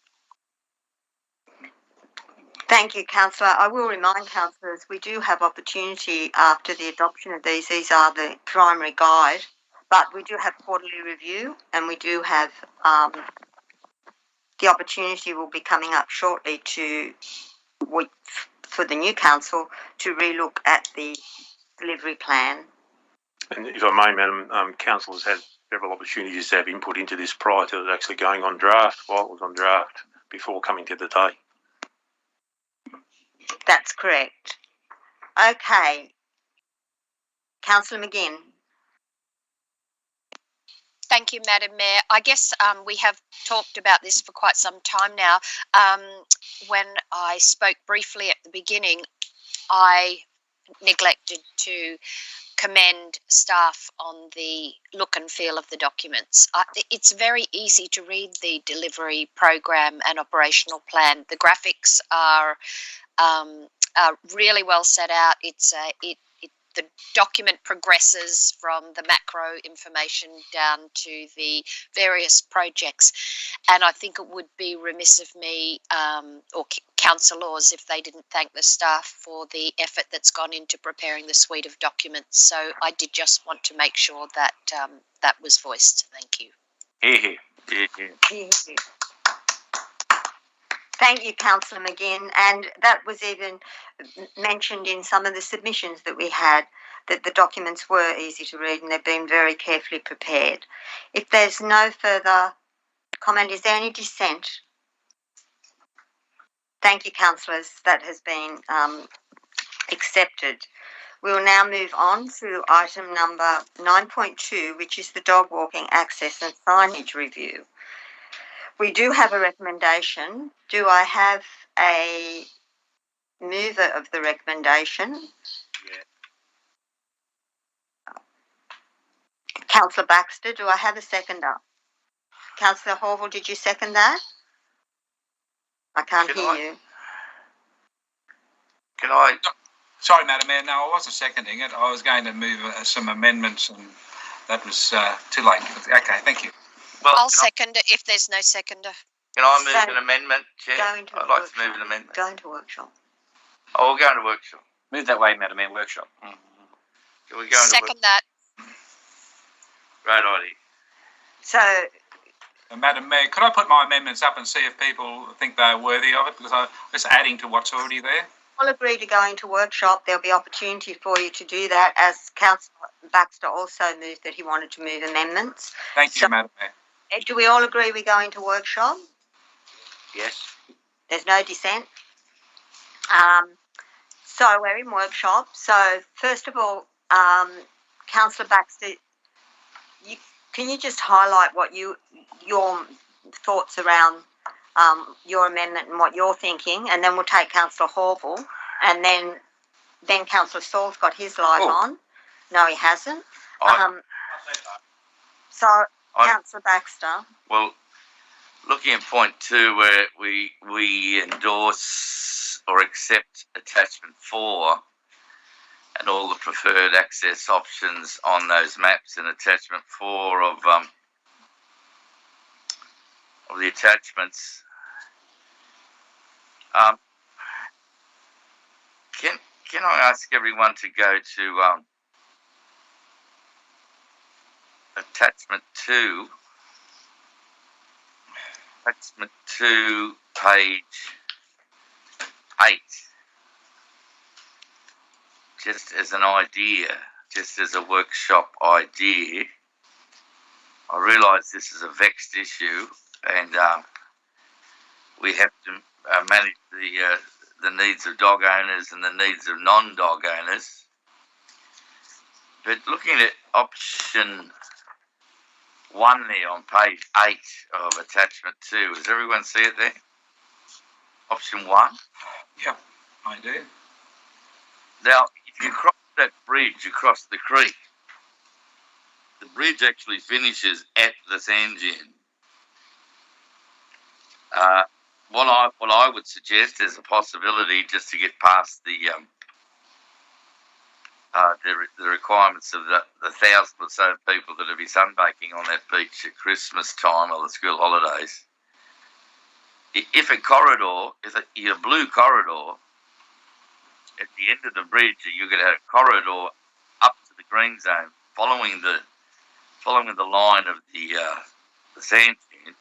[SPEAKER 1] Thank you, Councillor. I will remind councillors we do have opportunity after the adoption of these. These are the primary guide, but we do have quarterly review, and we do have the opportunity will be coming up shortly for the new council to relook at the delivery plan.
[SPEAKER 2] And if I may, Madam, councillors had several opportunities to have input into this prior to it actually going on draft, while it was on draft, before coming to the day.
[SPEAKER 1] That's correct. Okay. Councillor McGinn.
[SPEAKER 3] Thank you, Madam Mayor. I guess we have talked about this for quite some time now. When I spoke briefly at the beginning, I neglected to commend staff on the look and feel of the documents. It's very easy to read the delivery program and operational plan. The graphics are really well set out. The document progresses from the macro information down to the various projects, and I think it would be remiss of me or councillors if they didn't thank the staff for the effort that's gone into preparing the suite of documents. So I did just want to make sure that that was voiced. Thank you.
[SPEAKER 11] Hear, hear. Hear, hear.
[SPEAKER 1] Thank you, Councillor McGinn. And that was even mentioned in some of the submissions that we had, that the documents were easy to read and they've been very carefully prepared. If there's no further comment, is there any dissent? Thank you, councillors. That has been accepted. We will now move on to item number 9.2, which is the dog walking access and signage review. We do have a recommendation. Do I have a mover of the recommendation?
[SPEAKER 11] Yeah.
[SPEAKER 1] Councillor Baxter, do I have a seconder? Councillor Horville, did you second that? I can't hear you.
[SPEAKER 8] Can I?
[SPEAKER 4] Sorry, Madam Mayor, no, I wasn't seconding it. I was going to move some amendments and that was too late. Okay, thank you.
[SPEAKER 8] Well,
[SPEAKER 3] I'll second it if there's no seconder.
[SPEAKER 8] Can I move an amendment, Chair?
[SPEAKER 1] I'd
[SPEAKER 8] like to move an amendment.
[SPEAKER 1] Go into workshop.
[SPEAKER 8] Oh, we'll go into workshop.
[SPEAKER 9] Move that way, Madam Mayor, workshop.
[SPEAKER 8] Can we go into
[SPEAKER 3] Second that.
[SPEAKER 8] Great idea.
[SPEAKER 1] So,
[SPEAKER 4] Madam Mayor, could I put my amendments up and see if people think they're worthy of it? Because I'm just adding to what's already there.
[SPEAKER 1] I'll agree to go into workshop. There'll be opportunity for you to do that, as Councillor Baxter also moved that he wanted to move amendments.
[SPEAKER 4] Thank you, Madam Mayor.
[SPEAKER 1] Do we all agree we go into workshop?
[SPEAKER 8] Yes.
[SPEAKER 1] There's no dissent. So we're in workshop. So first of all, Councillor Baxter, can you just highlight what your thoughts around your amendment and what you're thinking, and then we'll take Councillor Horville, and then Councillor Saul's got his light on. No, he hasn't. So Councillor Baxter.
[SPEAKER 8] Well, looking at point 2, where we endorse or accept attachment 4 and all the preferred access options on those maps in attachment 4 of the attachments. Can I ask everyone to go to attachment 2, page 8, just as an idea, just as a workshop idea. I realise this is a vexed issue, and we have to manage the needs of dog owners and the needs of non-dog owners. But looking at option 1 there on page 8 of attachment 2, does everyone see it there? Option 1?
[SPEAKER 4] Yeah, I do.
[SPEAKER 8] Now, if you cross that bridge across the creek, the bridge actually finishes at the sand dune. What I would suggest is a possibility just to get past the requirements of the 1,000 or so people that will be sunbaking on that beach at Christmas time or the school holidays. If a corridor, if a blue corridor, at the end of the bridge, you're going to have a corridor up to the green zone, following the line of the sand dune.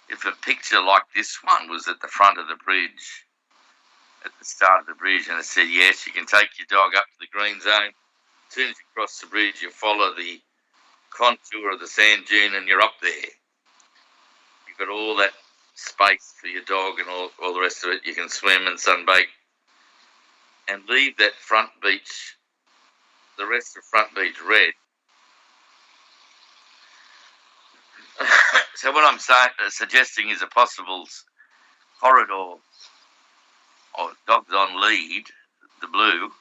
[SPEAKER 8] If a picture like this one was at the front of the bridge, at the start of the bridge, and it said, yes, you can take your dog up to the green zone. As soon as you cross the bridge, you follow the contour of the sand dune and you're up there. You've got all that space for your dog and all the rest of it. You can swim and sunbake and leave that front beach, the rest of front beach red. So what I'm suggesting is a possible corridor or dogs on lead, the blue,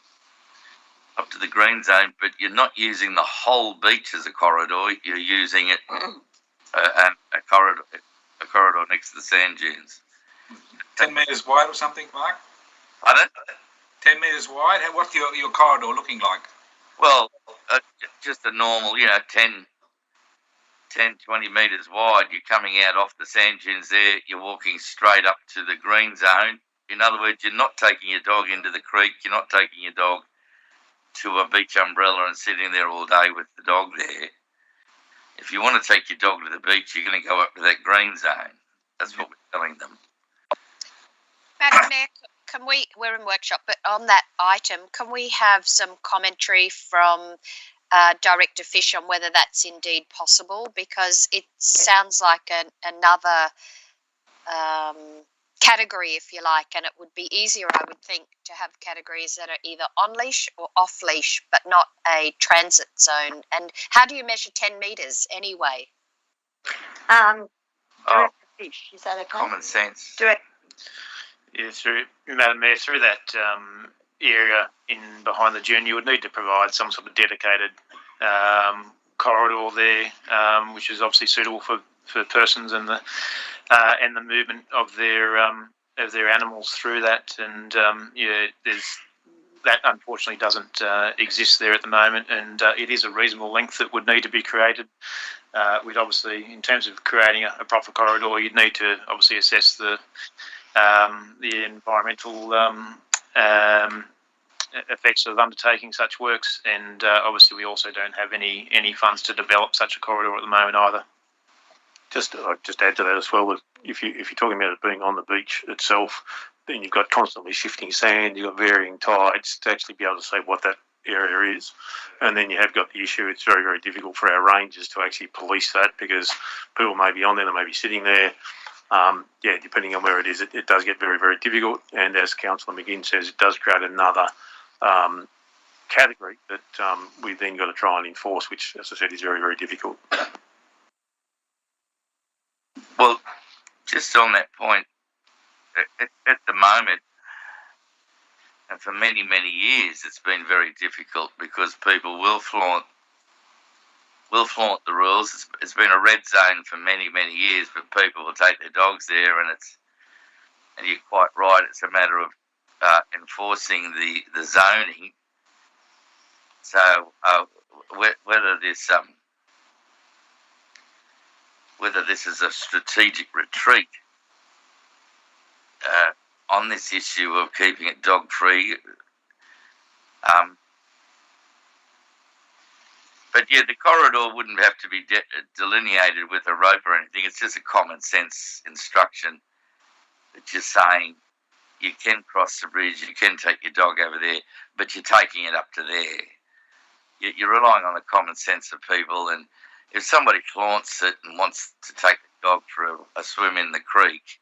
[SPEAKER 8] up to the green zone, but you're not using the whole beach as a corridor. You're using it a corridor next to the sand dunes.
[SPEAKER 4] 10 metres wide or something, Mark?
[SPEAKER 8] Pardon?
[SPEAKER 4] 10 metres wide? What's your corridor looking like?
[SPEAKER 8] Well, just a normal, 10, 20 metres wide. You're coming out off the sand dunes there. You're walking straight up to the green zone. In other words, you're not taking your dog into the creek. You're not taking your dog to a beach umbrella and sitting there all day with the dog there. If you want to take your dog to the beach, you're going to go up to that green zone. That's what we're telling them.
[SPEAKER 3] Madam Mayor, we're in workshop, but on that item, can we have some commentary from Director Fish on whether that's indeed possible? Because it sounds like another category, if you like, and it would be easier, I would think, to have categories that are either on leash or off leash, but not a transit zone. And how do you measure 10 metres anyway?
[SPEAKER 1] Director Fish, is that okay?
[SPEAKER 8] Common sense.
[SPEAKER 10] Yeah, Madam Mayor, through that area in behind the dune, you would need to provide some sort of dedicated corridor there, which is obviously suitable for persons and the movement of their animals through that. And that unfortunately doesn't exist there at the moment, and it is a reasonable length that would need to be created. We'd obviously, in terms of creating a proper corridor, you'd need to obviously assess the environmental effects of undertaking such works, and obviously we also don't have any funds to develop such a corridor at the moment either.
[SPEAKER 2] I'll just add to that as well, that if you're talking about it being on the beach itself, then you've got constantly shifting sand, you've got varying tides to actually be able to say what that area is. And then you have got the issue, it's very, very difficult for our rangers to actually police that, because people may be on there, they may be sitting there, yeah, depending on where it is, it does get very, very difficult. And as Councillor McGinn says, it does create another category that we've then got to try and enforce, which, as I said, is very, very difficult.
[SPEAKER 8] Well, just on that point, at the moment, and for many, many years, it's been very difficult because people will flaunt the rules. It's been a red zone for many, many years, but people will take their dogs there, and you're quite right. It's a matter of enforcing the zoning. So whether this is a strategic retreat on this issue of keeping it dog free. But yeah, the corridor wouldn't have to be delineated with a rope or anything. It's just a common sense instruction that you're saying you can cross the bridge, you can take your dog over there, but you're taking it up to there. You're relying on the common sense of people, and if somebody flaunts it and wants to take the dog for a swim in the creek,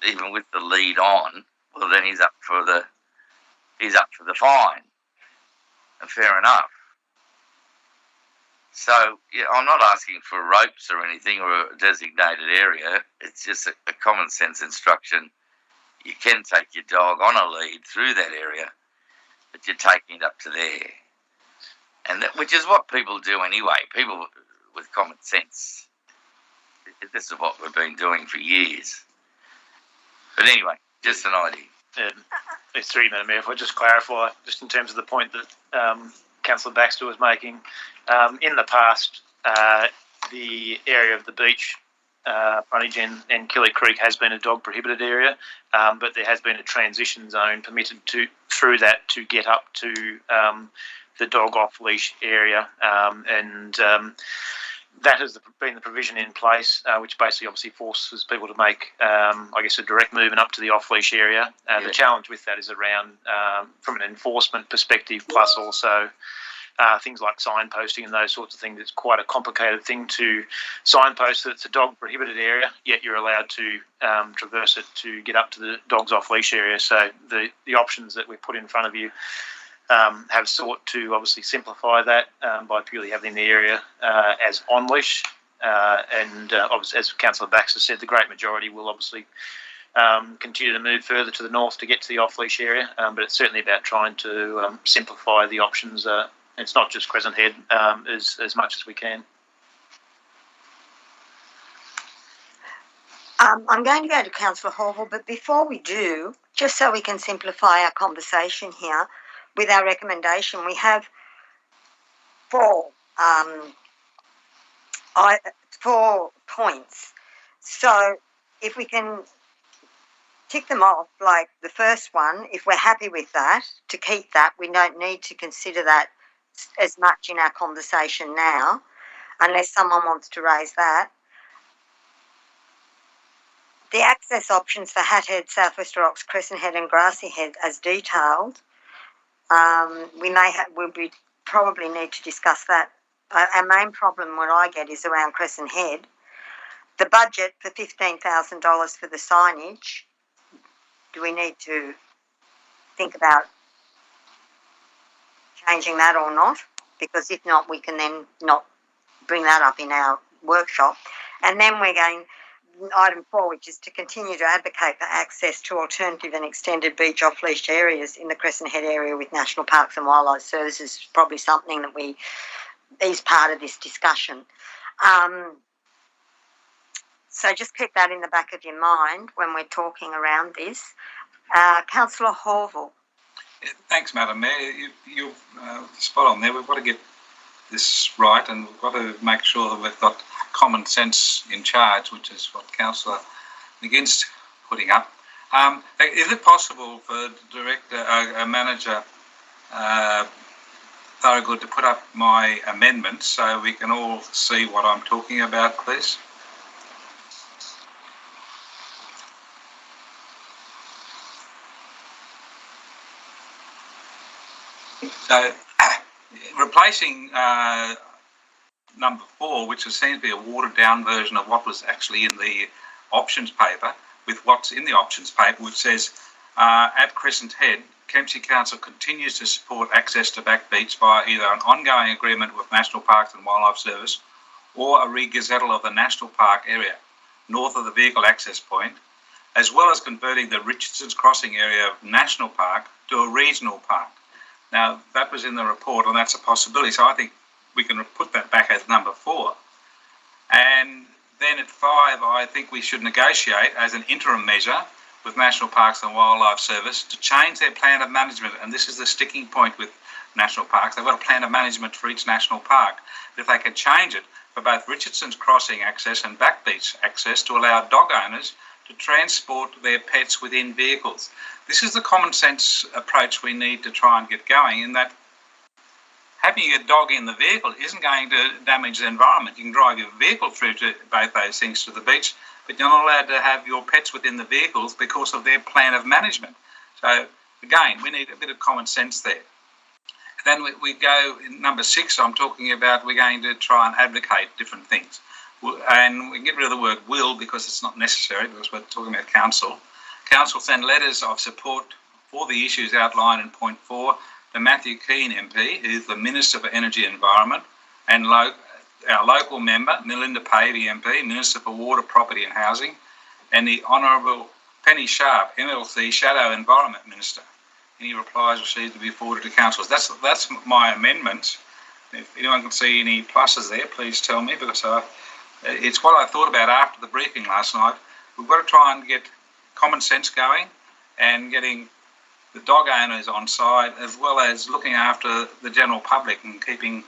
[SPEAKER 8] even with the lead on, well, then he's up for the fine, and fair enough. So yeah, I'm not asking for ropes or anything or a designated area. It's just a common sense instruction. You can take your dog on a lead through that area, but you're taking it up to there, and which is what people do anyway. People with common sense. This is what we've been doing for years. But anyway, just an idea.
[SPEAKER 10] It's through you, Madam Mayor. If I just clarify, just in terms of the point that Councillor Baxter was making, in the past, the area of the beach frontage and Killy Creek has been a dog prohibited area, but there has been a transition zone permitted through that to get up to the dog off leash area, and that has been the provision in place, which basically obviously forces people to make, I guess, a direct movement up to the off-leash area. The challenge with that is around, from an enforcement perspective, plus also things like signposting and those sorts of things. It's quite a complicated thing to signpost that it's a dog-prohibited area, yet you're allowed to traverse it to get up to the dog's off-leash area. So the options that we put in front of you have sought to obviously simplify that by purely having the area as on leash, and obviously, as Councillor Baxter said, the great majority will obviously continue to move further to the north to get to the off leash area, but it's certainly about trying to simplify the options. It's not just Crescent Head as much as we can.
[SPEAKER 1] I'm going to go to Councillor Horville, but before we do, just so we can simplify our conversation here, with our recommendation, we have four points. So if we can tick them off, like the first one, if we're happy with that, to keep that, we don't need to consider that as much in our conversation now, unless someone wants to raise that. The access options for Hat Head, South West Rocks, Crescent Head and Grassy Head as detailed, probably need to discuss that. Our main problem, what I get, is around Crescent Head. The budget for $15,000 for the signage, do we need to think about changing that or not? Because if not, we can then not bring that up in our workshop. And then we're going, item 4, which is to continue to advocate for access to alternative and extended beach off-leash areas in the Crescent Head area with National Parks and Wildlife Services, probably something that is part of this discussion. So just keep that in the back of your mind when we're talking around this. Councillor Horville.
[SPEAKER 4] Yeah, thanks, Madam Mayor. You're spot on there. We've got to get this right, and we've got to make sure that we've got common sense in charge, which is what Councillor McGinn's putting up. Is it possible for Manager Thorogood to put up my amendments so we can all see what I'm talking about, please? So, replacing number 4, which seems to be a watered down version of what was actually in the options paper, with what's in the options paper, which says, at Crescent Head, Kempsey Council continues to support access to back beach via either an ongoing agreement with National Parks and Wildlife Service or a re-gazettal of the National Park area north of the vehicle access point, as well as converting the Richardson's Crossing area of National Park to a regional park. Now, that was in the report, and that's a possibility, so I think we can put that back as number 4. And then at 5, I think we should negotiate as an interim measure with National Parks and Wildlife Service to change their plan of management. And this is the sticking point with national parks. They've got a plan of management for each national park. If they can change it for both Richardson's Crossing access and Back Beach access to allow dog owners to transport their pets within vehicles. This is the common sense approach we need to try and get going, in that having a dog in the vehicle isn't going to damage the environment. You can drive your vehicle through to both those things to the beach, but you're not allowed to have your pets within the vehicles because of their plan of management. So again, we need a bit of common sense there. Then we go in number 6, I'm talking about we're going to try and advocate different things. And we can get rid of the word will because it's not necessary, because we're talking about council. Council send letters of support for the issues outlined in point 4 to Matthew Keane MP, who's the Minister for Energy and Environment, and our local member, Melinda Pavey MP, Minister for Water, Property and Housing, and the Honourable Penny Sharp, MLC Shadow Environment Minister. Any replies received to be forwarded to councils. That's my amendments. If anyone can see any pluses there, please tell me, because it's what I thought about after the briefing last night. We've got to try and get common sense going and getting the dog owners on side, as well as looking after the general public and keeping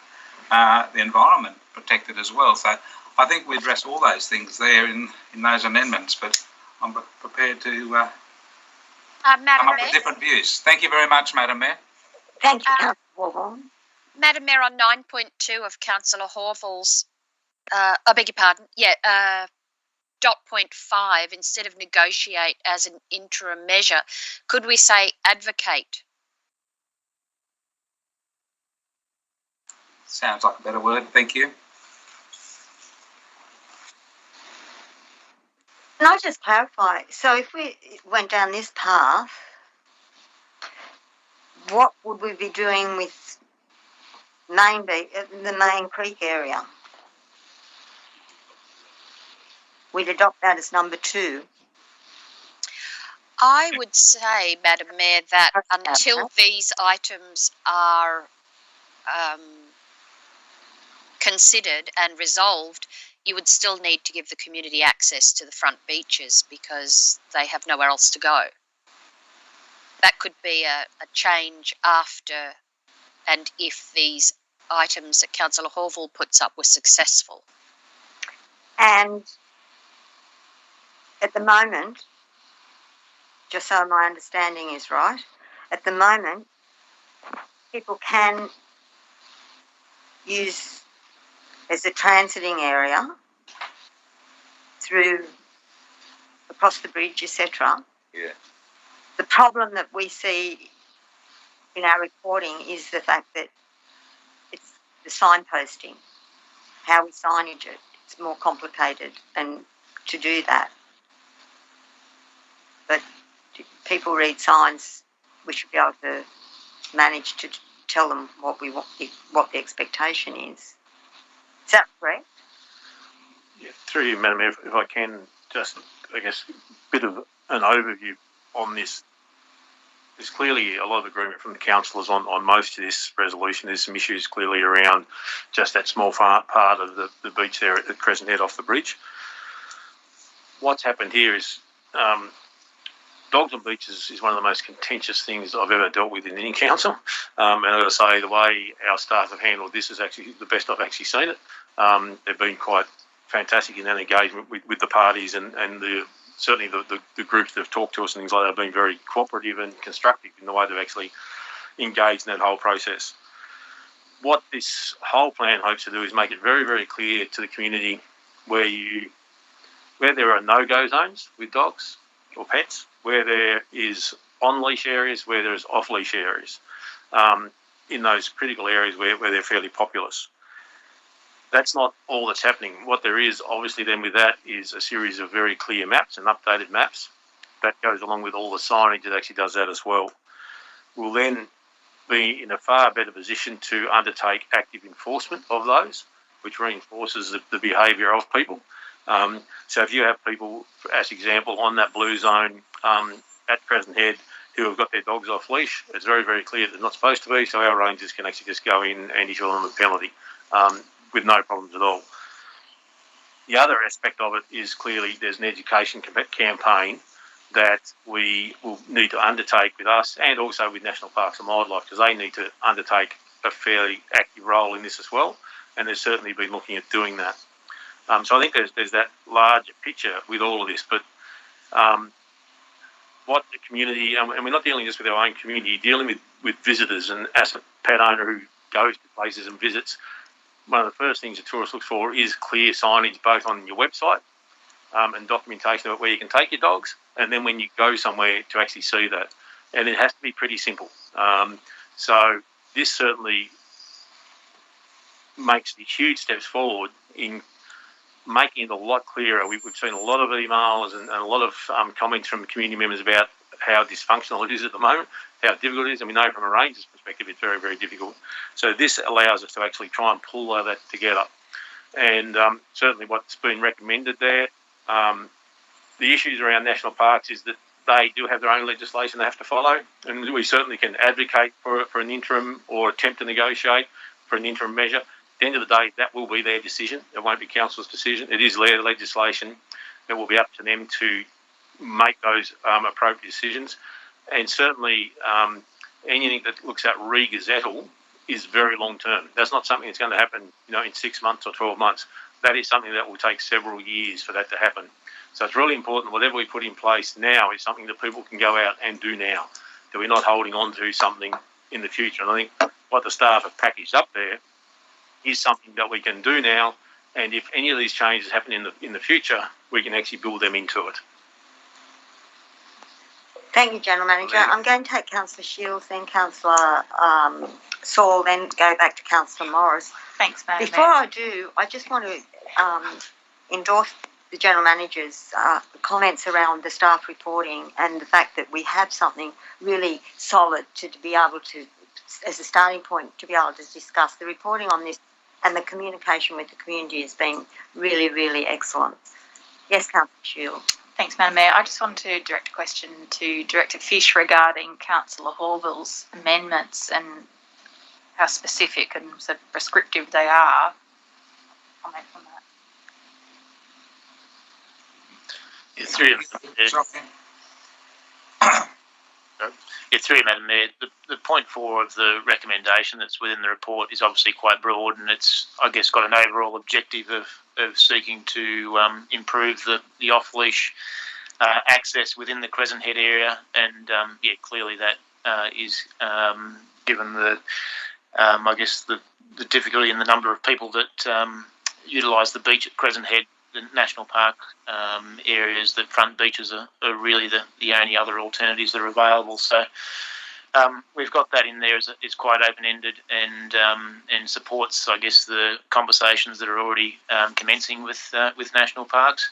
[SPEAKER 4] the environment protected as well. So I think we address all those things there in those amendments, but I'm prepared to come up with different views. Thank you very much, Madam Mayor.
[SPEAKER 1] Thank you, Councillor Warborn.
[SPEAKER 3] Madam Mayor, on 9.2 of Councillor Horville's, I beg your pardon, dot point 5, instead of negotiate as an interim measure, could we say advocate?
[SPEAKER 4] Sounds like a better word. Thank you.
[SPEAKER 1] Can I just clarify? So if we went down this path, what would we be doing with the main creek area? We'd adopt that as number 2.
[SPEAKER 3] I would say, Madam Mayor, that until these items are considered and resolved, you would still need to give the community access to the front beaches because they have nowhere else to go. That could be a change after and if these items that Councillor Horville puts up were successful.
[SPEAKER 1] And at the moment, just so my understanding is right, at the moment, people can use as a transiting area through across the bridge, etc.
[SPEAKER 8] Yeah.
[SPEAKER 1] The problem that we see in our reporting is the fact that it's the signposting, how we signage it. It's more complicated and to do that. But people read signs, we should be able to manage to tell them what we want, what the expectation is. Is that correct?
[SPEAKER 2] Yeah, through you, Madam Mayor, if I can, just, I guess, a bit of an overview on this. There's clearly a lot of agreement from the councillors on most of this resolution. There's some issues clearly around just that small part of the beach there at Crescent Head off the bridge. What's happened here is dogs on beaches is one of the most contentious things I've ever dealt with in any council. And I've got to say, the way our staff have handled this is actually the best I've actually seen it. They've been quite fantastic in that engagement with the parties and certainly the groups that have talked to us and things like that have been very cooperative and constructive in the way they've actually engaged in that whole process. What this whole plan hopes to do is make it very, very clear to the community where there are no-go zones with dogs or pets, where there is on-leash areas, where there is off-leash areas, in those critical areas where they're fairly populous. That's not all that's happening. What there is, obviously, then with that is a series of very clear maps and updated maps that goes along with all the signage that actually does that as well. We'll then be in a far better position to undertake active enforcement of those, which reinforces the behaviour of people. So if you have people, as example, on that blue zone at Crescent Head who have got their dogs off leash, it's very, very clear that they're not supposed to be, so our rangers can actually just go in and issue them a penalty with no problems at all. The other aspect of it is clearly there's an education campaign that we will need to undertake with us and also with National Parks and Wildlife, because they need to undertake a fairly active role in this as well, and they've certainly been looking at doing that. So I think there's that larger picture with all of this, but what the community, and we're not dealing just with our own community, dealing with visitors, and as a pet owner who goes to places and visits, one of the first things a tourist looks for is clear signage both on your website and documentation of where you can take your dogs, and then when you go somewhere to actually see that. And it has to be pretty simple. So this certainly makes the huge steps forward in making it a lot clearer. We've seen a lot of emails and a lot of comments from community members about how dysfunctional it is at the moment, how difficult it is, and we know from a ranger's perspective it's very, very difficult. So this allows us to actually try and pull all that together. And certainly what's been recommended there, the issues around national parks is that they do have their own legislation they have to follow, and we certainly can advocate for an interim or attempt to negotiate for an interim measure. At the end of the day, that will be their decision. It won't be council's decision. It is their legislation. It will be up to them to make those appropriate decisions. And certainly anything that looks at re-gazettal is very long term. That's not something that's going to happen, in 6 months or 12 months. That is something that will take several years for that to happen. So it's really important whatever we put in place now is something that people can go out and do now, that we're not holding on to something in the future. And I think what the staff have packaged up there is something that we can do now, and if any of these changes happen in the future, we can actually build them into it.
[SPEAKER 1] Thank you, General Manager. I'm going to take Councillor Shields, then Councillor Saul, then go back to Councillor Morris.
[SPEAKER 6] Thanks, Madam
[SPEAKER 1] Before
[SPEAKER 6] Mayor.
[SPEAKER 1] I do, I just want to endorse the General Manager's comments around the staff reporting and the fact that we have something really solid to be able to, as a starting point, to be able to discuss. The reporting on this and the communication with the community has been really, really excellent. Yes, Councillor Shields.
[SPEAKER 6] Thanks, Madam Mayor. I just want to direct a question to Director Fish regarding Councillor Horville's amendments and how specific and so prescriptive they are. Comment on that.
[SPEAKER 10] Through you, Madam Mayor. The point 4 of the recommendation that's within the report is obviously quite broad, and it's, I guess, got an overall objective of seeking to improve the off-leash access within the Crescent Head area, and clearly that is given the I guess the difficulty in the number of people that utilise the beach at Crescent Head. The national park areas, that front beaches are really the only other alternatives that are available. So we've got that in there. It's quite open-ended and supports, I guess, the conversations that are already commencing with national parks.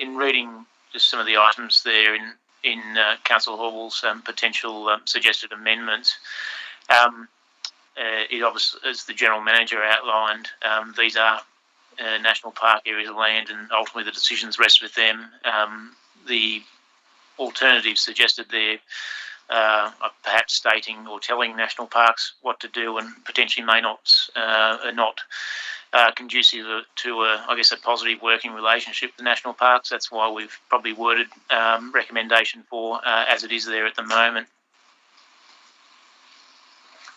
[SPEAKER 10] In reading just some of the items there in Councillor Horville's potential suggested amendments, it obviously, as the General Manager outlined, these are national park areas of land, and ultimately the decisions rest with them. The alternatives suggested there are perhaps stating or telling national parks what to do, and potentially may not are not conducive to I guess a positive working relationship with the national parks. That's why we've probably worded recommendation 4 as it is there at the moment.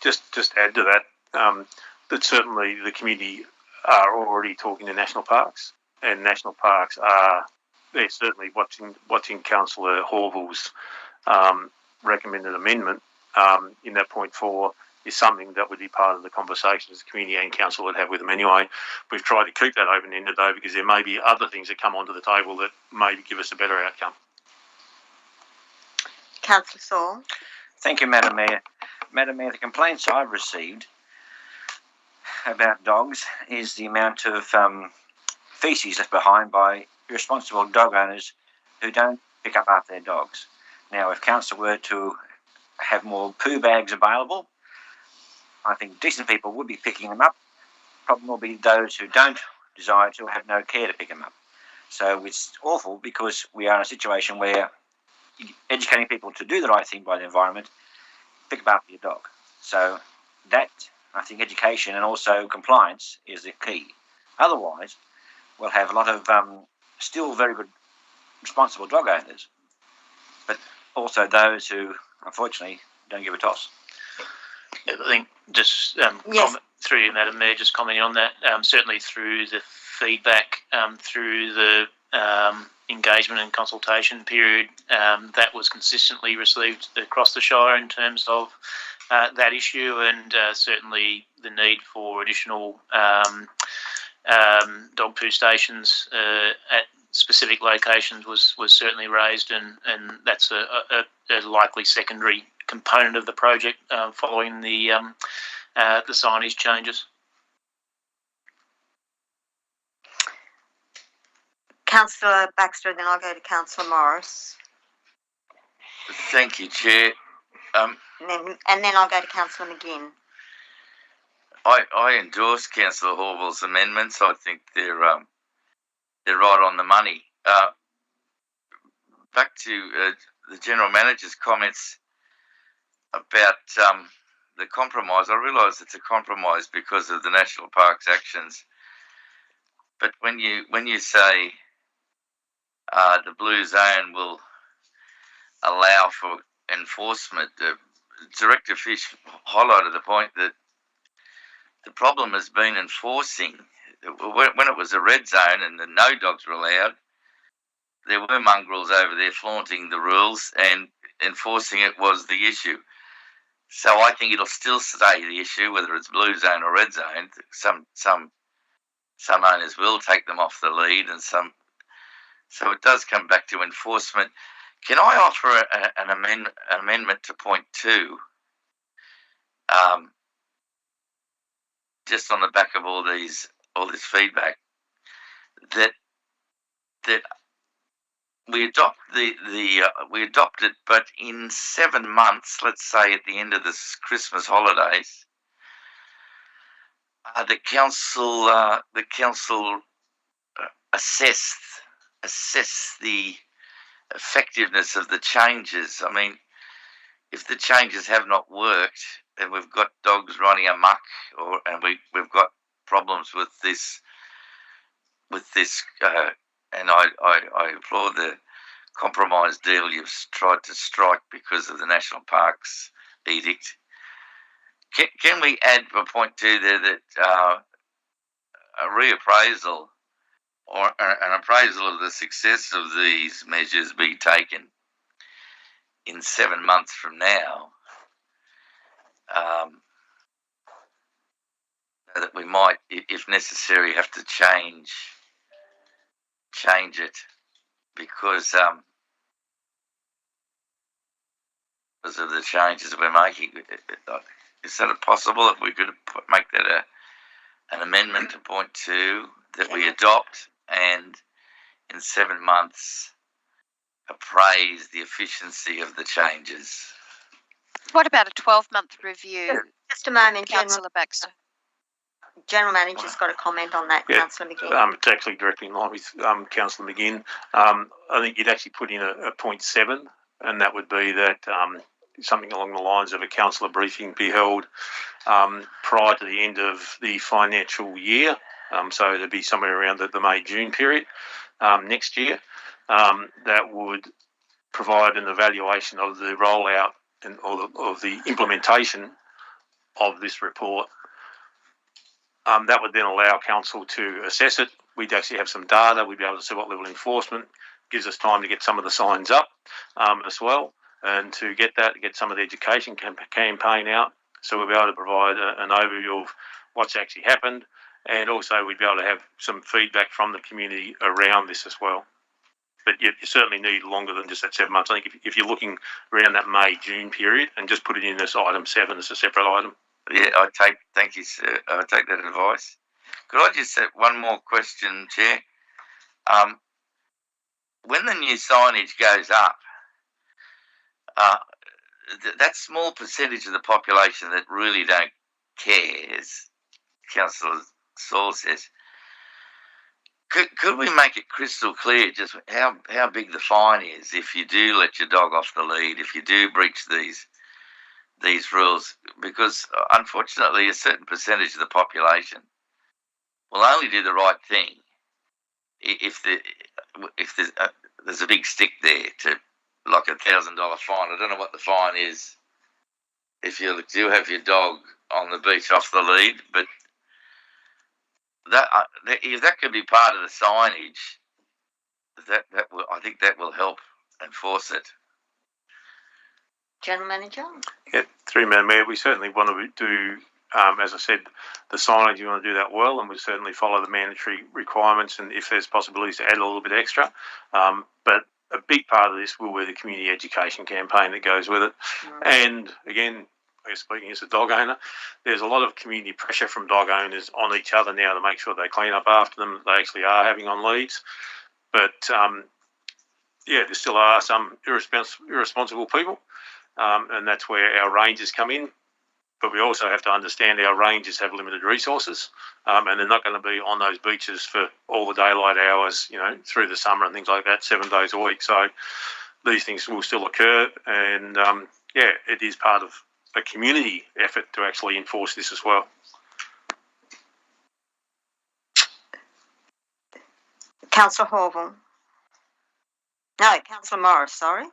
[SPEAKER 2] Just add to that, that certainly the community are already talking to national parks, and national parks they're certainly watching Councillor Horville's recommended amendment in that point 4 is something that would be part of the conversations the community and council would have with them anyway. We've tried to keep that open-ended though, because there may be other things that come onto the table that maybe give us a better outcome.
[SPEAKER 1] Councillor Saul.
[SPEAKER 11] Thank you, Madam Mayor. Madam Mayor, the complaints I've received about dogs is the amount of feces left behind by irresponsible dog owners who don't pick up after their dogs. Now, if council were to have more poo bags available, I think decent people would be picking them up. Problem will be those who don't desire to have no care to pick them up. So it's awful because we are in a situation where educating people to do the right thing by the environment, pick up after your dog. So that, I think, education and also compliance is the key. Otherwise, we'll have a lot of still very good responsible dog owners, but also those who, unfortunately, don't give a toss.
[SPEAKER 10] I think just comment through you, Madam Mayor, just commenting on that, certainly through the feedback, through the engagement and consultation period, that was consistently received across the Shire in terms of that issue, and certainly the need for additional dog poo stations at specific locations was certainly raised, and that's a likely secondary component of the project following the signage changes.
[SPEAKER 1] Councillor Baxter, then I'll go to Councillor Morris.
[SPEAKER 8] Thank you, Chair.
[SPEAKER 1] And then I'll go to Councillor McGinn.
[SPEAKER 8] I endorse Councillor Horville's amendments. I think they're right on the money. Back to the General Manager's comments about the compromise. I realise it's a compromise because of the National Parks actions, but when you say the blue zone will allow for enforcement, Director Fish highlighted the point that the problem has been enforcing. When it was a red zone and the no dogs were allowed, there were mongrels over there flaunting the rules, and enforcing it was the issue. So I think it'll still stay the issue, whether it's blue zone or red zone. Some owners will take them off the lead, and some. So it does come back to enforcement. Can I offer an amendment to point 2? Just on the back of all this feedback, that we adopt we adopt it, but in 7 months, let's say at the end of this Christmas holidays, the council assess the effectiveness of the changes. I mean, if the changes have not worked and we've got dogs running amok, and we've got problems with this, and I applaud the compromise deal you've tried to strike because of the National Parks edict. Can we add a point 2 there that a reappraisal or an appraisal of the success of these measures be taken in 7 months from now, that we might, if necessary, have to change it because of the changes we're making. Is that possible if we could make that an amendment to point 2 that we adopt, and in 7 months appraise the efficiency of the changes?
[SPEAKER 3] What about a 12-month review?
[SPEAKER 1] Just a moment,
[SPEAKER 3] Councillor Baxter.
[SPEAKER 1] General Manager's got a comment on that,
[SPEAKER 2] Yeah,
[SPEAKER 1] Councillor McGinn.
[SPEAKER 2] it's actually directly in line with Councillor McGinn. I think you'd actually put in a point 7, and that would be that something along the lines of a councillor briefing be held prior to the end of the financial year. So there'd be somewhere around the May-June period next year. That would provide an evaluation of the rollout and of the implementation of this report. That would then allow council to assess it. We'd actually have some data. We'd be able to see what level of enforcement. Gives us time to get some of the signs up as well, and to get some of the education campaign out. So we'll be able to provide an overview of what's actually happened, and also we'd be able to have some feedback from the community around this as well. But you certainly need longer than just that 7 months. I think if you're looking around that May-June period and just put it in as item 7 as a separate item,
[SPEAKER 8] Yeah, thank you, sir. I take that advice. Could I just have one more question, Chair? When the new signage goes up, that small percentage of the population that really don't care, as Councillor Saul says, could we make it crystal clear just how big the fine is if you do let your dog off the lead, if you do breach these rules? Because unfortunately, a certain percentage of the population will only do the right thing if there's a big stick there to like $1,000 fine. I don't know what the fine is if you do have your dog on the beach off the lead, but if that could be part of the signage, I think that will help enforce it.
[SPEAKER 1] General Manager?
[SPEAKER 2] Yeah, through Madam Mayor, we certainly want to do, as I said, the signage, you want to do that well, and we certainly follow the mandatory requirements, and if there's possibilities to add a little bit extra. But a big part of this will be the community education campaign that goes with it. And again, I guess speaking as a dog owner, there's a lot of community pressure from dog owners on each other now to make sure they clean up after them, that they actually are having on leads. But yeah, there still are some irresponsible people, and that's where our rangers come in. But we also have to understand our rangers have limited resources, and they're not going to be on those beaches for all the daylight hours, you know, through the summer and things like that, 7 days a week. So these things will still occur, and yeah, it is part of a community effort to actually enforce this as well.
[SPEAKER 1] Councillor Horville. No, Councillor Morris, sorry.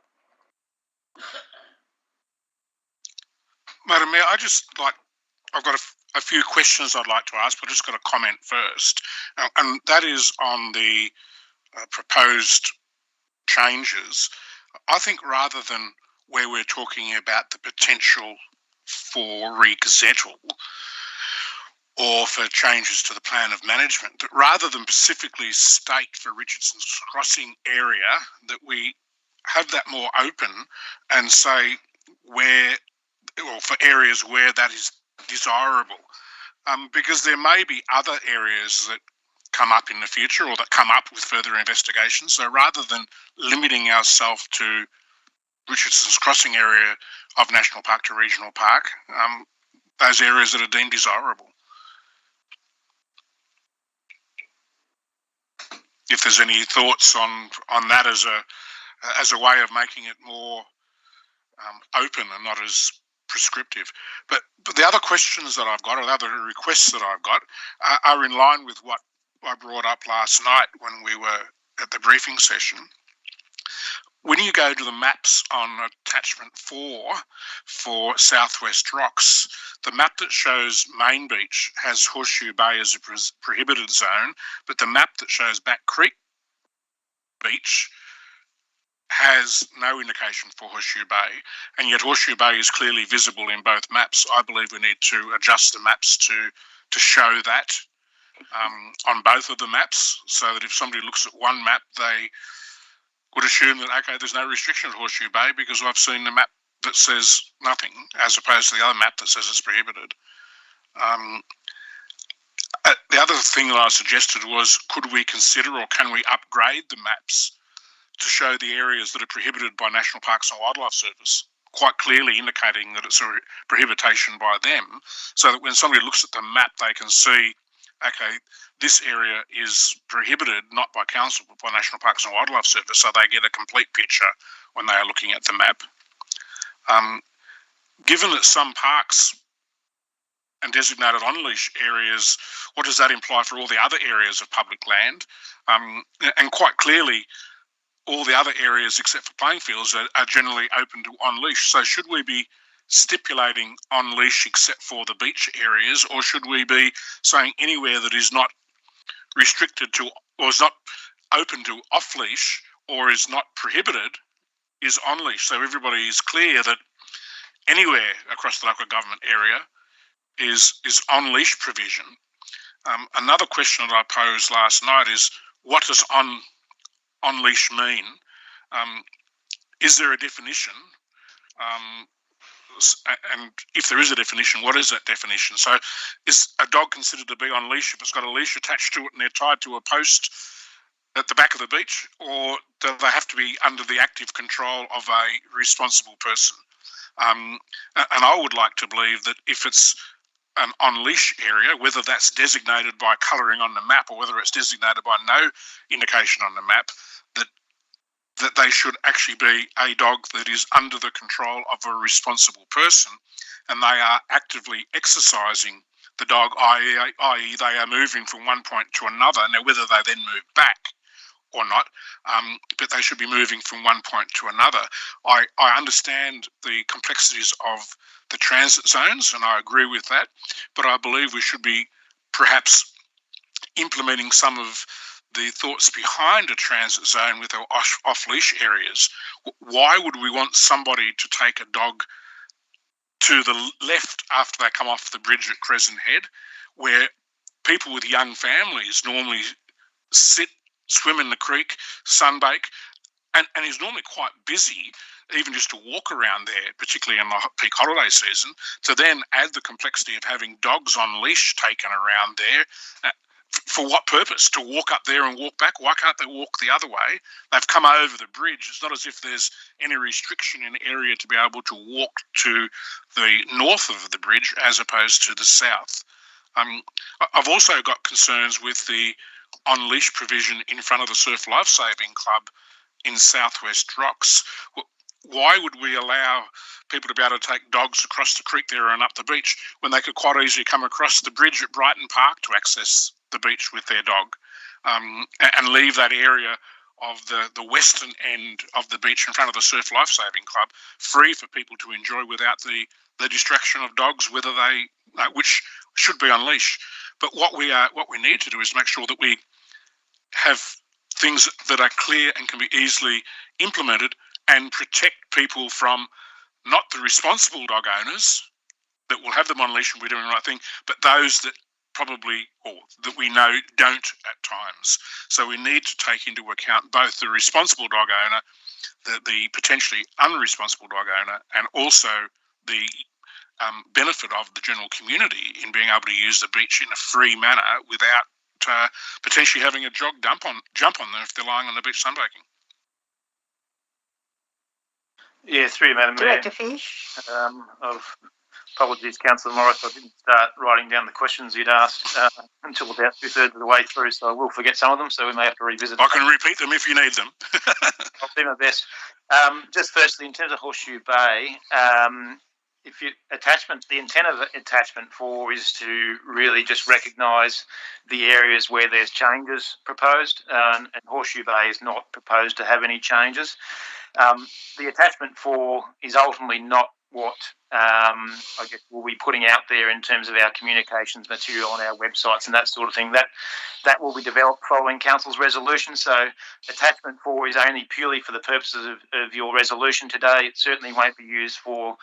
[SPEAKER 5] Madam Mayor, I've got a few questions I'd like to ask, but I've just got a comment first, and that is on the proposed changes. I think rather than where we're talking about the potential for regazettal or for changes to the plan of management, that rather than specifically state for Richardson's Crossing area, that we have that more open and say where, or for areas where that is desirable, because there may be other areas that come up in the future or that come up with further investigation. So rather than limiting ourselves to Richardson's Crossing area of National Park to Regional Park, those areas that are deemed desirable. If there's any thoughts on that as a way of making it more open and not as prescriptive. But the other questions that I've got, or the other requests that I've got, are in line with what I brought up last night when we were at the briefing session. When you go to the maps on attachment 4 for Southwest Rocks, the map that shows Main Beach has Horseshoe Bay as a prohibited zone, but the map that shows Back Creek Beach has no indication for Horseshoe Bay, and yet Horseshoe Bay is clearly visible in both maps. I believe we need to adjust the maps to show that on both of the maps, so that if somebody looks at one map, they would assume that, okay, there's no restriction at Horseshoe Bay because I've seen the map that says nothing, as opposed to the other map that says it's prohibited. The other thing that I suggested was, could we consider, or can we upgrade the maps to show the areas that are prohibited by National Parks and Wildlife Service, quite clearly indicating that it's a prohibition by them, so that when somebody looks at the map, they can see, okay, this area is prohibited not by council but by National Parks and Wildlife Service, so they get a complete picture when they are looking at the map. Given that some parks and designated on-leash areas, what does that imply for all the other areas of public land? And quite clearly, all the other areas except for playing fields are generally open to on-leash. So should we be stipulating on-leash except for the beach areas, or should we be saying anywhere that is not restricted to, or is not open to off-leash, or is not prohibited, is on-leash? So everybody is clear that anywhere across the local government area is on-leash provision. Another question that I posed last night is, what does on-leash mean? Is there a definition and if there is a definition, what is that definition? So is a dog considered to be on leash if it's got a leash attached to it and they're tied to a post at the back of the beach, or do they have to be under the active control of a responsible person? And I would like to believe that if it's an on-leash area, whether that's designated by colouring on the map or whether it's designated by no indication on the map, that they should actually be a dog that is under the control of a responsible person, and they are actively exercising the dog, i.e. they are moving from one point to another. Now, whether they then move back or not, but they should be moving from one point to another. I understand the complexities of the transit zones, and I agree with that, but I believe we should be perhaps implementing some of the thoughts behind a transit zone with our off-leash areas. Why would we want somebody to take a dog to the left after they come off the bridge at Crescent Head, where people with young families normally sit, swim in the creek, sunbake, and is normally quite busy, even just to walk around there, particularly in the peak holiday season, to then add the complexity of having dogs on leash taken around there. For what purpose? To walk up there and walk back? Why can't they walk the other way? They've come over the bridge. It's not as if there's any restriction in the area to be able to walk to the north of the bridge as opposed to the south. I've also got concerns with the on-leash provision in front of the Surf Lifesaving Club in Southwest Rocks. Why would we allow people to be able to take dogs across the creek there and up the beach when they could quite easily come across the bridge at Brighton Park to access the beach with their dog, and leave that area of the western end of the beach in front of the Surf Lifesaving Club free for people to enjoy without the distraction of dogs, whether they which should be on leash. But what we need to do is make sure that we have things that are clear and can be easily implemented and protect people from not the responsible dog owners that will have them on leash and we're doing the right thing, but those that probably, or that we know don't at times. So we need to take into account both the responsible dog owner, the potentially unresponsible dog owner, and also the benefit of the general community in being able to use the beach in a free manner without potentially having a jump on them if they're lying on the beach sunbaking.
[SPEAKER 10] Yeah, through you, Madam Mayor.
[SPEAKER 1] Director Fish.
[SPEAKER 10] Apologies, Councillor Morris. I didn't start writing down the questions you'd asked until about 2/3 of the way through, so I will forget some of them, so we may have to revisit them.
[SPEAKER 5] I can repeat them if you need them.
[SPEAKER 10] I'll do my best. Just firstly, in terms of Horseshoe Bay, the intent of attachment 4 is to really just recognise the areas where there's changes proposed, and Horseshoe Bay is not proposed to have any changes. The attachment 4 is ultimately not what I guess we'll be putting out there in terms of our communications material on our websites and that sort of thing. That will be developed following Council's resolution. So attachment 4 is only purely for the purposes of your resolution today. It certainly won't be used for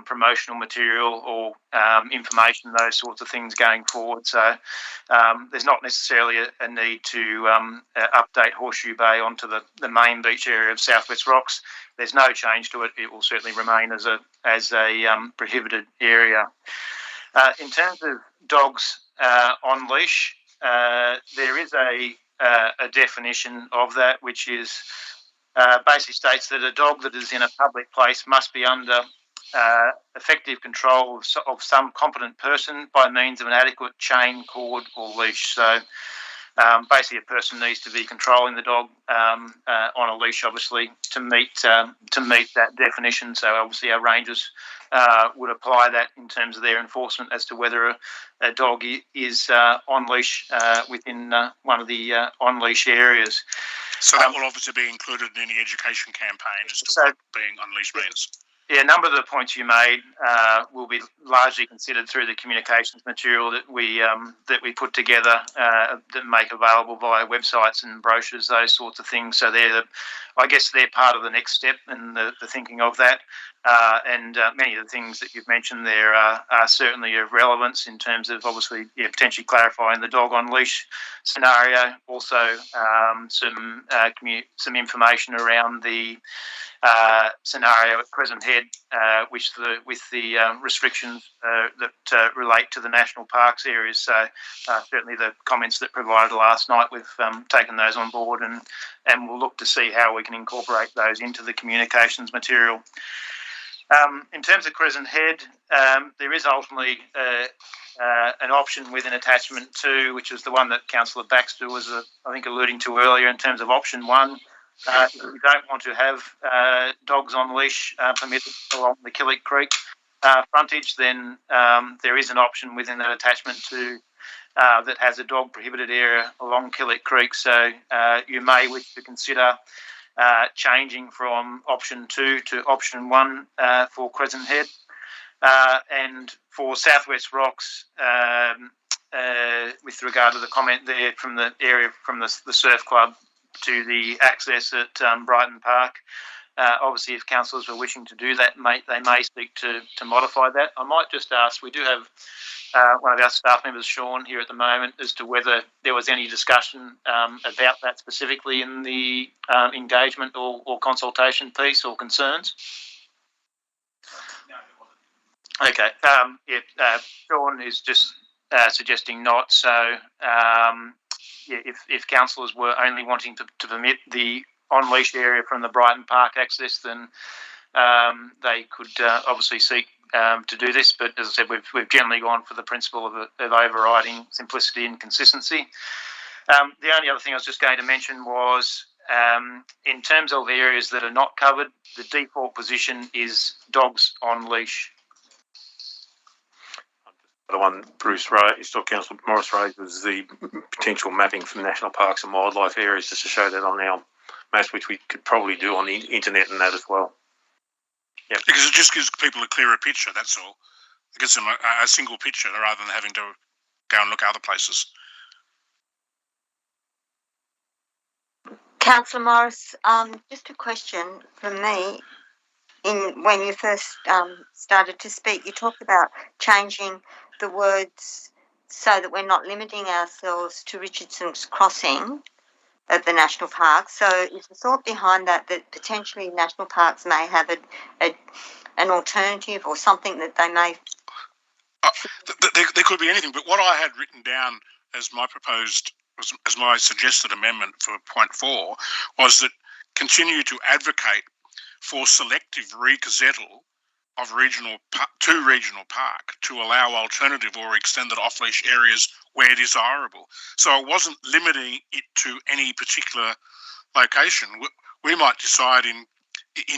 [SPEAKER 10] promotional material or information, those sorts of things going forward. So there's not necessarily a need to update Horseshoe Bay onto the main beach area of Southwest Rocks. There's no change to it. It will certainly remain as a prohibited area. In terms of dogs on leash, there is a definition of that, which is basically states that a dog that is in a public place must be under effective control of some competent person by means of an adequate chain, cord, or leash. So basically, a person needs to be controlling the dog on a leash, obviously, to meet that definition. So obviously, our rangers would apply that in terms of their enforcement as to whether a dog is on leash within one of the on leash areas.
[SPEAKER 5] So that will obviously be included in any education campaign as to what being on leash means.
[SPEAKER 10] Yeah, a number of the points you made will be largely considered through the communications material that we put together that make available via websites and brochures, those sorts of things. So I guess they're part of the next step and the thinking of that. And many of the things that you've mentioned there are certainly of relevance in terms of obviously potentially clarifying the dog on leash scenario. Also, some information around the scenario at Crescent Head, with the restrictions that relate to the national parks areas. So certainly the comments that provided last night, we've taken those on board, and we'll look to see how we can incorporate those into the communications material. In terms of Crescent Head, there is ultimately an option within attachment 2, which is the one that Councillor Baxter was, I think, alluding to earlier in terms of option 1. If we don't want to have dogs on leash permitted along the Killick Creek frontage, then there is an option within that attachment 2 that has a dog prohibited area along Killick Creek. So you may wish to consider changing from option 2 to option 1 for Crescent Head. And for Southwest Rocks, with regard to the comment there from the area from the surf club to the access at Brighton Park, obviously if councillors were wishing to do that, they may seek to modify that. I might just ask, we do have one of our staff members, Sean, here at the moment, as to whether there was any discussion about that specifically in the engagement or consultation piece or concerns. Okay. Sean is just suggesting not. So, if councillors were only wanting to permit the on-leash area from the Brighton Park access, then they could obviously seek to do this. But as I said, we've generally gone for the principle of overriding simplicity and consistency. The only other thing I was just going to mention was, in terms of areas that are not covered, the default position is dogs on leash.
[SPEAKER 2] The one Bruce raised, or Councillor Morris raised, was the potential mapping from national parks and wildlife areas, just to show that on our maps, which we could probably do on the internet and that as well. Yep.
[SPEAKER 5] Because it just gives people a clearer picture, that's all. It gives them a single picture rather than having to go and look other places.
[SPEAKER 1] Councillor Morris, just a question from me. When you first started to speak, you talked about changing the words so that we're not limiting ourselves to Richardson's Crossing at the national park. So is the thought behind that potentially national parks may have an alternative or something that they may...
[SPEAKER 5] There could be anything, but what I had written down as my suggested amendment for point 4 was that continue to advocate for selective regazettal of regional park to allow alternative or extended off-leash areas where desirable. So I wasn't limiting it to any particular location. We might decide in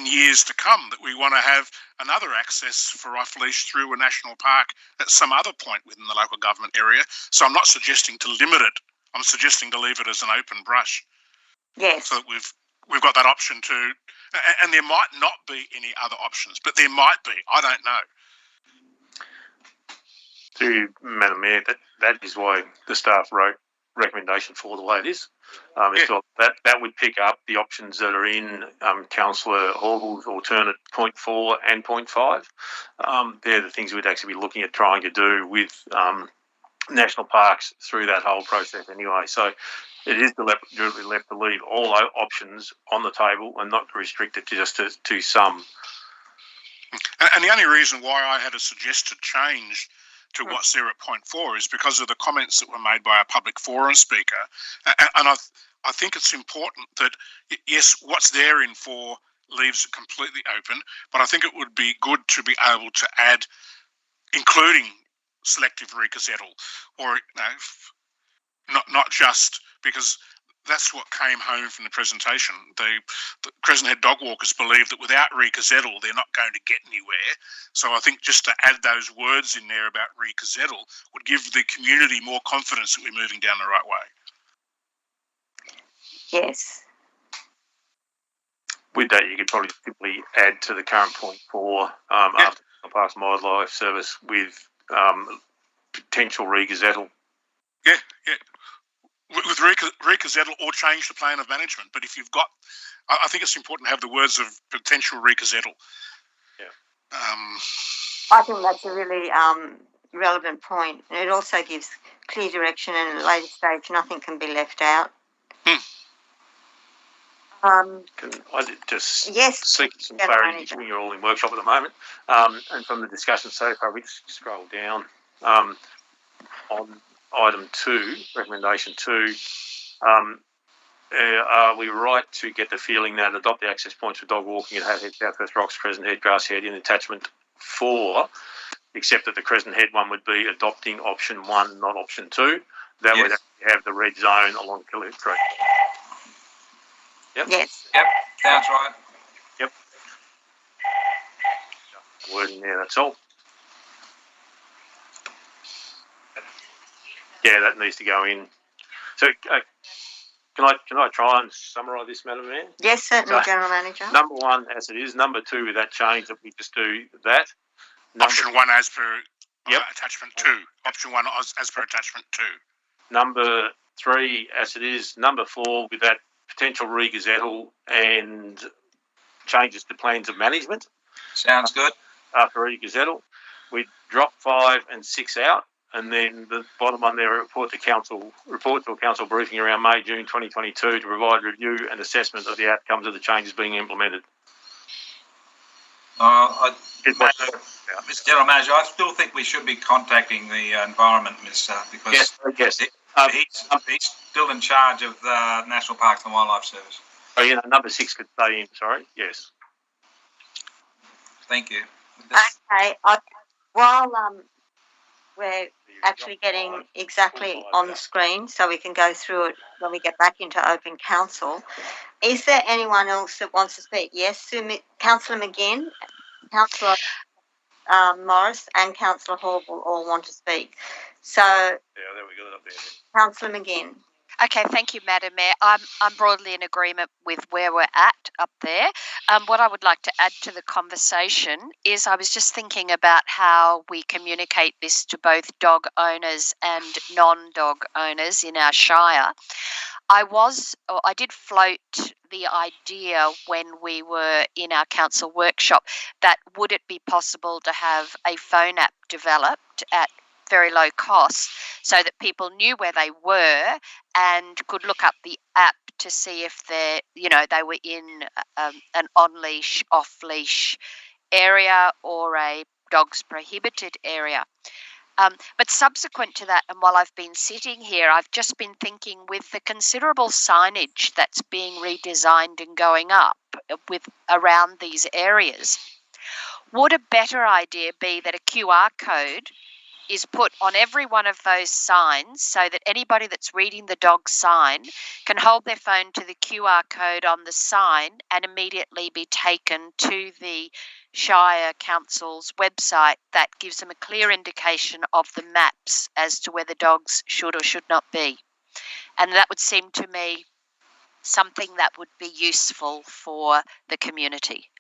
[SPEAKER 5] years to come that we want to have another access for off-leash through a national park at some other point within the local government area. So I'm not suggesting to limit it. I'm suggesting to leave it as an open brush.
[SPEAKER 1] Yes.
[SPEAKER 5] So that we've got that option too. And there might not be any other options, but there might be. I don't know.
[SPEAKER 2] To Madam Mayor, that is why the staff wrote recommendation for the way it is. So that would pick up the options that are in Councillor Horville's alternate point 4 and point 5. They're the things we'd actually be looking at trying to do with national parks through that whole process anyway. So it is deliberately left to leave all options on the table and not restrict it just to some.
[SPEAKER 5] And the only reason why I had a suggested change to what's there at point 4 is because of the comments that were made by a public forum speaker. And I think it's important that, yes, what's there in 4 leaves it completely open, but I think it would be good to be able to add, including selective regazettal, or not just, because that's what came home from the presentation. The Crescent Head dog walkers believe that without regazettal, they're not going to get anywhere. So I think just to add those words in there about regazettal would give the community more confidence that we're moving down the right way.
[SPEAKER 1] Yes.
[SPEAKER 2] With that, you could probably simply add to the current point 4 after the Parks and Wildlife Service with potential regazettal.
[SPEAKER 5] Yeah. With regazettal or change the plan of management. But if you've got, I think it's important to have the words of potential regazettal.
[SPEAKER 2] Yeah.
[SPEAKER 1] I think that's a really relevant point. And it also gives clear direction, and at a later stage, nothing can be left out.
[SPEAKER 2] Can I just
[SPEAKER 1] Yes,
[SPEAKER 2] seek some
[SPEAKER 1] General
[SPEAKER 2] clarity?
[SPEAKER 1] Manager.
[SPEAKER 2] You're all in workshop at the moment, and from the discussion so far, we just scroll down on item 2, recommendation 2. Are we right to get the feeling that adopt the access points for dog walking at Hat Head, Southwest Rocks, Crescent Head, Grass Head in attachment 4, except that the Crescent Head one would be adopting option 1, not option 2? That would have the red zone along Killip Creek. Yep.
[SPEAKER 1] Yes.
[SPEAKER 4] Yep, sounds right.
[SPEAKER 2] Yep. Wording there, that's all. Yeah, that needs to go in. So, can I try and summarise this, Madam Mayor?
[SPEAKER 1] Yes, certainly,
[SPEAKER 2] So,
[SPEAKER 1] General Manager.
[SPEAKER 2] Number 1, as it is. Number 2, with that change, that we just do that.
[SPEAKER 5] Option 1 as per
[SPEAKER 2] Yep.
[SPEAKER 5] attachment 2. Option 1 as per attachment 2.
[SPEAKER 2] Number 3, as it is. Number 4, with that potential re-gazettal and changes to plans of management.
[SPEAKER 4] Sounds good.
[SPEAKER 2] After re-gazettal, we drop 5 and 6 out, and then the bottom one there, report to a council briefing around May, June 2022 to provide review and assessment of the outcomes of the changes being implemented.
[SPEAKER 4] Mr. General Manager, I still think we should be contacting the Environment Minister because
[SPEAKER 2] Yes.
[SPEAKER 4] he's still in charge of the National Parks and Wildlife Service.
[SPEAKER 2] Oh, yeah, number 6 could stay in, sorry. Yes.
[SPEAKER 4] Thank you.
[SPEAKER 1] Okay. While we're actually getting exactly on the screen, so we can go through it when we get back into open council, is there anyone else that wants to speak? Yes, Councillor McGinn, Councillor Morris, and Councillor Hall will all want to speak. So,
[SPEAKER 2] Yeah, there we go, up there.
[SPEAKER 1] Councillor McGinn.
[SPEAKER 3] Okay, thank you, Madam Mayor. I'm broadly in agreement with where we're at up there. What I would like to add to the conversation is I was just thinking about how we communicate this to both dog owners and non-dog owners in our shire. I did float the idea when we were in our council workshop that would it be possible to have a phone app developed at very low cost so that people knew where they were and could look up the app to see if they were in an on-leash, off-leash area or a dogs prohibited area. But subsequent to that, and while I've been sitting here, I've just been thinking with the considerable signage that's being redesigned and going up around these areas, would a better idea be that a QR code is put on every one of those signs so that anybody that's reading the dog sign can hold their phone to the QR code on the sign and immediately be taken to the Shire Council's website that gives them a clear indication of the maps as to where the dogs should or should not be. And that would seem to me something that would be useful for the community.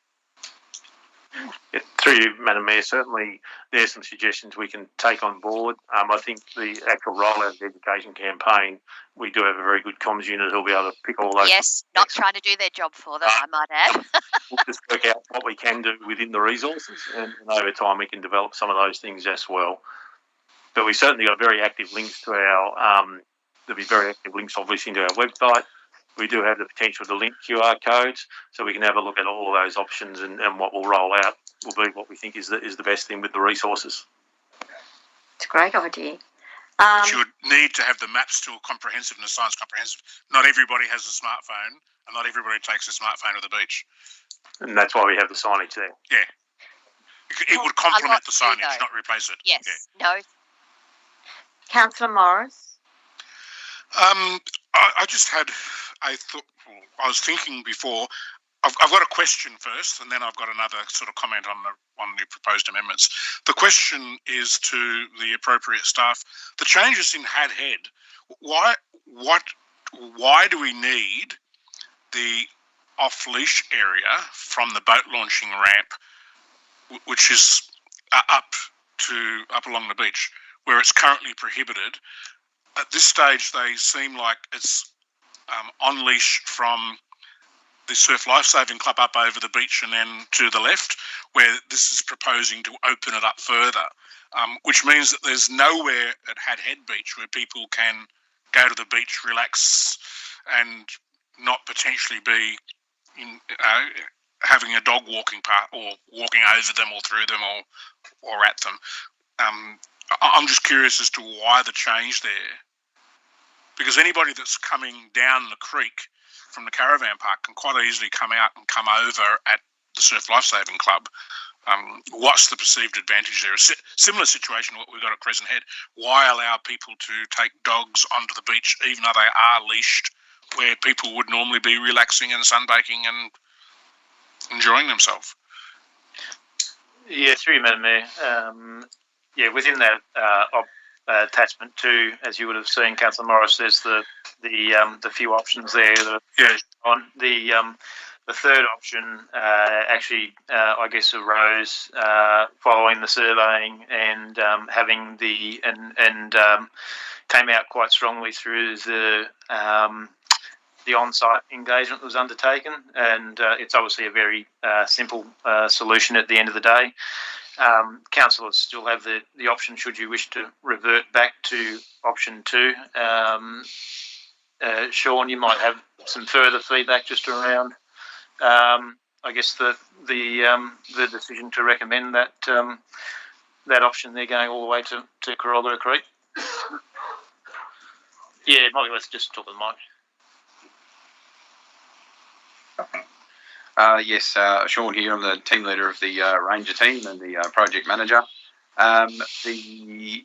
[SPEAKER 2] Yeah, through you, Madam Mayor, certainly there's some suggestions we can take on board. I think the actual rollout of the education campaign, we do have a very good comms unit who'll be able to pick all those.
[SPEAKER 3] Yes, not trying to do their job for them, I might add.
[SPEAKER 2] We'll just work out what we can do within the resources, and over time we can develop some of those things as well. But we certainly got very active links to our, there'll be very active links obviously to our website. We do have the potential to link QR codes, so we can have a look at all those options, and what will roll out will be what we think is the best thing with the resources.
[SPEAKER 1] It's a great idea.
[SPEAKER 5] But you would need to have the maps still comprehensive and the signs comprehensive. Not everybody has a smartphone, and not everybody takes a smartphone to the beach.
[SPEAKER 2] And that's why we have the signage there.
[SPEAKER 5] Yeah. It would complement the signage, not replace it.
[SPEAKER 3] Yes.
[SPEAKER 5] Yeah.
[SPEAKER 3] No.
[SPEAKER 1] Councillor Morris.
[SPEAKER 5] I just had I was thinking before. I've got a question first, and then I've got another sort of comment on the proposed amendments. The question is to the appropriate staff. The changes in Hat Head. Why do we need the off-leash area from the boat launching ramp, which is up along the beach, where it's currently prohibited? At this stage, they seem like it's on leash from the Surf Lifesaving Club up over the beach and then to the left, where this is proposing to open it up further, which means that there's nowhere at Hat Head Beach where people can go to the beach, relax, and not potentially be having a dog walking part or walking over them or through them or at them. I'm just curious as to why the change there, because anybody that's coming down the creek from the caravan park can quite easily come out and come over at the Surf Lifesaving Club. What's the perceived advantage there? A similar situation to what we've got at Crescent Head. Why allow people to take dogs onto the beach even though they are leashed, where people would normally be relaxing and sunbaking and enjoying themselves?
[SPEAKER 10] Yeah, through you, Madam Mayor. Within that attachment 2, as you would have seen, Councillor Morris, there's the few options there. On the third option actually, I guess, arose following the surveying and having came out quite strongly through the on-site engagement that was undertaken, and it's obviously a very simple solution at the end of the day. Councillors still have the option, should you wish to revert back to option 2. Sean, you might have some further feedback just around, I guess, the decision to recommend that option there going all the way to Corollary Creek. Yeah, it might be worth just talking to the mic.
[SPEAKER 13] Yes, Sean here. I'm the team leader of the Ranger team and the project manager. The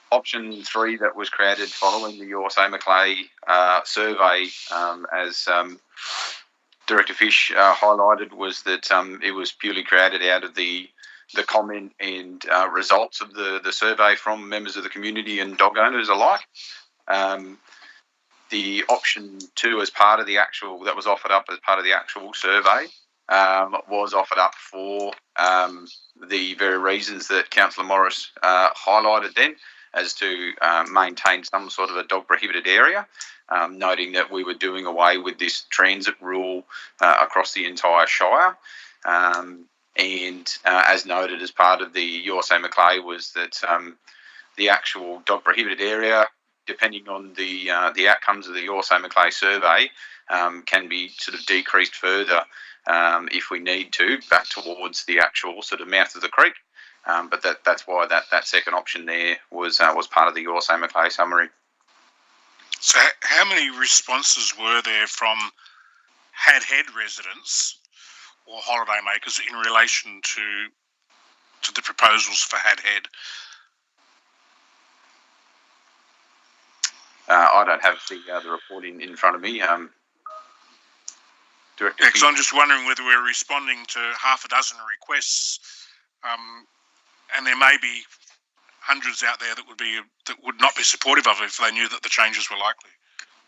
[SPEAKER 13] option 3 that was created following the Yorsay Macleay survey, as Director Fish highlighted, was that it was purely created out of the comment and results of the survey from members of the community and dog owners alike. The option 2, as part of the actual, that was offered up as part of the actual survey, was offered up for the very reasons that Councillor Morris highlighted then, as to maintain some sort of a dog prohibited area, noting that we were doing away with this transit rule across the entire Shire. And as noted as part of the Yorsay Macleay, was that the actual dog prohibited area, depending on the outcomes of the Yorsay Macleay survey, can be sort of decreased further if we need to, back towards the actual sort of mouth of the creek. But that's why that second option there was part of the Yorsay Macleay summary.
[SPEAKER 5] So how many responses were there from Hat Head residents or holiday makers in relation to the proposals for Hat Head?
[SPEAKER 13] I don't have the report in front of me. Director,
[SPEAKER 5] because I'm just wondering whether we're responding to half a dozen requests, and there may be hundreds out there that would not be supportive of it if they knew that the changes were likely.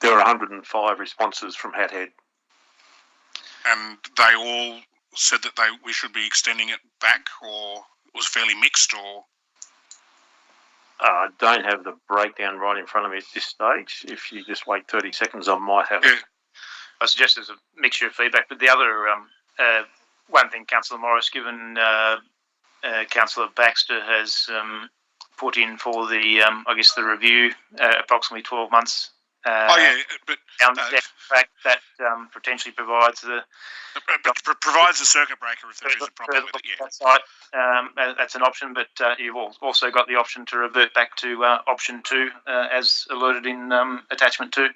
[SPEAKER 2] There were 105 responses from Hat Head.
[SPEAKER 5] And they all said that we should be extending it back, or it was fairly mixed, or...
[SPEAKER 2] I don't have the breakdown right in front of me at this stage. If you just wait 30 seconds, I might have it.
[SPEAKER 10] I suggest there's a mixture of feedback, but the other one thing, Councillor Morris, given Councillor Baxter has put in for the, I guess, the review, approximately 12 months. The fact that potentially provides
[SPEAKER 5] provides a circuit breaker if there is a problem with it. Yeah,
[SPEAKER 10] that's an option, but you've also got the option to revert back to option 2, as alerted in attachment 2.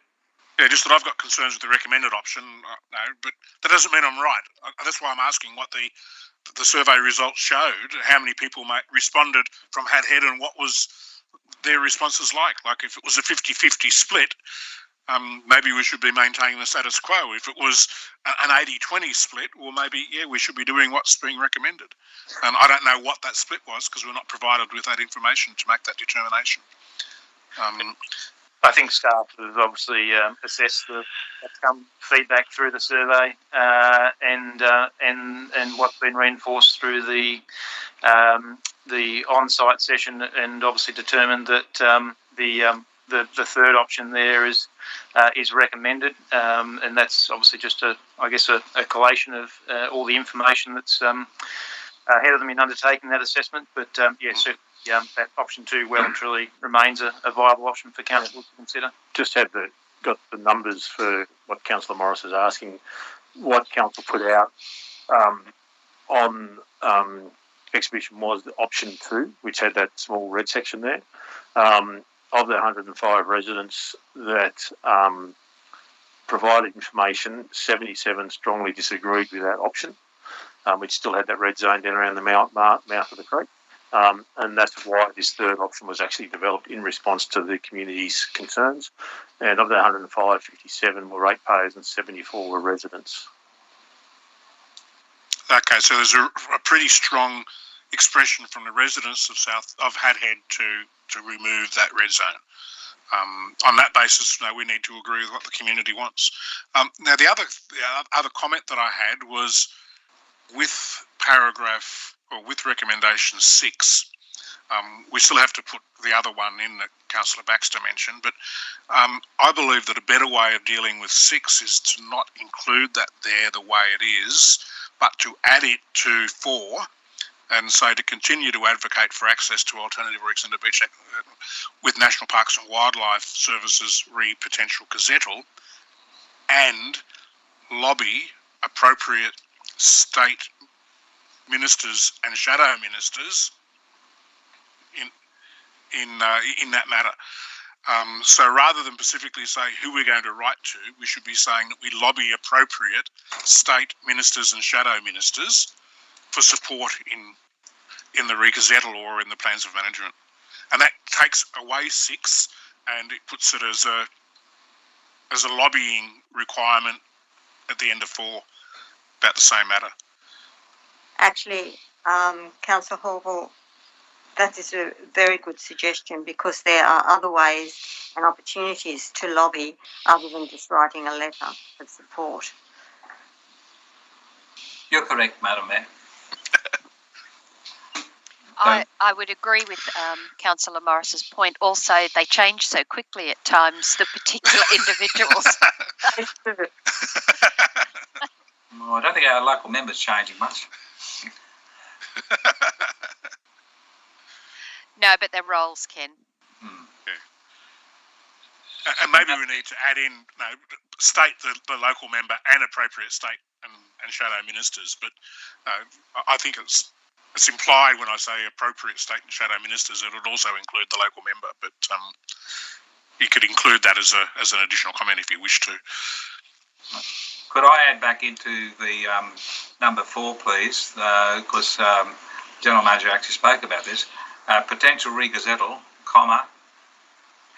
[SPEAKER 5] Yeah, just that I've got concerns with the recommended option. No, but that doesn't mean I'm right. That's why I'm asking what the survey results showed. How many people responded from Hat Head, and what was their responses like? Like, if it was a 50-50 split, maybe we should be maintaining the status quo. If it was an 80-20 split, well, maybe, we should be doing what's being recommended. And I don't know what that split was, because we're not provided with that information to make that determination.
[SPEAKER 10] I think staff have obviously assessed the feedback through the survey and what's been reinforced through the on-site session, and obviously determined that the the third option there is recommended, and that's obviously just a collation of all the information that's ahead of them in undertaking that assessment. But certainly that option 2 well and truly remains a viable option for council to consider.
[SPEAKER 2] Just have got the numbers for what Councillor Morris is asking. What council put out on exhibition was the option 2, which had that small red section there. Of the 105 residents that provided information, 77 strongly disagreed with that option, which still had that red zone down around the mouth of the creek. And that's why this third option was actually developed in response to the community's concerns. And of the 105, 57 were ratepayers and 74 were residents.
[SPEAKER 5] Okay, so there's a pretty strong expression from the residents of Hadhead to remove that red zone. On that basis, we need to agree with what the community wants. Now, the other comment that I had was with recommendation 6. We still have to put the other one in that Councillor Baxter mentioned, but I believe that a better way of dealing with 6 is to not include that there the way it is, but to add it to 4, and so to continue to advocate for access to alternative routes into beach with National Parks and Wildlife Services re potential gazettal, and lobby appropriate state ministers and shadow ministers in that matter. So rather than specifically say who we're going to write to, we should be saying that we lobby appropriate state ministers and shadow ministers for support in the re-gazettal or in the plans of management. And that takes away 6 and it puts it as a lobbying requirement at the end of 4 about the same matter.
[SPEAKER 1] Actually, Councillor Horval, that is a very good suggestion, because there are other ways and opportunities to lobby other than just writing a letter of support.
[SPEAKER 4] You're correct, Madam Mayor.
[SPEAKER 3] I would agree with Councillor Morris's point. Also, they change so quickly at times, the particular individuals.
[SPEAKER 4] I don't think our local members changing much.
[SPEAKER 3] No, but their roles, Ken.
[SPEAKER 5] Yeah. And maybe we need to add in, state the local member and appropriate state and shadow ministers. But I think it's implied when I say appropriate state and shadow ministers, it would also include the local member. But you could include that as an additional comment if you wish to.
[SPEAKER 4] Could I add back into the number 4, please? Because General Manager actually spoke about this. Potential re-gazettal, comma,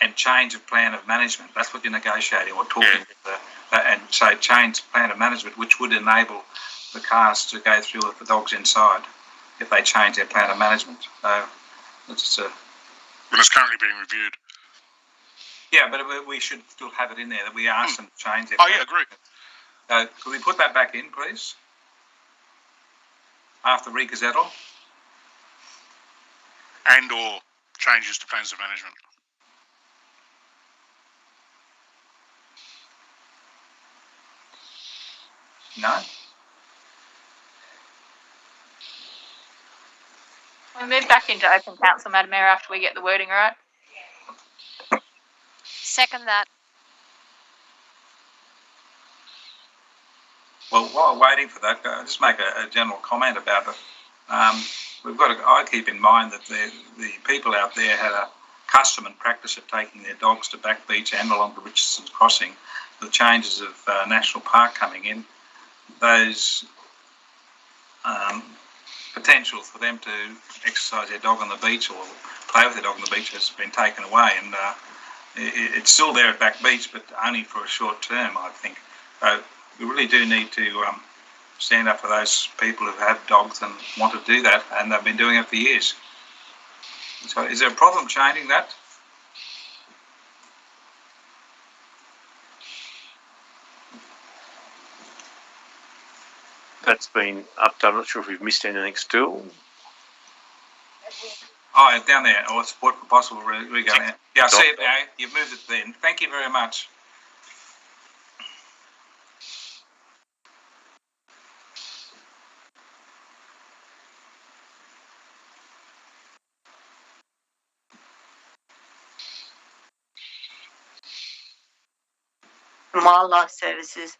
[SPEAKER 4] and change of plan of management. That's what you're negotiating or talking about. And so change plan of management, which would enable the cars to go through with the dogs inside if they change their plan of management. So it's
[SPEAKER 5] when it's currently being reviewed.
[SPEAKER 4] Yeah, but we should still have it in there that we ask them to change their plan.
[SPEAKER 5] Oh, yeah, agree.
[SPEAKER 4] Could we put that back in, please? After re-gazettal?
[SPEAKER 5] And or changes to plans of management.
[SPEAKER 4] No?
[SPEAKER 6] We'll move back into open council, Madam Mayor, after we get the wording right.
[SPEAKER 3] Second that.
[SPEAKER 4] Well, while waiting for that, I'll just make a general comment about it. I keep in mind that the people out there had a custom and practice of taking their dogs to Back Beach and along the Richardson Crossing. The changes of National Park coming in, those potential for them to exercise their dog on the beach or play with their dog on the beach has been taken away, and it's still there at Back Beach, but only for a short term, I think. So we really do need to stand up for those people who have dogs and want to do that, and they've been doing it for years. So is there a problem changing that?
[SPEAKER 2] That's been updated. I'm not sure if we've missed anything still.
[SPEAKER 4] Oh, down there, or support for possible re-going. Yeah, I see it now. You've moved it then. Thank you very much.
[SPEAKER 1] and Wildlife Services,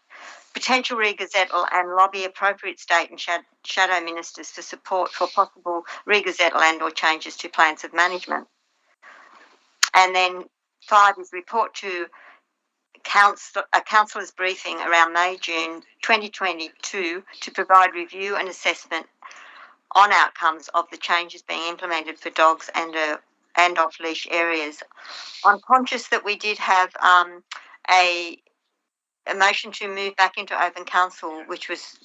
[SPEAKER 1] potential re-gazettal and lobby appropriate state and shadow ministers for support for possible re-gazettal and or changes to plans of management. And then 5 is report to a councillor's briefing around May, June 2022 to provide review and assessment on outcomes of the changes being implemented for dogs and off-leash areas. I'm conscious that we did have a motion to move back into open council, which was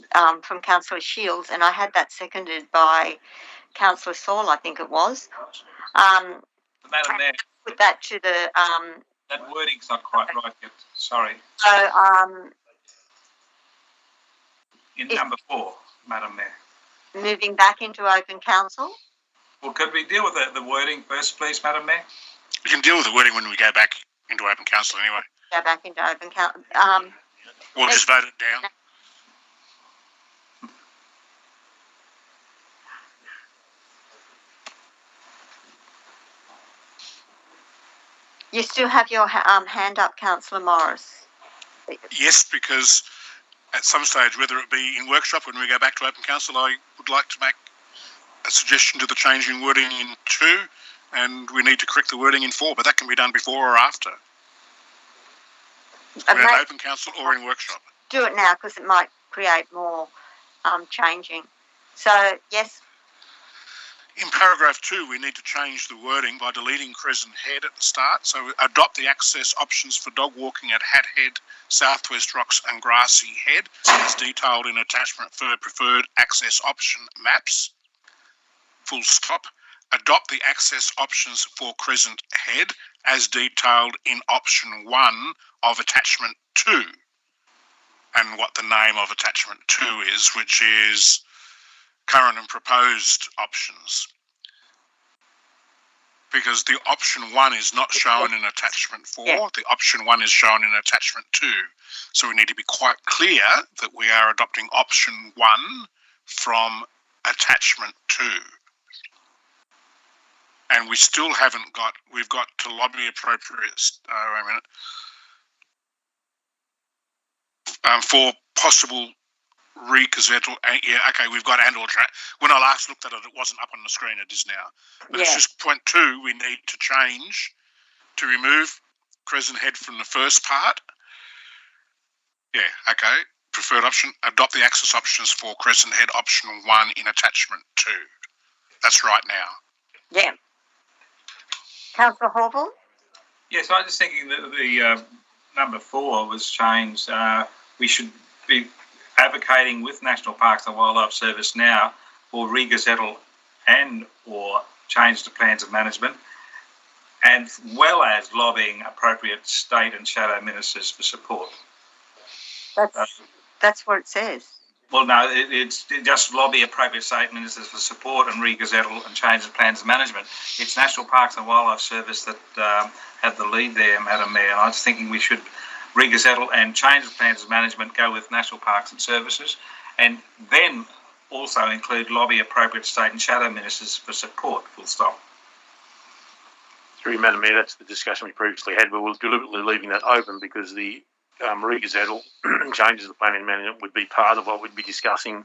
[SPEAKER 1] from Councillor Shields, and I had that seconded by Councillor Saul, I think it was.
[SPEAKER 4] Madam Mayor,
[SPEAKER 1] put that to the
[SPEAKER 4] that wording's not quite right yet. Sorry.
[SPEAKER 1] so
[SPEAKER 4] In number 4, Madam Mayor.
[SPEAKER 1] moving back into open council.
[SPEAKER 4] Well, could we deal with the wording first, please, Madam Mayor?
[SPEAKER 5] We can deal with the wording when we go back into open council anyway.
[SPEAKER 1] Go back into open council.
[SPEAKER 5] We'll just vote it down.
[SPEAKER 1] You still have your hand up, Councillor Morris.
[SPEAKER 5] Yes, because at some stage, whether it be in workshop when we go back to open council, I would like to make a suggestion to the change in wording in 2, and we need to correct the wording in 4, but that can be done before or after. In open council or in workshop.
[SPEAKER 1] Do it now because it might create more changing. So, yes.
[SPEAKER 5] In paragraph 2, we need to change the wording by deleting Crescent Head at the start. So adopt the access options for dog walking at Hat Head, Southwest Rocks and Grassy Head as detailed in attachment for preferred access option maps. Full stop. Adopt the access options for Crescent Head as detailed in option 1 of attachment 2. And what the name of attachment 2 is, which is current and proposed options. Because the option 1 is not shown in attachment 4, the option 1 is shown in attachment 2. So we need to be quite clear that we are adopting option 1 from attachment 2. And we still haven't got, we've got to lobby appropriate, wait a minute, for possible re-gazettal. Yeah, okay, we've got and or when I last looked at it, it wasn't up on the screen. It is now. But it's just point 2. We need to change to remove Crescent Head from the first part. Yeah, okay. Preferred option. Adopt the access options for Crescent Head option 1 in attachment 2. That's right now.
[SPEAKER 1] Yeah. Councillor Horville?
[SPEAKER 4] Yes, I was just thinking that the number 4 was changed. We should be advocating with National Parks and Wildlife Service now for re-gazettal and or change to plans of management, and well as lobbying appropriate state and shadow ministers for support.
[SPEAKER 1] That's what it says.
[SPEAKER 4] Well, no, it's just lobby appropriate state ministers for support and re-gazettal and change of plans of management. It's National Parks and Wildlife Service that have the lead there, Madam Mayor, and I was thinking we should re-gazettal and change of plans of management go with National Parks and Services, and then also include lobby appropriate state and shadow ministers for support, full stop.
[SPEAKER 2] Through you, Madam Mayor, that's the discussion we previously had, but we're deliberately leaving that open because the re-gazettal changes of planning management would be part of what we'd be discussing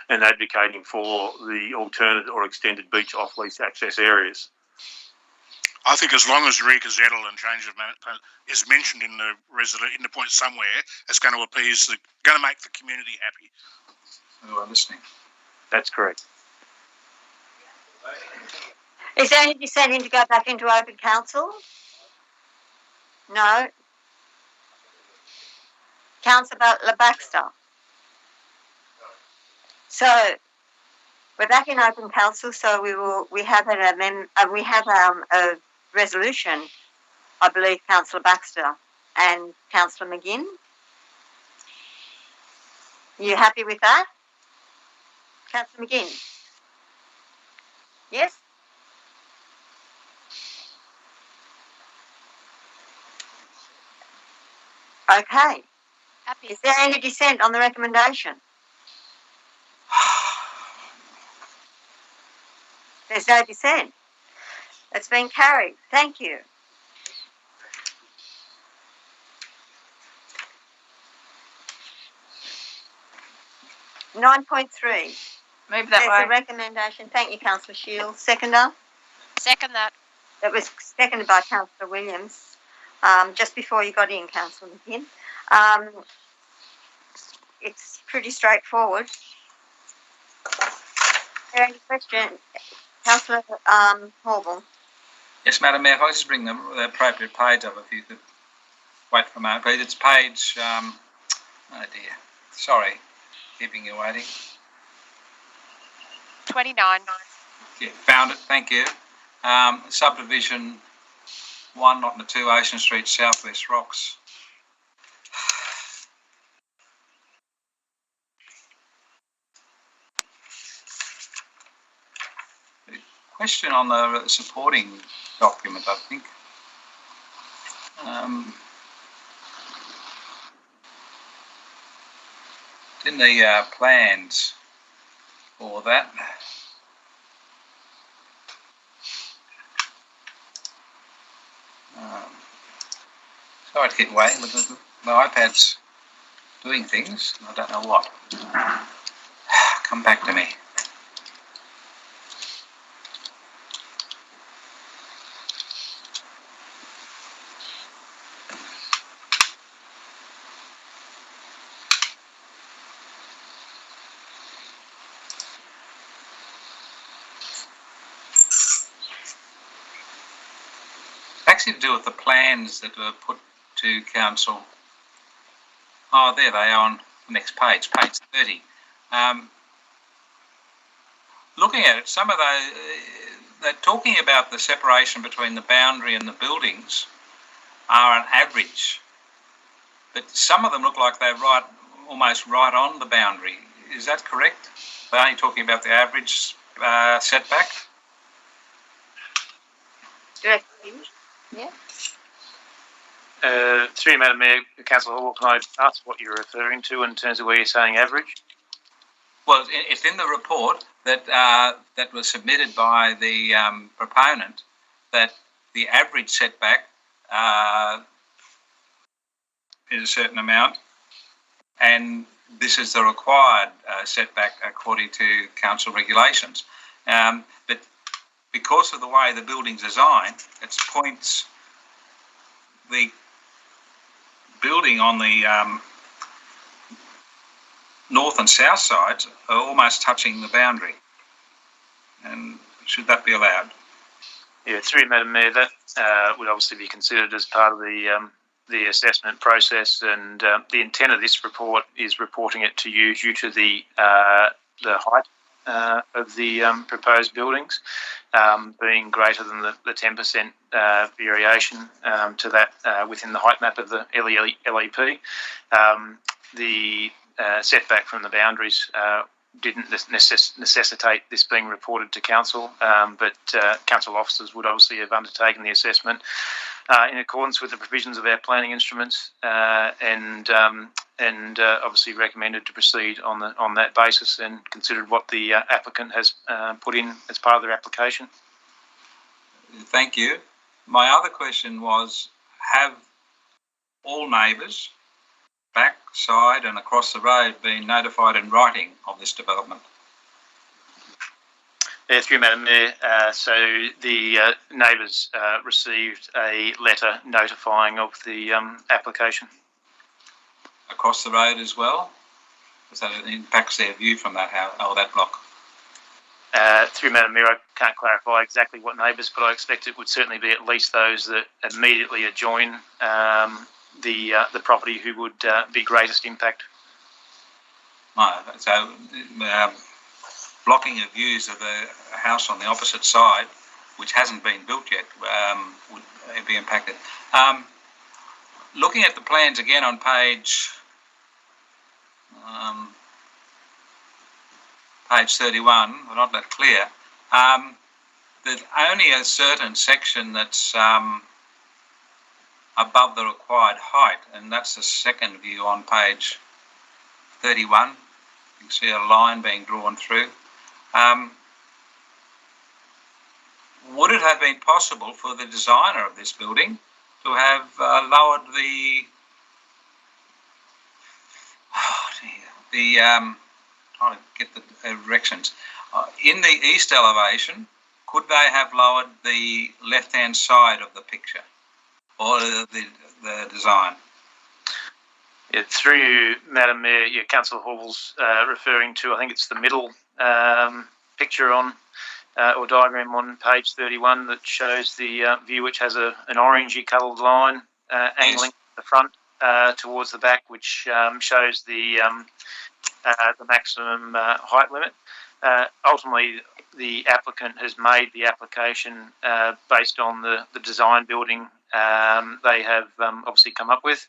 [SPEAKER 2] and advocating for the alternate or extended beach off-leash access areas.
[SPEAKER 5] I think as long as re-gazettal and change of management is mentioned in the point somewhere, it's going to appease going to make the community happy.
[SPEAKER 4] Who are listening?
[SPEAKER 2] That's correct.
[SPEAKER 1] Is there any dissenting to go back into open council? No. Councillor Baxter. So we're back in open council. So we have a resolution. I believe Councillor Baxter and Councillor McGinn. You happy with that, Councillor McGinn? Yes. Okay.
[SPEAKER 3] Happy.
[SPEAKER 1] Is there any dissent on the recommendation? There's no dissent. It's been carried. Thank you. .3.
[SPEAKER 6] Move that
[SPEAKER 1] There's
[SPEAKER 6] way.
[SPEAKER 1] a recommendation. Thank you, Councillor Shields. Seconder?
[SPEAKER 3] Second that.
[SPEAKER 1] It was seconded by Councillor Williams, just before you got in, Councillor McGinn. It's pretty straightforward. Is there any question? Councillor Horville.
[SPEAKER 4] Yes, Madam Mayor, if I just bring the appropriate page up, if you could wait for a moment, please. It's page, oh dear, sorry, keeping you waiting.
[SPEAKER 3] 29.
[SPEAKER 4] Yeah, found it, thank you. Subdivision 1, not 2, Ocean Street, Southwest Rocks. Question on the supporting document, I think. In the plans for that. Sorry to get away, but my iPad's doing things. I don't know what. Come back to me. Actually to do with the plans that were put to council. Oh, there they are on the next page, page 30. Looking at it, some of those, they're talking about the separation between the boundary and the buildings are an average, but some of them look like they're almost right on the boundary. Is that correct? They're only talking about the average setback?
[SPEAKER 1] Direct.
[SPEAKER 10] Yeah. Through Madam Mayor, Councillor Hall, can I ask what you're referring to in terms of where you're saying average?
[SPEAKER 4] Well, it's in the report that that was submitted by the proponent that the average setback is a certain amount, and this is the required setback according to council regulations. But because of the way the building's designed, it points the building on the north and south sides are almost touching the boundary. And should that be allowed?
[SPEAKER 10] Yeah, through Madam Mayor, that would obviously be considered as part of the assessment process, and the intent of this report is reporting it to you due to the height of the proposed buildings being greater than the 10% variation to that within the height map of the LEP. The setback from the boundaries didn't necessitate this being reported to council, but council officers would obviously have undertaken the assessment in accordance with the provisions of our planning instruments, and obviously recommended to proceed on that basis, and considered what the applicant has put in as part of their application.
[SPEAKER 4] Thank you. My other question was, have all neighbours, back, side and across the road, been notified in writing of this development?
[SPEAKER 10] Through Madam Mayor, so the neighbours received a letter notifying of the application.
[SPEAKER 4] Across the road as well? Because that impacts their view from that house or that block.
[SPEAKER 10] Through Madam Mayor, I can't clarify exactly what neighbours, but I expect it would certainly be at least those that immediately adjoin the property who would be greatest impact.
[SPEAKER 4] So blocking of views of the house on the opposite side, which hasn't been built yet, would be impacted. Looking at the plans again on page 31, they're not that clear. There's only a certain section that's above the required height, and that's the second view on page 31. You can see a line being drawn through. Would it have been possible for the designer of this building to have lowered the trying to get the directions in the east elevation? Could they have lowered the left-hand side of the picture or the design?
[SPEAKER 10] Yeah, through you, Madam Mayor, Councillor Horville's referring to, I think it's the middle picture on or diagram on page 31 that shows the view, which has an orangey coloured line angling the front towards the back, which shows the maximum height limit. Ultimately, the applicant has made the application based on the design building they have obviously come up with.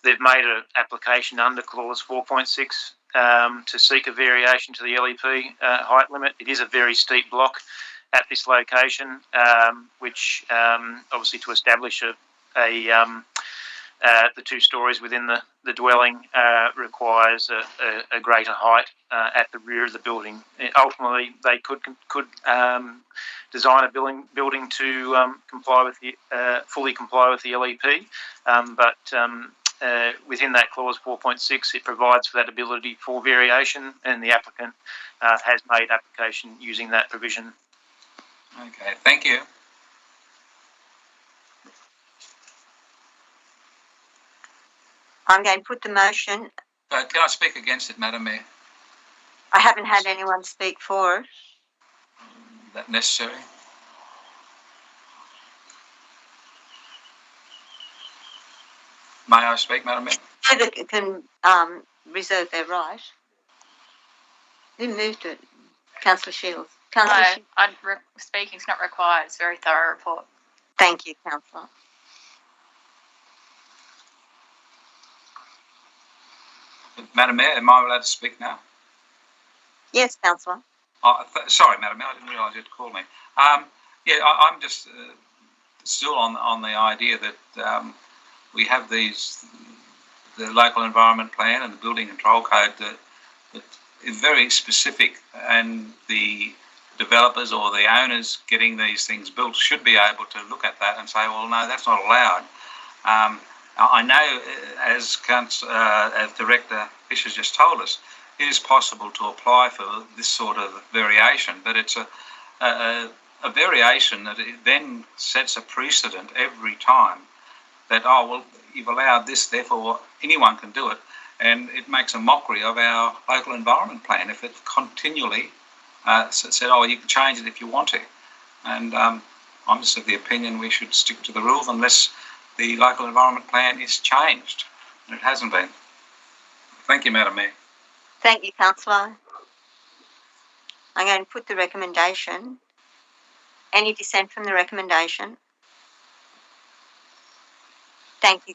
[SPEAKER 10] They've made an application under clause 4.6 to seek a variation to the LEP height limit. It is a very steep block at this location, which obviously to establish the 2 stories within the dwelling requires a greater height at the rear of the building. Ultimately, they could design a building to comply with the fully comply with the LEP, but within that clause 4.6, it provides for that ability for variation, and the applicant has made application using that provision.
[SPEAKER 4] Okay, thank you.
[SPEAKER 1] I'm going to put the motion.
[SPEAKER 4] Can I speak against it, Madam Mayor?
[SPEAKER 1] I haven't had anyone speak for it.
[SPEAKER 4] Is that necessary? May I speak, Madam Mayor?
[SPEAKER 1] Whether can reserve their right. Who moved it? Councillor Shields. Councillor Shields.
[SPEAKER 6] Speaking's not required. It's a very thorough report.
[SPEAKER 1] Thank you, Councillor.
[SPEAKER 4] Madam Mayor, am I allowed to speak now?
[SPEAKER 1] Yes, Councillor.
[SPEAKER 4] Sorry, Madam Mayor, I didn't realise you'd call me. I'm just still on the idea that we have the local environment plan and the building control code that is very specific, and the developers or the owners getting these things built should be able to look at that and say, well, no, that's not allowed. I know, as Director Fisher's just told us, it is possible to apply for this sort of variation, but it's a variation that it then sets a precedent every time that, oh, well, you've allowed this, therefore anyone can do it, and it makes a mockery of our local environment plan if it continually said, oh, you can change it if you want to. And I'm just of the opinion we should stick to the rules unless the local environment plan is changed, and it hasn't been. Thank you, Madam Mayor.
[SPEAKER 1] Thank you, Councillor. I'm going to put the recommendation. Any dissent from the recommendation? Thank you.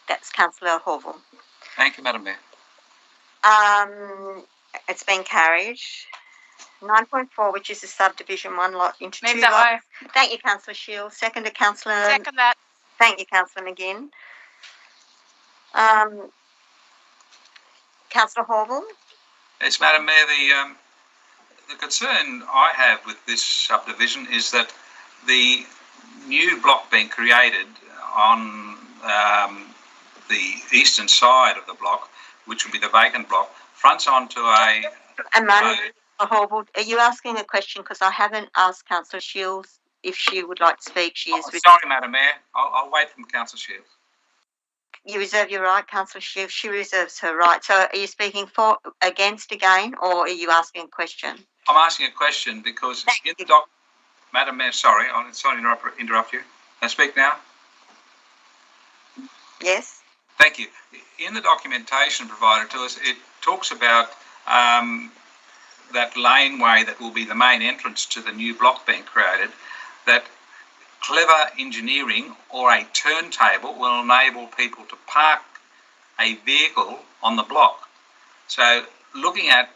[SPEAKER 1] That's Councillor Horville.
[SPEAKER 4] Thank you, Madam Mayor.
[SPEAKER 1] It's been carried. 9.4, which is the subdivision 1 lot into 2
[SPEAKER 6] Move that
[SPEAKER 1] lots.
[SPEAKER 6] way.
[SPEAKER 1] Thank you, Councillor Shields. Second to Councillor.
[SPEAKER 3] Second that.
[SPEAKER 1] Thank you, Councillor McGinn. Councillor Horville.
[SPEAKER 4] Yes, Madam Mayor, the concern I have with this subdivision is that the new block being created on the eastern side of the block, which will be the vacant block, fronts onto a...
[SPEAKER 1] Councillor Horville, are you asking a question? Because I haven't asked Councillor Shields if she would like to speak. She is...
[SPEAKER 4] sorry, Madam Mayor. I'll wait for Councillor Shields.
[SPEAKER 1] You reserve your right, Councillor Shields. She reserves her right. So are you speaking for, against again, or are you asking a question?
[SPEAKER 4] I'm asking a question because in the Madam Mayor, sorry to interrupt you. Can I speak now?
[SPEAKER 1] Yes.
[SPEAKER 4] Thank you. In the documentation provided to us, it talks about that laneway that will be the main entrance to the new block being created, that clever engineering or a turntable will enable people to park a vehicle on the block. So looking at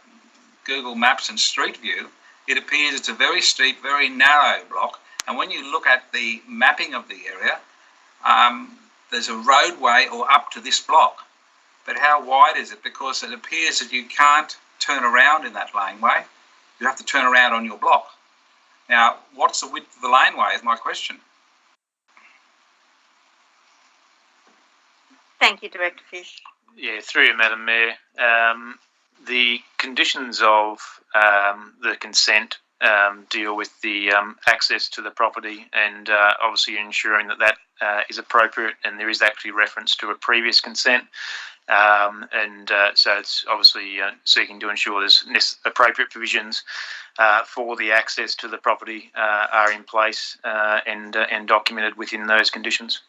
[SPEAKER 4] Google Maps and Street View, it appears it's a very steep, very narrow block. And when you look at the mapping of the area, there's a roadway or up to this block, but how wide is it? Because it appears that you can't turn around in that laneway. You have to turn around on your block. Now, what's the width of the laneway is my question.
[SPEAKER 1] Thank you, Director Fish.
[SPEAKER 10] Yeah, through you, Madam Mayor. The conditions of the consent deal with the access to the property and obviously ensuring that that is appropriate, and there is actually reference to a previous consent. So it's obviously seeking to ensure there's appropriate provisions for the access to the property are in place and documented within those conditions.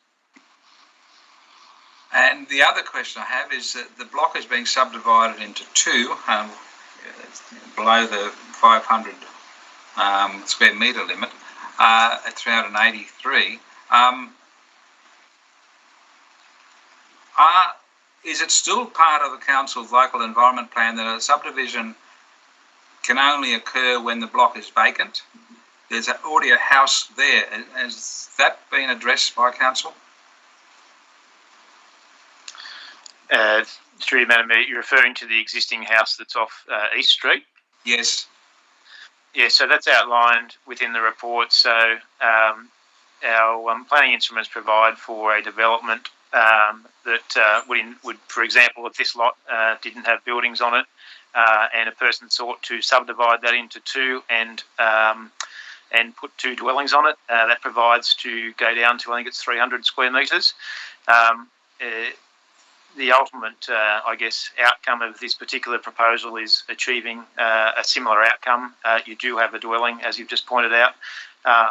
[SPEAKER 4] And the other question I have is that the block is being subdivided into two, below the 500 square metre limit at 383. Is it still part of the council's local environment plan that a subdivision can only occur when the block is vacant? There's already a house there. Has that been addressed by council?
[SPEAKER 10] Through you, Madam Mayor, you're referring to the existing house that's off East Street?
[SPEAKER 4] Yes.
[SPEAKER 10] Yeah, so that's outlined within the report. So our planning instruments provide for a development that would, for example, if this lot didn't have buildings on it and a person sought to subdivide that into two and put two dwellings on it, that provides to go down to, I think it's 300 square metres. The ultimate, I guess, outcome of this particular proposal is achieving a similar outcome. You do have a dwelling, as you've just pointed out,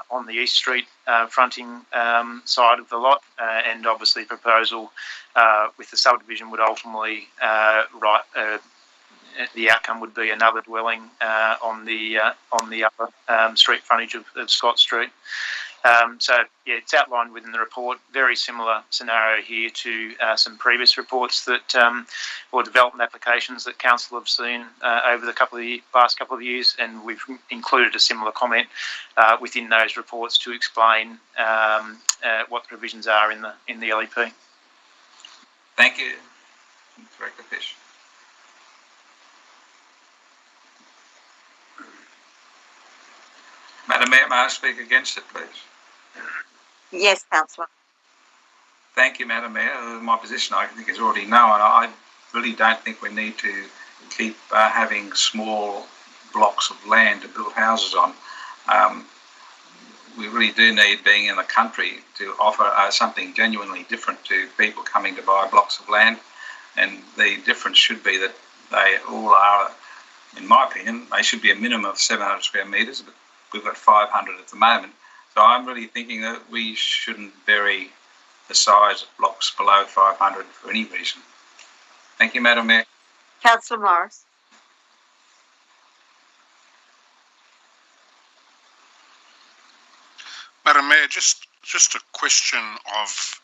[SPEAKER 10] on the East Street fronting side of the lot, and obviously proposal with the subdivision would ultimately the outcome would be another dwelling on the upper street frontage of Scott Street. So yeah, it's outlined within the report. Very similar scenario here to some previous reports that or development applications that council have seen over the past couple of years, and we've included a similar comment within those reports to explain what the provisions are in the LEP.
[SPEAKER 4] Thank you, Director Fish. Madam Mayor, may I speak against it, please?
[SPEAKER 1] Yes, Councillor.
[SPEAKER 4] Thank you, Madam Mayor. My position, I think, is already known. I really don't think we need to keep having small blocks of land to build houses on. We really do need, being in the country, to offer something genuinely different to people coming to buy blocks of land. And the difference should be that they all are, in my opinion, they should be a minimum of 700 square metres, but we've got 500 at the moment. So I'm really thinking that we shouldn't vary the size of blocks below 500 for any reason. Thank you, Madam Mayor.
[SPEAKER 1] Councillor Morris.
[SPEAKER 5] Madam Mayor, just a question of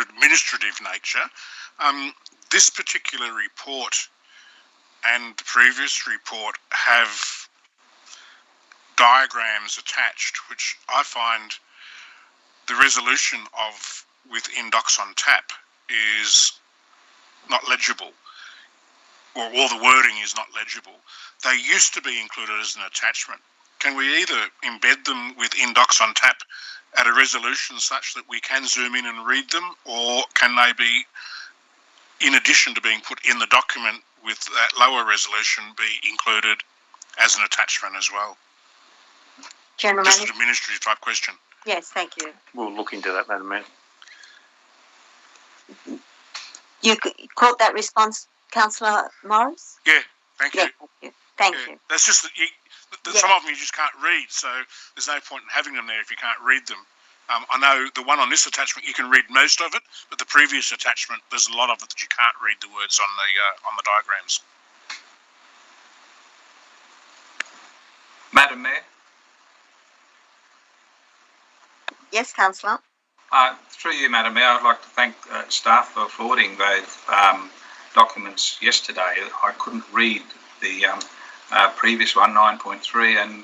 [SPEAKER 5] administrative nature. This particular report and the previous report have diagrams attached, which I find the resolution of with Indocs on tap is not legible, or all the wording is not legible. They used to be included as an attachment. Can we either embed them with Indocs on tap at a resolution such that we can zoom in and read them, or can they be, in addition to being put in the document with that lower resolution, be included as an attachment as well?
[SPEAKER 1] General
[SPEAKER 5] Just
[SPEAKER 1] Manager.
[SPEAKER 5] an administrative type question.
[SPEAKER 1] Yes, thank you.
[SPEAKER 2] We'll look into that, Madam Mayor.
[SPEAKER 1] You caught that response, Councillor Morris?
[SPEAKER 5] Yeah, thank you.
[SPEAKER 1] Yeah, thank you. Thank
[SPEAKER 5] Yeah,
[SPEAKER 1] you.
[SPEAKER 5] that's just that some of them you just can't read, so there's no point in having them there if you can't read them. I know the one on this attachment you can read most of it, but the previous attachment there's a lot of it that you can't read the words on the diagrams.
[SPEAKER 4] Madam Mayor.
[SPEAKER 1] Yes, Councillor.
[SPEAKER 4] Through you, Madam Mayor, I'd like to thank staff for forwarding those documents yesterday. I couldn't read the previous one, 9.3, and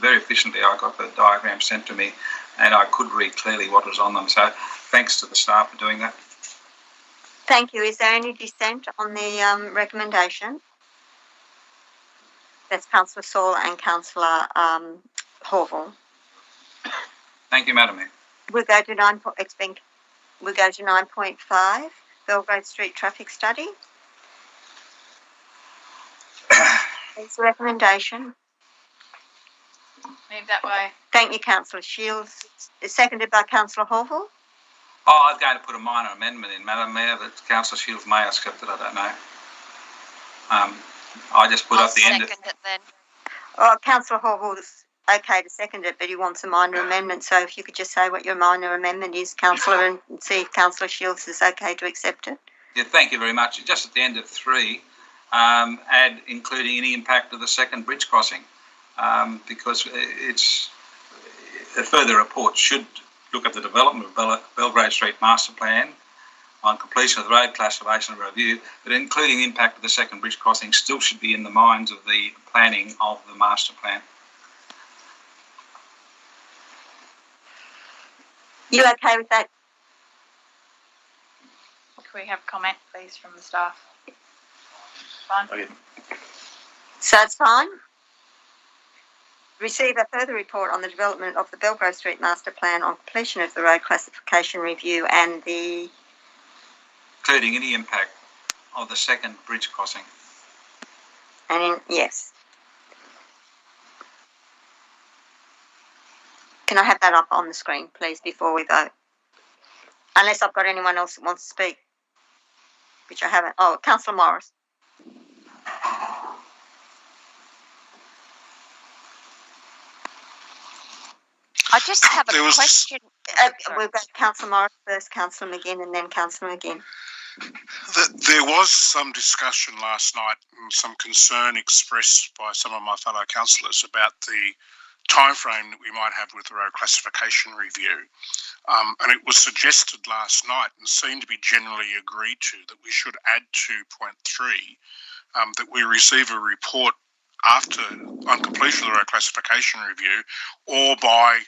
[SPEAKER 4] very efficiently I got the diagram sent to me and I could read clearly what was on them. So thanks to the staff for doing that.
[SPEAKER 1] Thank you. Is there any dissent on the recommendation? That's Councillor Saul and Councillor Horville.
[SPEAKER 4] Thank you, Madam Mayor.
[SPEAKER 1] We'll go to 9.5, Belgrave Street traffic study. It's a recommendation.
[SPEAKER 6] Move that way.
[SPEAKER 1] Thank you, Councillor Shields. It's seconded by Councillor Horville.
[SPEAKER 4] Oh, I was going to put a minor amendment in, Madam Mayor, that Councillor Shields may have skipped it, I don't know. I just put
[SPEAKER 3] I'll
[SPEAKER 4] up the end of...
[SPEAKER 3] second it then.
[SPEAKER 1] Oh, Councillor Horville is okay to second it, but he wants a minor amendment. So if you could just say what your minor amendment is, Councillor, and see if Councillor Shields is okay to accept it.
[SPEAKER 4] Yeah, thank you very much. Just at the end of 3, add including any impact of the second bridge crossing, because it's a further report should look at the development of Belgrave Street Master Plan on completion of the road classification review, but including impact of the second bridge crossing still should be in the minds of the planning of the master plan.
[SPEAKER 1] You okay with that?
[SPEAKER 6] Can we have a comment, please, from the staff? Fine.
[SPEAKER 2] Okay.
[SPEAKER 1] So it's fine. Receive a further report on the development of the Belgrave Street Master Plan on completion of the road classification review and the...
[SPEAKER 4] Including any impact of the second bridge crossing.
[SPEAKER 1] Yes. Can I have that up on the screen, please, before we vote? Unless I've got anyone else that wants to speak, which I haven't. Oh, Councillor Morris.
[SPEAKER 3] I just have a question.
[SPEAKER 1] We've got Councillor Morris first, Councillor McGinn, and then Councillor McGinn.
[SPEAKER 5] There was some discussion last night and some concern expressed by some of my fellow councillors about the timeframe that we might have with the road classification review. And it was suggested last night and seemed to be generally agreed to that we should add to point 3, that we receive a report on completion of the road classification review, or by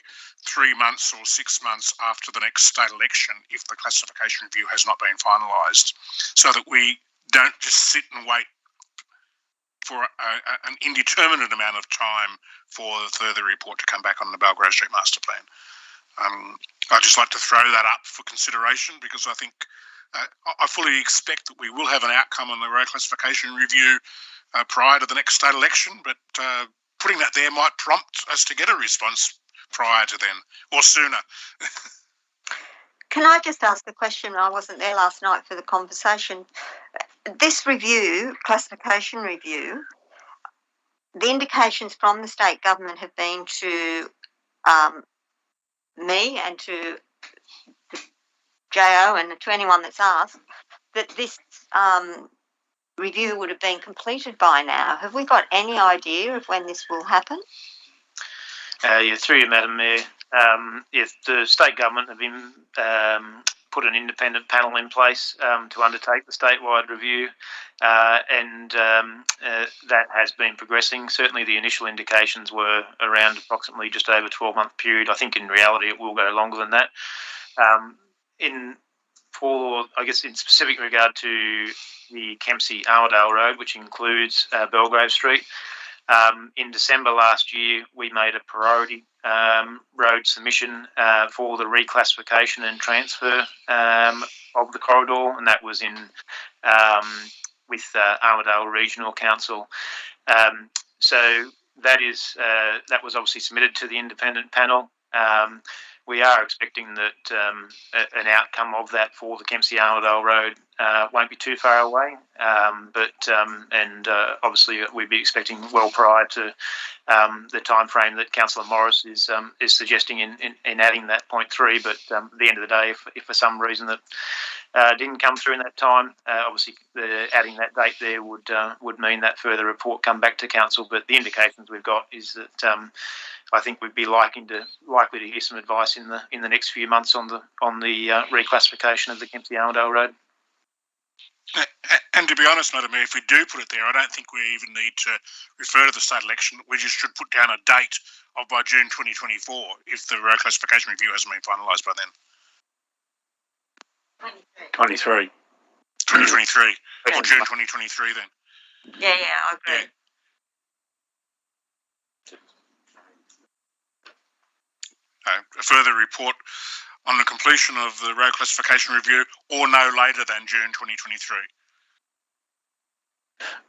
[SPEAKER 5] 3 months or 6 months after the next state election if the classification review has not been finalised, so that we don't just sit and wait for an indeterminate amount of time for the further report to come back on the Belgrave Street Master Plan. I'd just like to throw that up for consideration, because I think I fully expect that we will have an outcome on the road classification review prior to the next state election, but putting that there might prompt us to get a response prior to then, or sooner.
[SPEAKER 1] Can I just ask a question? I wasn't there last night for the conversation. This review, classification review, the indications from the state government have been to me and to JO and to anyone that's asked that this review would have been completed by now. Have we got any idea of when this will happen?
[SPEAKER 10] Yeah, through you, Madam Mayor. If the state government have been put an independent panel in place to undertake the statewide review, and that has been progressing. Certainly the initial indications were around approximately just over a 12-month period. I think in reality it will go longer than that. In specific regard to the Kempsey Armadale Road, which includes Belgrave Street, in December last year we made a priority road submission for the reclassification and transfer of the corridor, and that was in with Armadale Regional Council. So that was obviously submitted to the independent panel. We are expecting that an outcome of that for the Kempsey Armadale Road won't be too far away, but obviously we'd be expecting well prior to the time frame that Councillor Morris is suggesting in adding that point 3. But at the end of the day, if for some reason that didn't come through in that time, obviously adding that date there would mean that further report come back to council. But the indications we've got is that I think we'd be likely to hear some advice in the next few months on the reclassification of the Kempsey Armadale Road.
[SPEAKER 5] And to be honest, Madam Mayor, if we do put it there, I don't think we even need to refer to the state election. We just should put down a date of by June 2024 if the road classification review hasn't been finalised by then.
[SPEAKER 2] 23.
[SPEAKER 5] 2023, or June 2023 then.
[SPEAKER 1] Yeah, I agree.
[SPEAKER 5] A further report on the completion of the road classification review or no later than June 2023.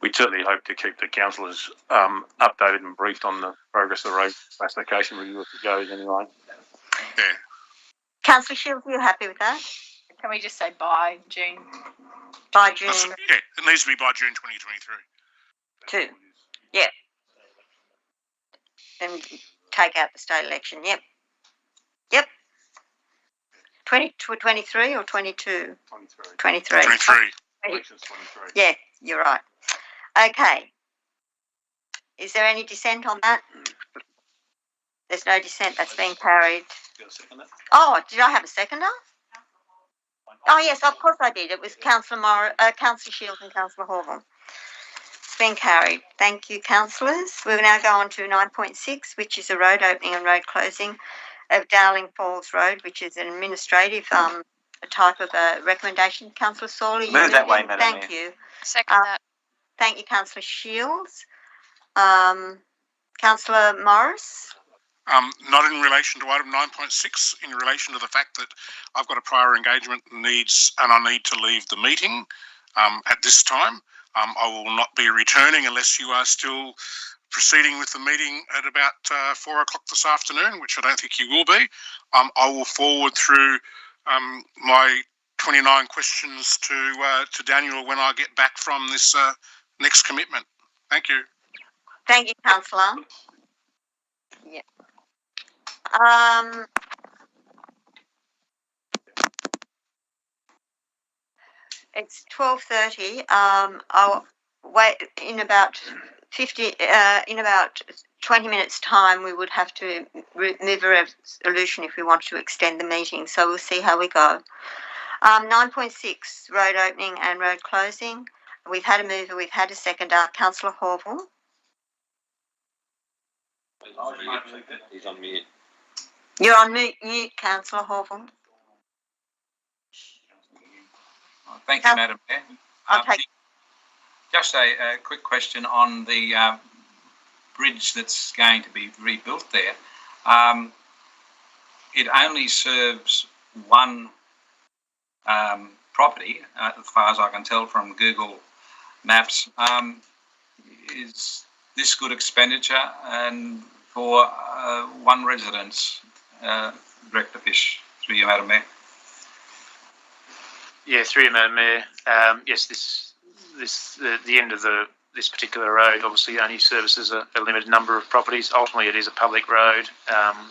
[SPEAKER 2] We certainly hope to keep the councillors updated and briefed on the progress of the road classification review as it goes anyway.
[SPEAKER 5] Yeah.
[SPEAKER 1] Councillor Shields, are you happy with that?
[SPEAKER 6] Can we just say by June?
[SPEAKER 1] By June
[SPEAKER 5] Yeah, it needs to be by June 2023.
[SPEAKER 1] 2. Yeah. And take out the state election. Yep. 23 or 22? 23.
[SPEAKER 5] 23.
[SPEAKER 2] Elections 23.
[SPEAKER 1] Yeah, you're right. Okay. Is there any dissent on that? There's no dissent. That's been carried. Oh, did I have a seconder? Oh, yes, of course I did. It was Councillor Shields and Councillor Horville. It's been carried. Thank you, councillors. We'll now go on to 9.6, which is a road opening and road closing of Dowling Falls Road, which is an administrative type of a recommendation. Councillor Sawley, you
[SPEAKER 11] Move that way,
[SPEAKER 1] moving?
[SPEAKER 11] Madam
[SPEAKER 1] Thank
[SPEAKER 11] Mayor.
[SPEAKER 1] you.
[SPEAKER 3] Second that.
[SPEAKER 1] Thank you, Councillor Shields. Councillor Morris?
[SPEAKER 5] Not in relation to item 9.6, in relation to the fact that I've got a prior engagement needs and I need to leave the meeting at this time. I will not be returning unless you are still proceeding with the meeting at about 4 o'clock this afternoon, which I don't think you will be. I will forward through my 29 questions to Daniel when I get back from this next commitment. Thank you.
[SPEAKER 1] Thank you, Councillor. Yeah. It's 12:30. I'll wait in about 20 minutes' time. We would have to move a resolution if we want to extend the meeting. So we'll see how we go. 9.6, road opening and road closing. We've had a mover. We've had a seconder. Councillor Horville.
[SPEAKER 9] He's on mute.
[SPEAKER 1] You're on mute, Councillor Horville.
[SPEAKER 4] Thank you, Madam Mayor.
[SPEAKER 1] I'll take.
[SPEAKER 4] Just a quick question on the bridge that's going to be rebuilt there. It only serves one property, as far as I can tell from Google Maps. Is this good expenditure and for one residence, Director Fish, through you, Madam Mayor?
[SPEAKER 10] Yeah, through you, Madam Mayor. Yes, the end of this particular road obviously only services a limited number of properties. Ultimately, it is a public road.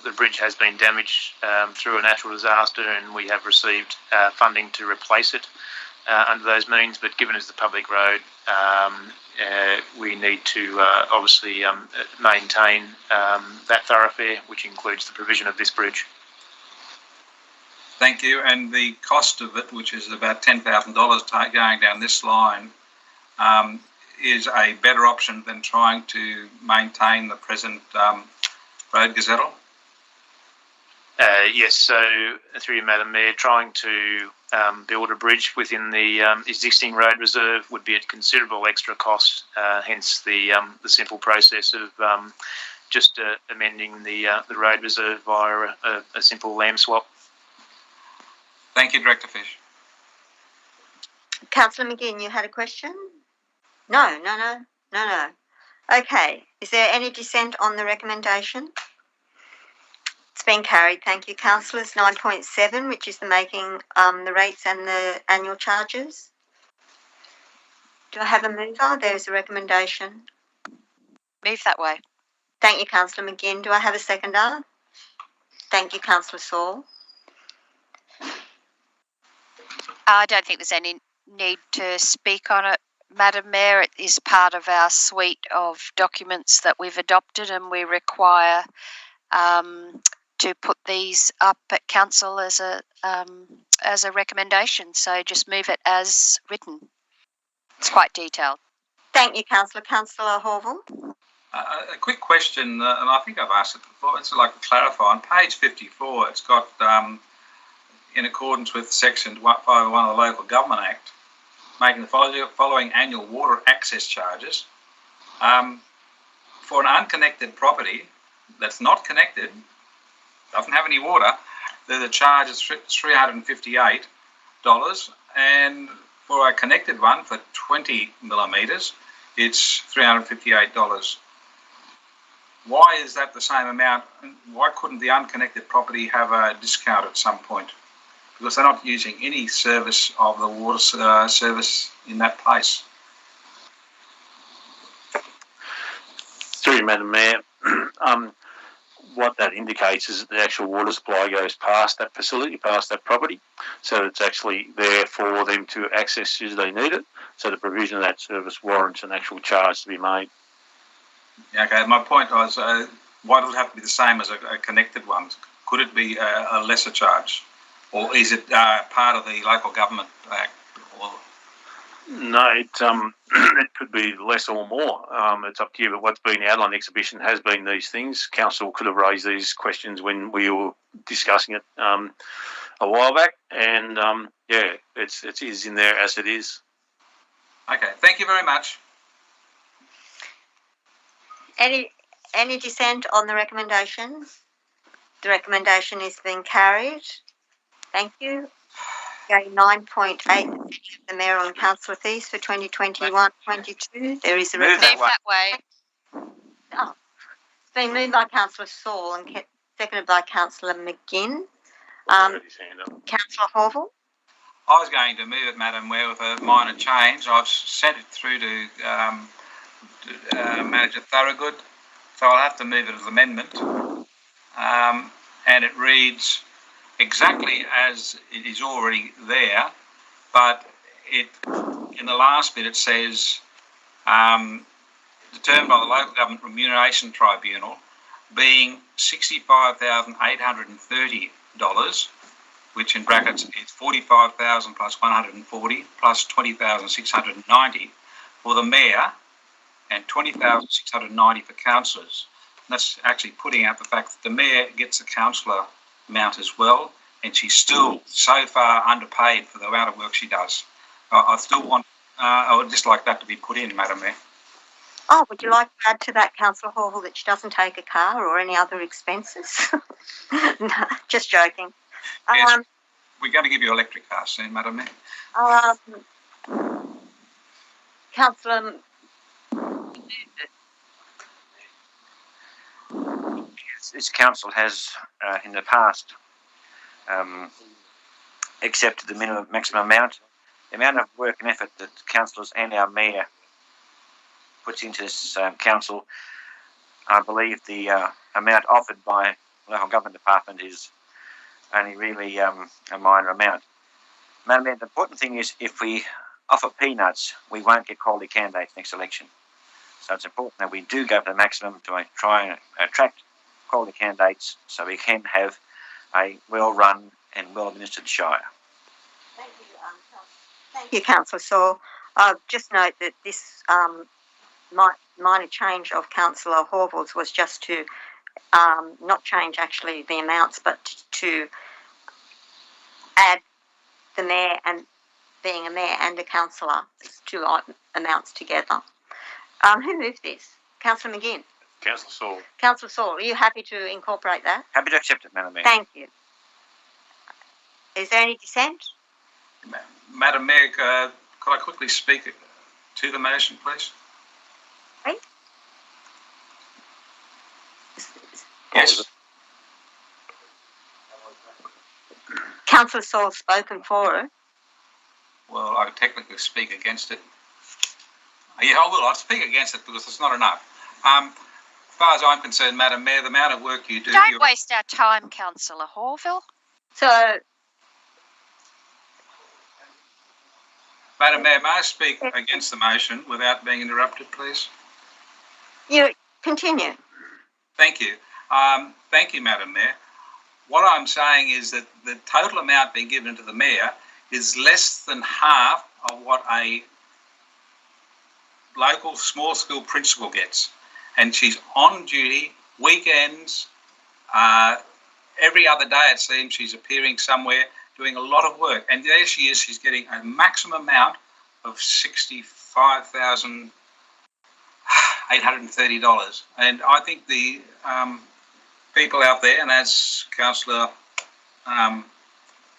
[SPEAKER 10] The bridge has been damaged through a natural disaster, and we have received funding to replace it under those means. But given it's the public road, we need to obviously maintain that thoroughfare, which includes the provision of this bridge.
[SPEAKER 4] Thank you. And the cost of it, which is about $10,000 going down this line, is a better option than trying to maintain the present road gazettal?
[SPEAKER 10] Yes, so through you, Madam Mayor, trying to build a bridge within the existing road reserve would be at considerable extra cost, hence the simple process of just amending the road reserve via a simple land swap.
[SPEAKER 4] Thank you, Director Fish.
[SPEAKER 1] Councillor McGinn, you had a question? No. Okay. Is there any dissent on the recommendation? It's been carried. Thank you, councillors. 9.7, which is the making the rates and the annual charges. Do I have a mover? There's a recommendation.
[SPEAKER 3] Move that way.
[SPEAKER 1] Thank you, Councillor McGinn. Do I have a seconder? Thank you, Councillor Saul.
[SPEAKER 3] I don't think there's any need to speak on it, Madam Mayor. It is part of our suite of documents that we've adopted, and we require to put these up at council as a recommendation. So just move it as written. It's quite detailed.
[SPEAKER 1] Thank you, Councillor. Councillor Horville.
[SPEAKER 4] A quick question, and I think I've asked it before. It's like to clarify. On page 54, it's got in accordance with Section 501 of the Local Government Act, making the following annual water access charges. For an unconnected property that's not connected, doesn't have any water, the charge is $358, and for a connected one for 20 millimetres, it's $358. Why is that the same amount? Why couldn't the unconnected property have a discount at some point? Because they're not using any service of the water service in that place.
[SPEAKER 2] Through you, Madam Mayor, what that indicates is that the actual water supply goes past that facility, past that property, so it's actually there for them to access should they need it. So the provision of that service warrants an actual charge to be made.
[SPEAKER 4] Okay, my point was, why does it have to be the same as a connected one? Could it be a lesser charge? Or is it part of the Local Government Act? Or...
[SPEAKER 2] No, it could be less or more. It's up to you, but what's been out on exhibition has been these things. Council could have raised these questions when we were discussing it a while back, and yeah, it is in there as it is.
[SPEAKER 4] Okay, thank you very much.
[SPEAKER 1] Any dissent on the recommendation? The recommendation is being carried. Thank you. Okay, 9.8, the mayoral and councillor fees for 2021-22. There is a
[SPEAKER 3] Move that way.
[SPEAKER 1] Oh, it's been moved by Councillor Saul and seconded by Councillor McGinn. Councillor Horville.
[SPEAKER 4] I was going to move it, Madam Mayor, with a minor change. I've sent it through to Manager Thorogood, so I'll have to move it as an amendment. And it reads exactly as it is already there, but in the last bit it says determined by the Local Government Remuneration Tribunal being $65,830, which in brackets is 45,000 plus 140 plus 20,690 for the mayor and 20,690 for councillors. That's actually putting out the fact that the mayor gets a councillor amount as well, and she's still so far underpaid for the amount of work she does. I still want, I would just like that to be put in, Madam Mayor.
[SPEAKER 1] Oh, would you like to add to that, Councillor Horville, that she doesn't take a car or any other expenses? No, just joking.
[SPEAKER 4] Yes, we're going to give you electric cars soon, Madam Mayor.
[SPEAKER 1] Councillor.
[SPEAKER 11] This council has, in the past, accepted the maximum amount. The amount of work and effort that councillors and our mayor puts into this council, I believe the amount offered by the local government department is only really a minor amount. Madam Mayor, the important thing is if we offer peanuts, we won't get quality candidates next election. So it's important that we do go for the maximum to try and attract quality candidates so we can have a well-run and well-administered shire.
[SPEAKER 1] Thank you, Councillor Saul. Just note that this minor change of Councillor Horville's was just to not change actually the amounts, but to add the mayor and being a mayor and a councillor, two amounts together. Who moved this? Councillor McGinn.
[SPEAKER 2] Councillor Saul.
[SPEAKER 1] Councillor Saul, are you happy to incorporate that?
[SPEAKER 11] Happy to accept it, Madam Mayor.
[SPEAKER 1] Thank you. Is there any dissent?
[SPEAKER 4] Madam Mayor, could I quickly speak to the motion, please?
[SPEAKER 1] Right.
[SPEAKER 4] Yes.
[SPEAKER 1] Councillor Saul spoken for it.
[SPEAKER 4] Well, I could technically speak against it. Yeah, I will. I'll speak against it because it's not enough. As far as I'm concerned, Madam Mayor, the amount of work you do...
[SPEAKER 3] Don't waste our time, Councillor Horville.
[SPEAKER 1] So...
[SPEAKER 4] Madam Mayor, may I speak against the motion without being interrupted, please?
[SPEAKER 1] You continue.
[SPEAKER 4] Thank you. Thank you, Madam Mayor. What I'm saying is that the total amount being given to the mayor is less than half of what a local small school principal gets. And she's on duty, weekends, every other day it seems she's appearing somewhere, doing a lot of work, and there she is. She's getting a maximum amount of $65,830, and I think the people out there, and as Councillor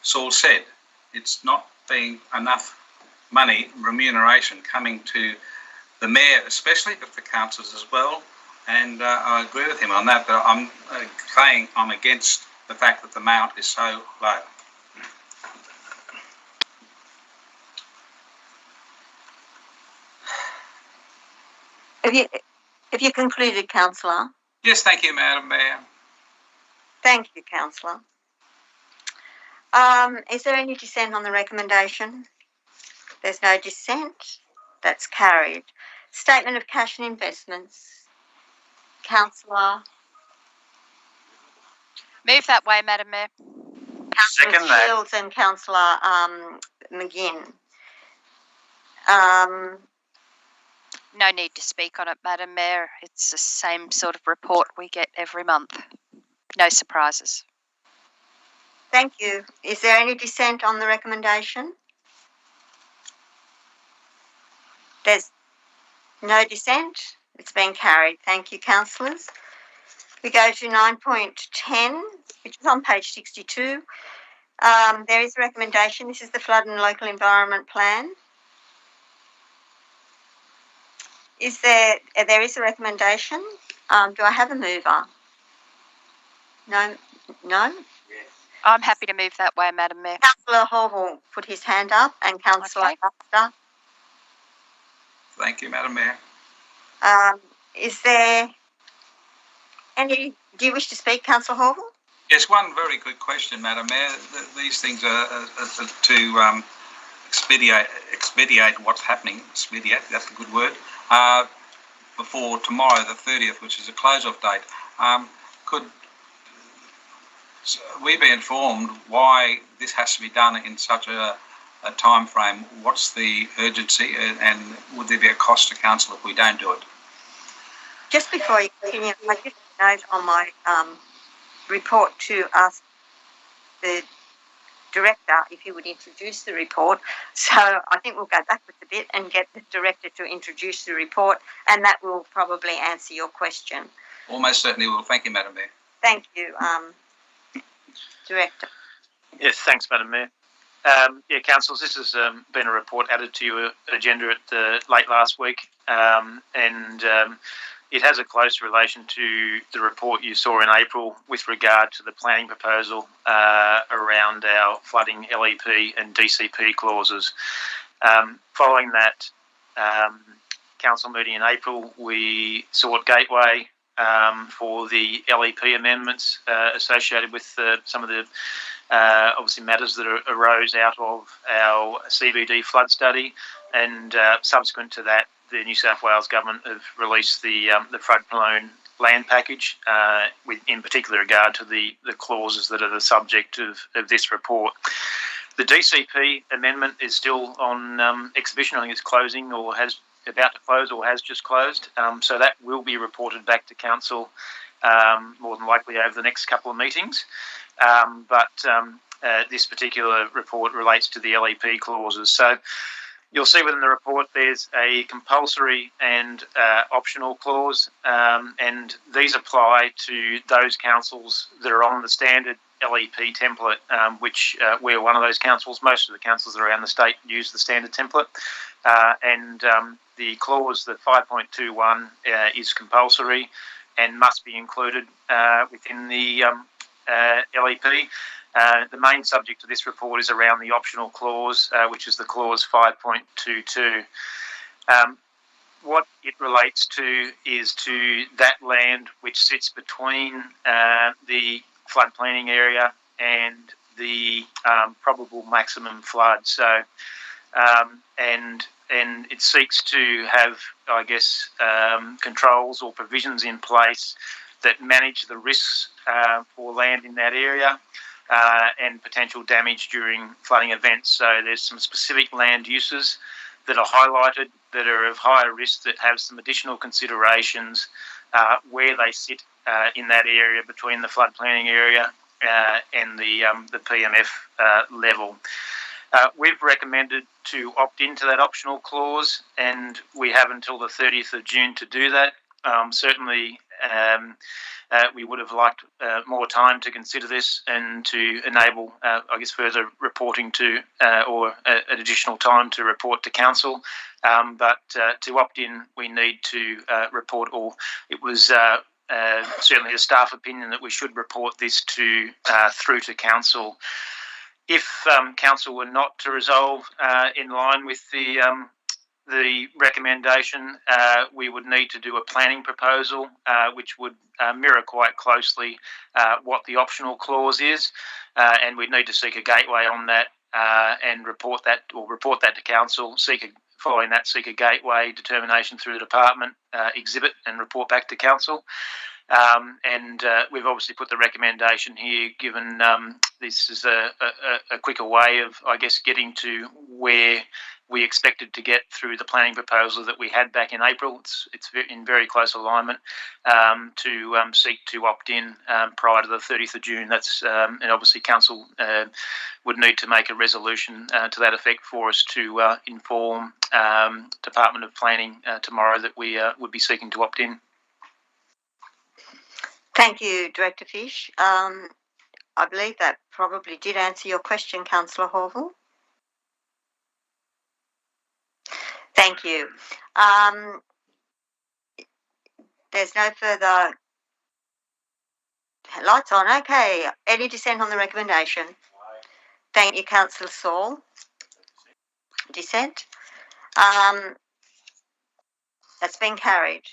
[SPEAKER 4] Saul said, it's not being enough money, remuneration coming to the Mayor, especially, but the councillors as well. And I agree with him on that, but I'm saying I'm against the fact that the amount is so low.
[SPEAKER 1] Have you concluded, Councillor?
[SPEAKER 4] Yes, thank you, Madam Mayor.
[SPEAKER 1] Thank you, Councillor. Is there any dissent on the recommendation? There's no dissent. That's carried. Statement of cash and investments. Councillor.
[SPEAKER 3] Move that way, Madam Mayor.
[SPEAKER 1] Councillor
[SPEAKER 11] Second that.
[SPEAKER 1] Shields and Councillor McGinn.
[SPEAKER 3] No need to speak on it, Madam Mayor. It's the same sort of report we get every month. No surprises.
[SPEAKER 1] Thank you. Is there any dissent on the recommendation? There's no dissent. It's been carried. Thank you, councillors. We go to 9.10, which is on page 62. There is a recommendation. This is the Flood and Local Environment Plan. There is a recommendation. Do I have a mover? No?
[SPEAKER 3] I'm happy to move that way, Madam Mayor.
[SPEAKER 1] Councillor Hall put his hand up, and Councillor Baxter.
[SPEAKER 4] Thank you, Madam Mayor.
[SPEAKER 1] Is there any, do you wish to speak, Councillor Hall?
[SPEAKER 4] Yes, one very good question, Madam Mayor. These things are to expedite what's happening. Expedite, that's a good word. Before tomorrow, the 30th, which is a close-off date. Could we be informed why this has to be done in such a time frame? What's the urgency, and would there be a cost to council if we don't do it?
[SPEAKER 1] Just before you continue, I just note on my report to ask the director if he would introduce the report. So I think we'll go backwards a bit and get the director to introduce the report, and that will probably answer your question.
[SPEAKER 4] Almost certainly will. Thank you, Madam Mayor.
[SPEAKER 1] Thank you, Director.
[SPEAKER 10] Yes, thanks, Madam Mayor. Councillors, this has been a report added to your agenda at late last week, and it has a close relation to the report you saw in April with regard to the planning proposal around our flooding LEP and DCP clauses. Following that council meeting in April, we sought gateway for the LEP amendments associated with some of the obviously matters that arose out of our CBD flood study, and subsequent to that, the New South Wales government have released the flood-prone land package, with in particular regard to the clauses that are the subject of this report. The DCP amendment is still on exhibition. I think it's closing or has about to close or has just closed. So that will be reported back to council more than likely over the next couple of meetings. But this particular report relates to the LEP clauses. So you'll see within the report there's a compulsory and optional clause, and these apply to those councils that are on the standard LEP template, which we're one of those councils. Most of the councils around the state use the standard template, and the clause, the 5.21, is compulsory and must be included within the LEP. The main subject of this report is around the optional clause, which is the clause 5.22. What it relates to is to that land which sits between the flood planning area and the probable maximum flood. So, and it seeks to have, I guess, controls or provisions in place that manage the risks for land in that area and potential damage during flooding events. So there's some specific land uses that are highlighted that are of higher risk, that have some additional considerations where they sit in that area between the flood planning area and the PMF level. We've recommended to opt into that optional clause, and we have until the 30th of June to do that. Certainly, we would have liked more time to consider this and to enable, I guess, further reporting to or an additional time to report to council. But to opt in, we need to report, or it was certainly a staff opinion that we should report this to through to council. If council were not to resolve in line with the recommendation, we would need to do a planning proposal, which would mirror quite closely what the optional clause is, and we'd need to seek a gateway on that and report that to council. Following that, seek a gateway determination through the department, exhibit and report back to council. And we've obviously put the recommendation here, given this is a quicker way of, I guess, getting to where we expected to get through the planning proposal that we had back in April. It's in very close alignment to seek to opt in prior to the 30th of June. That's and obviously council would need to make a resolution to that effect for us to inform Department of Planning tomorrow that we would be seeking to opt in.
[SPEAKER 1] Thank you, Director Fish. I believe that probably did answer your question, Councillor Horville. Thank you. There's no further lights on. Okay. Any dissent on the recommendation? Thank you, Councillor Saul. Dissent. That's been carried.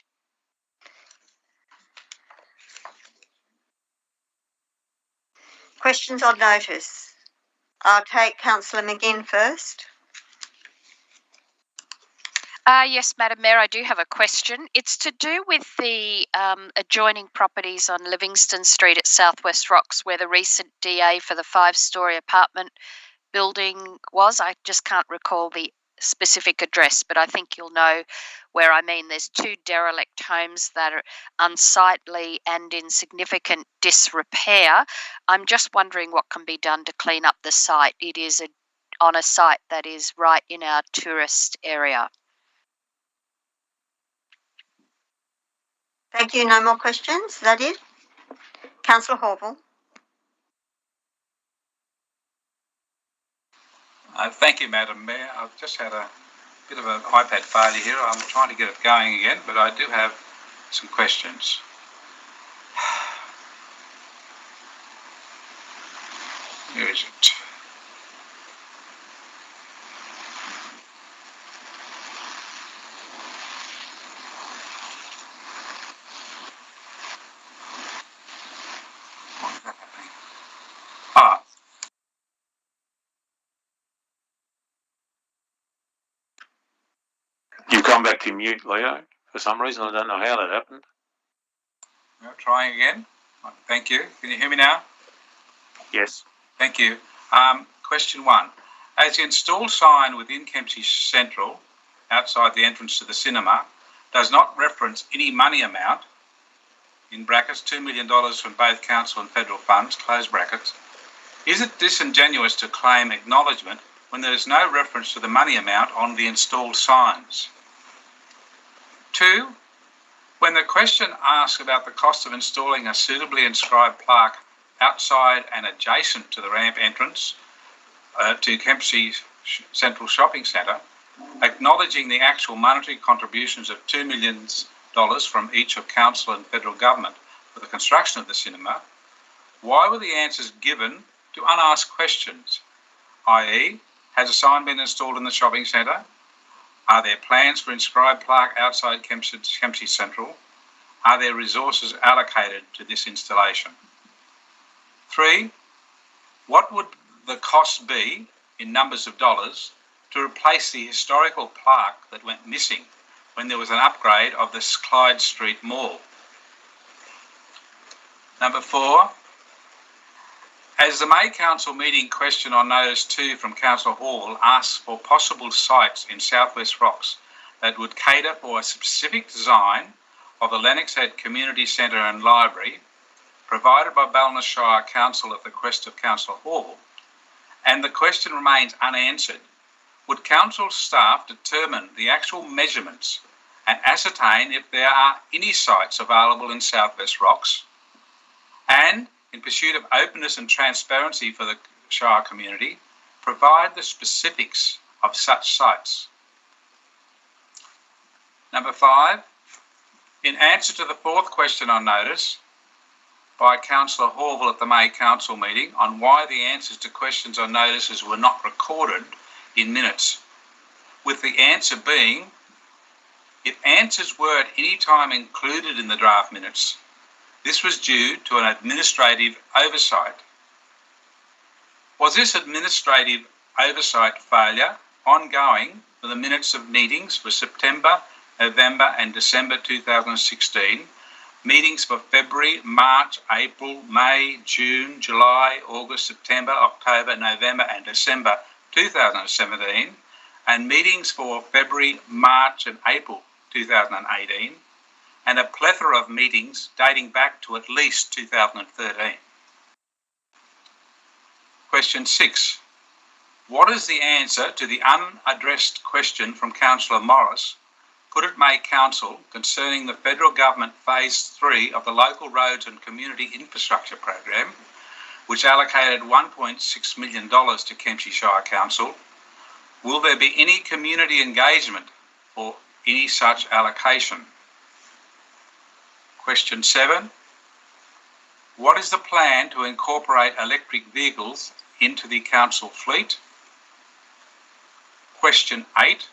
[SPEAKER 1] Questions on notice. I'll take Councillor McGinn first.
[SPEAKER 3] Yes, Madam Mayor, I do have a question. It's to do with the adjoining properties on Livingston Street at Southwest Rocks, where the recent DA for the 5-storey apartment building was. I just can't recall the specific address, but I think you'll know where I mean. There's 2 derelict homes that are unsightly and in significant disrepair. I'm just wondering what can be done to clean up the site. It is on a site that is right in our tourist area.
[SPEAKER 1] Thank you. No more questions? Is that it? Councillor Horville.
[SPEAKER 4] Thank you, Madam Mayor. I've just had a bit of an iPad failure here. I'm trying to get it going again, but I do have some questions. Where is it?
[SPEAKER 2] You've gone back to mute, Leo, for some reason. I don't know how that happened.
[SPEAKER 4] Well, trying again. Thank you. Can you hear me now?
[SPEAKER 2] Yes.
[SPEAKER 4] Thank you. Question 1. As the installed sign within Kempsey Central, outside the entrance to the cinema, does not reference any money amount, in brackets, $2 million from both council and federal funds, close brackets, is it disingenuous to claim acknowledgement when there is no reference to the money amount on the installed signs? 2, when the question asks about the cost of installing a suitably inscribed plaque outside and adjacent to the ramp entrance to Kempsey Central Shopping Centre, acknowledging the actual monetary contributions of $2 million from each of council and federal government for the construction of the cinema, why were the answers given to unasked questions, i.e., has a sign been installed in the shopping centre? Are there plans for inscribed plaque outside Kempsey Central? Are there resources allocated to this installation? 3, what would the cost be in numbers of dollars to replace the historical plaque that went missing when there was an upgrade of the Clyde Street Mall? Number 4, as the May Council meeting question on notice 2 from Councillor Hall asks for possible sites in Southwest Rocks that would cater for a specific design of the Lennox Head Community Centre and Library, provided by Ballina Shire Council at the request of Councillor Hall, and the question remains unanswered, would council staff determine the actual measurements and ascertain if there are any sites available in South West Rocks, and, in pursuit of openness and transparency for the Shire community, provide the specifics of such sites? Number 5, in answer to the 4th question on notice by Councillor Horville at the May Council meeting on why the answers to questions on notices were not recorded in minutes, with the answer being, if answers were at any time included in the draft minutes, this was due to an administrative oversight. Was this administrative oversight failure ongoing for the minutes of meetings for September, November and December 2016, meetings for February, March, April, May, June, July, August, September, October, November and December 2017, and meetings for February, March and April 2018, and a plethora of meetings dating back to at least 2013. Question 6. What is the answer to the unaddressed question from Councillor Morris put at May Council concerning the federal government phase 3 of the Local Roads and Community Infrastructure Program, which allocated $1.6 million to Kempsey Shire Council? Will there be any community engagement for any such allocation? Question 7. What is the plan to incorporate electric vehicles into the council fleet? Question 8.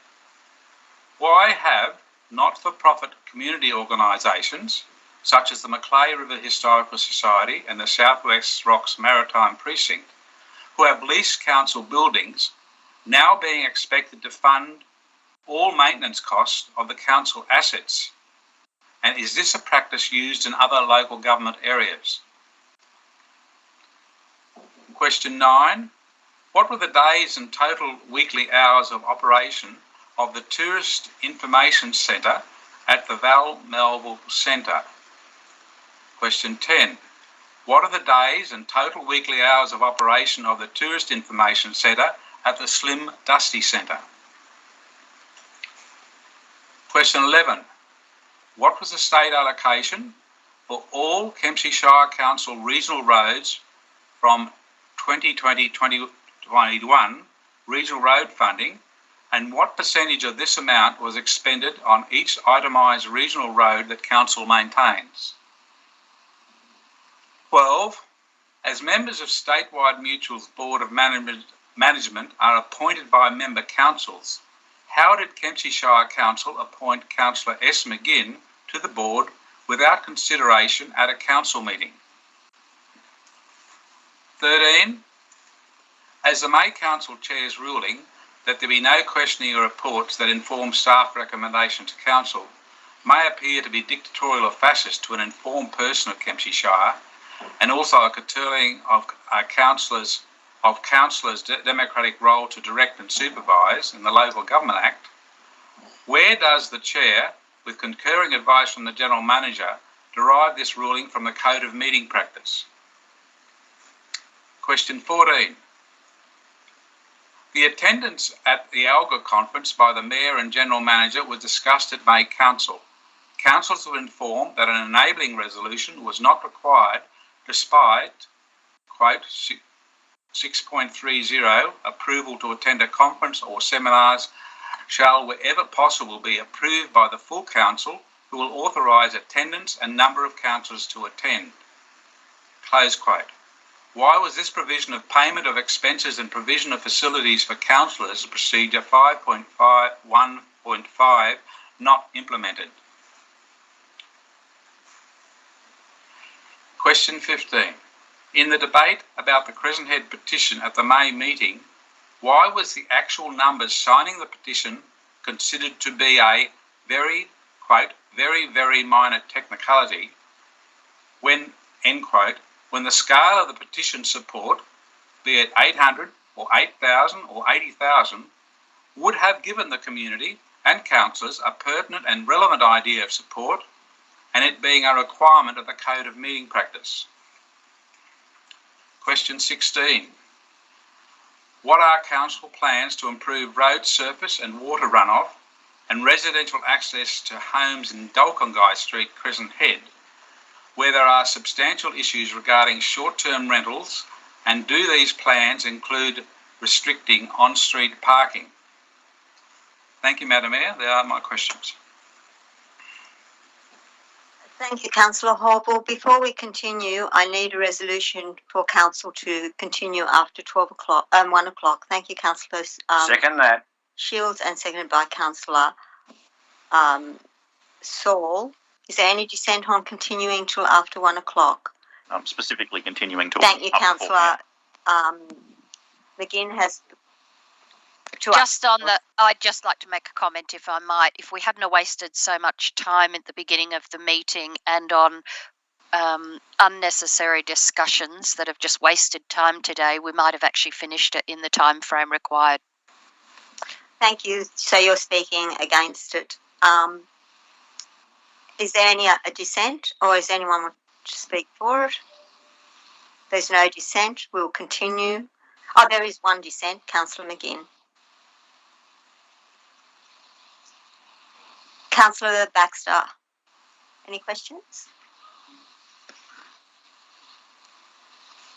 [SPEAKER 4] Why have not-for-profit community organisations, such as the Macleay River Historical Society and the South West Rocks Maritime Precinct, who have leased council buildings, now being expected to fund all maintenance costs of the council assets? And is this a practice used in other local government areas? Question 9. What were the days and total weekly hours of operation of the Tourist Information Centre at the Val Melville Centre? Question 10. What are the days and total weekly hours of operation of the Tourist Information Centre at the Slim Dusty Centre? Question 11. What was the state allocation for all Kempsey Shire Council regional roads from 2020-2021 regional road funding, and what percentage of this amount was expended on each itemised regional road that council maintains? 12. As members of Statewide Mutual's Board of Management are appointed by member councils, how did Kempsey Shire Council appoint Councillor S. McGinn to the board without consideration at a council meeting? 13. As the May Council Chair's ruling that there be no questioning or reports that inform staff recommendation to council may appear to be dictatorial or fascist to an informed person of Kempsey Shire, and also a curtailing of councillors' democratic role to direct and supervise in the Local Government Act, where does the Chair, with concurring advice from the General Manager, derive this ruling from the Code of Meeting Practice? Question 14. The attendance at the ALGA conference by the Mayor and General Manager was discussed at May Council. Councils were informed that an enabling resolution was not required despite, quote, 6.30, approval to attend a conference or seminars shall, wherever possible, be approved by the full council, who will authorise attendance and number of councillors to attend. Close quote. Why was this provision of payment of expenses and provision of facilities for councillors, procedure 5.1.5, not implemented? Question 15. In the debate about the Crescent Head petition at the May meeting, why was the actual numbers signing the petition considered to be a very, quote, very minor technicality when, end quote, when the scale of the petition support, be it 800 or 8,000 or 80,000, would have given the community and councillors a pertinent and relevant idea of support, and it being a requirement of the Code of Meeting Practice? Question 16. What are council plans to improve road surface and water runoff and residential access to homes in Tozer Street, Crescent Head, where there are substantial issues regarding short-term rentals, and do these plans include restricting on-street parking? Thank you, Madam Mayor. They are my questions.
[SPEAKER 1] Thank you, Councillor Horville. Before we continue, I need a resolution for council to continue after 1 o'clock. Thank you, Councillors
[SPEAKER 11] Second that.
[SPEAKER 1] Shields, and seconded by Councillor Saul. Is there any dissent on continuing till after 1 o'clock?
[SPEAKER 7] Specifically continuing to.
[SPEAKER 1] Thank you, Councillor. McGinn has.
[SPEAKER 3] Just on the, I'd just like to make a comment, if I might. If we hadn't wasted so much time at the beginning of the meeting and on unnecessary discussions that have just wasted time today, we might have actually finished it in the time frame required.
[SPEAKER 1] Thank you. So you're speaking against it. Is there any dissent, or is anyone want to speak for it? There's no dissent. We'll continue. Oh, there is one dissent, Councillor McGinn. Councillor Baxter, any questions?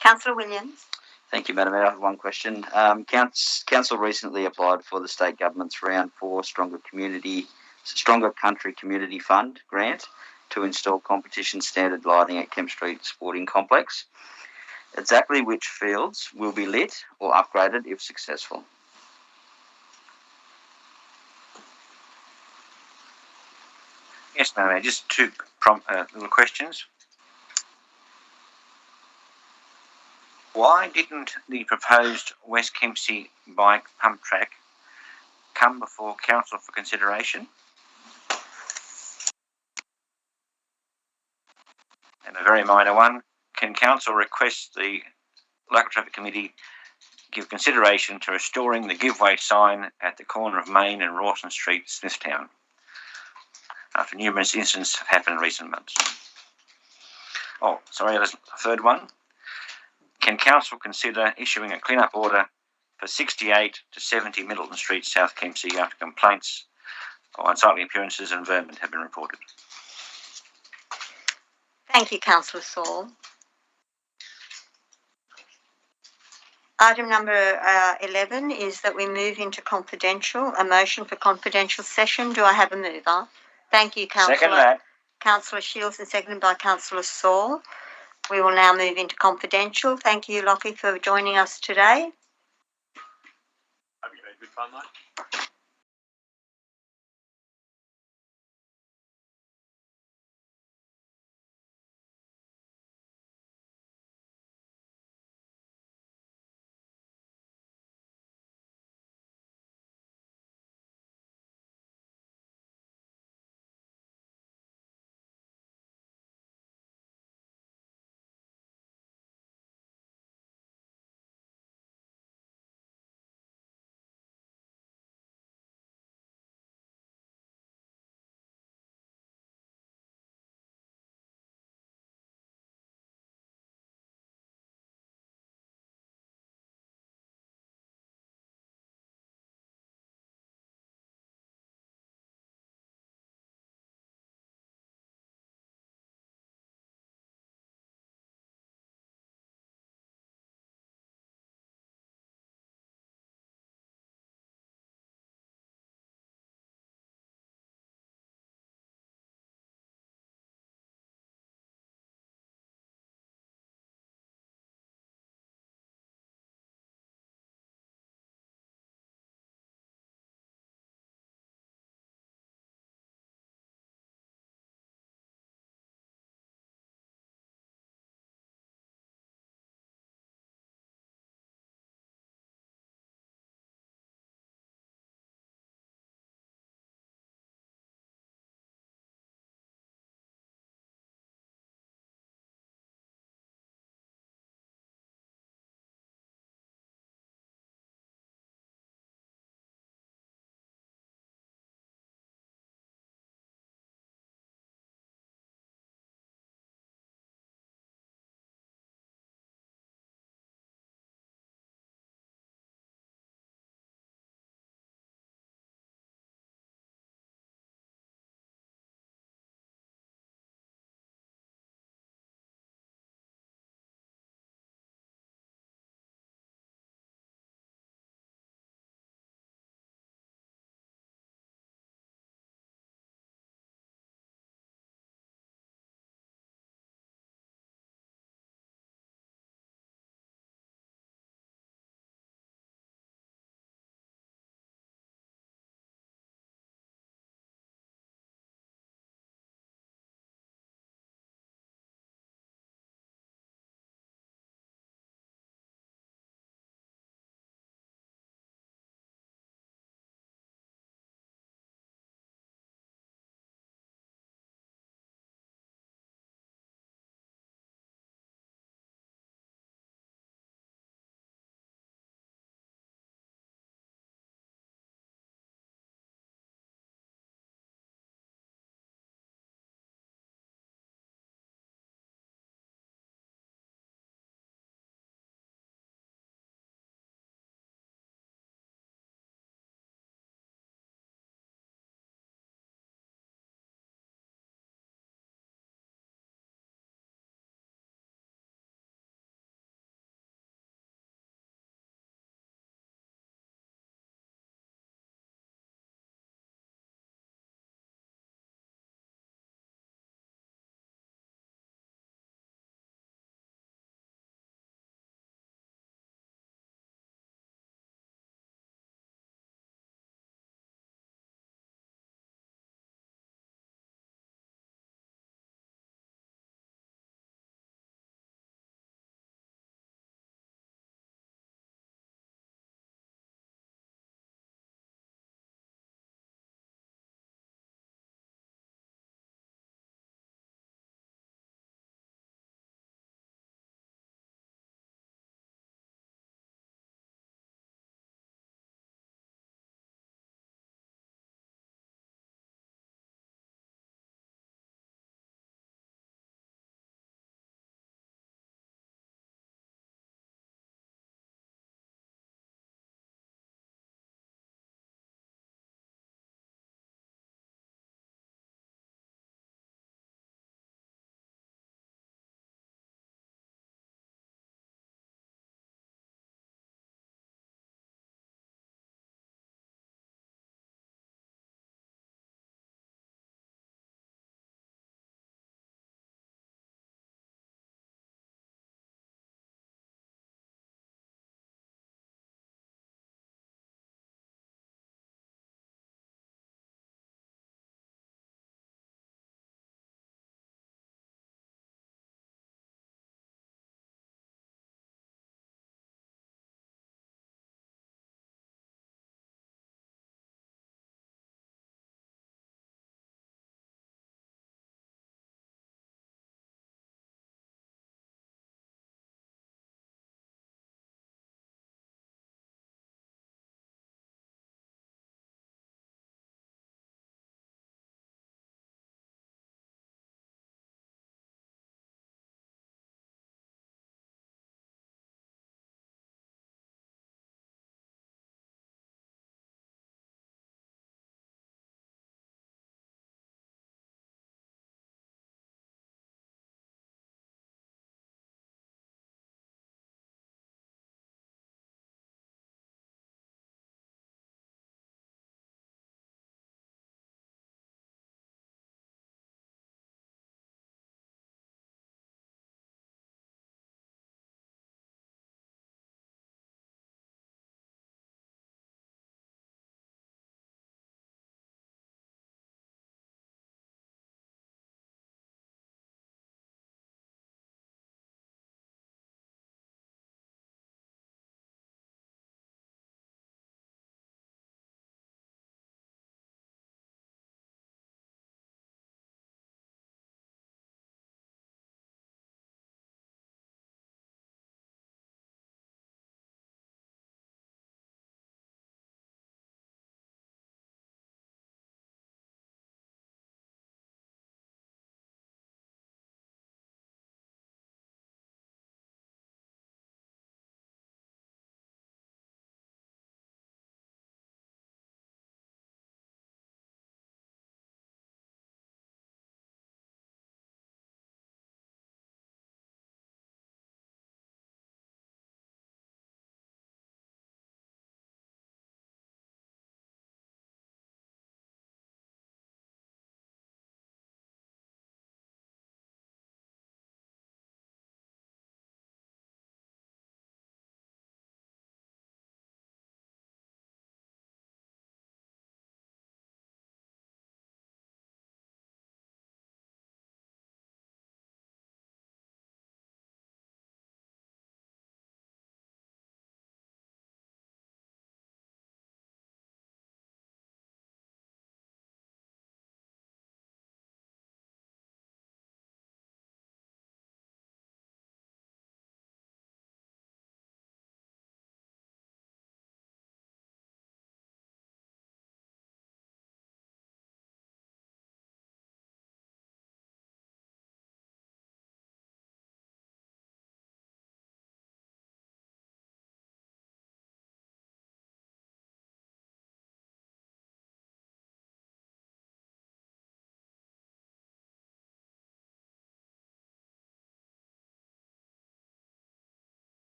[SPEAKER 1] Councillor Williams.
[SPEAKER 12] Thank you, Madam Mayor. I have one question. Council recently applied for the state government's round 4 Stronger Country Community Fund grant to install competition standard lighting at Kemp Street Sporting Complex. Exactly which fields will be lit or upgraded if successful?
[SPEAKER 11] Yes, Madam Mayor, just two little questions. Why didn't the proposed West Kempsey bike pump track come before council for consideration? And a very minor one, can council request the Local Traffic Committee give consideration to restoring the giveaway sign at the corner of Main and Rawson Street, Smithtown, after numerous incidents have happened in recent months? Oh, sorry, there's a third one. Can council consider issuing a clean-up order for 68 to 70 Middleton Street, South Kempsey, after complaints of unsightly appearances and vermin have been reported?
[SPEAKER 1] Thank you, Councillor Saul. Item number 11 is that we move into confidential, a motion for confidential session. Do I have a mover? Thank you, Councillor Shields, and seconded by Councillor Saul. We will now move into confidential. Thank you, Lockie, for joining us today.
[SPEAKER 2] Hope you had good fun, mate.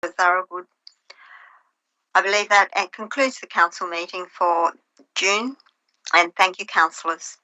[SPEAKER 1] Thorogood. I believe that concludes the council meeting for June, and thank you, councillors.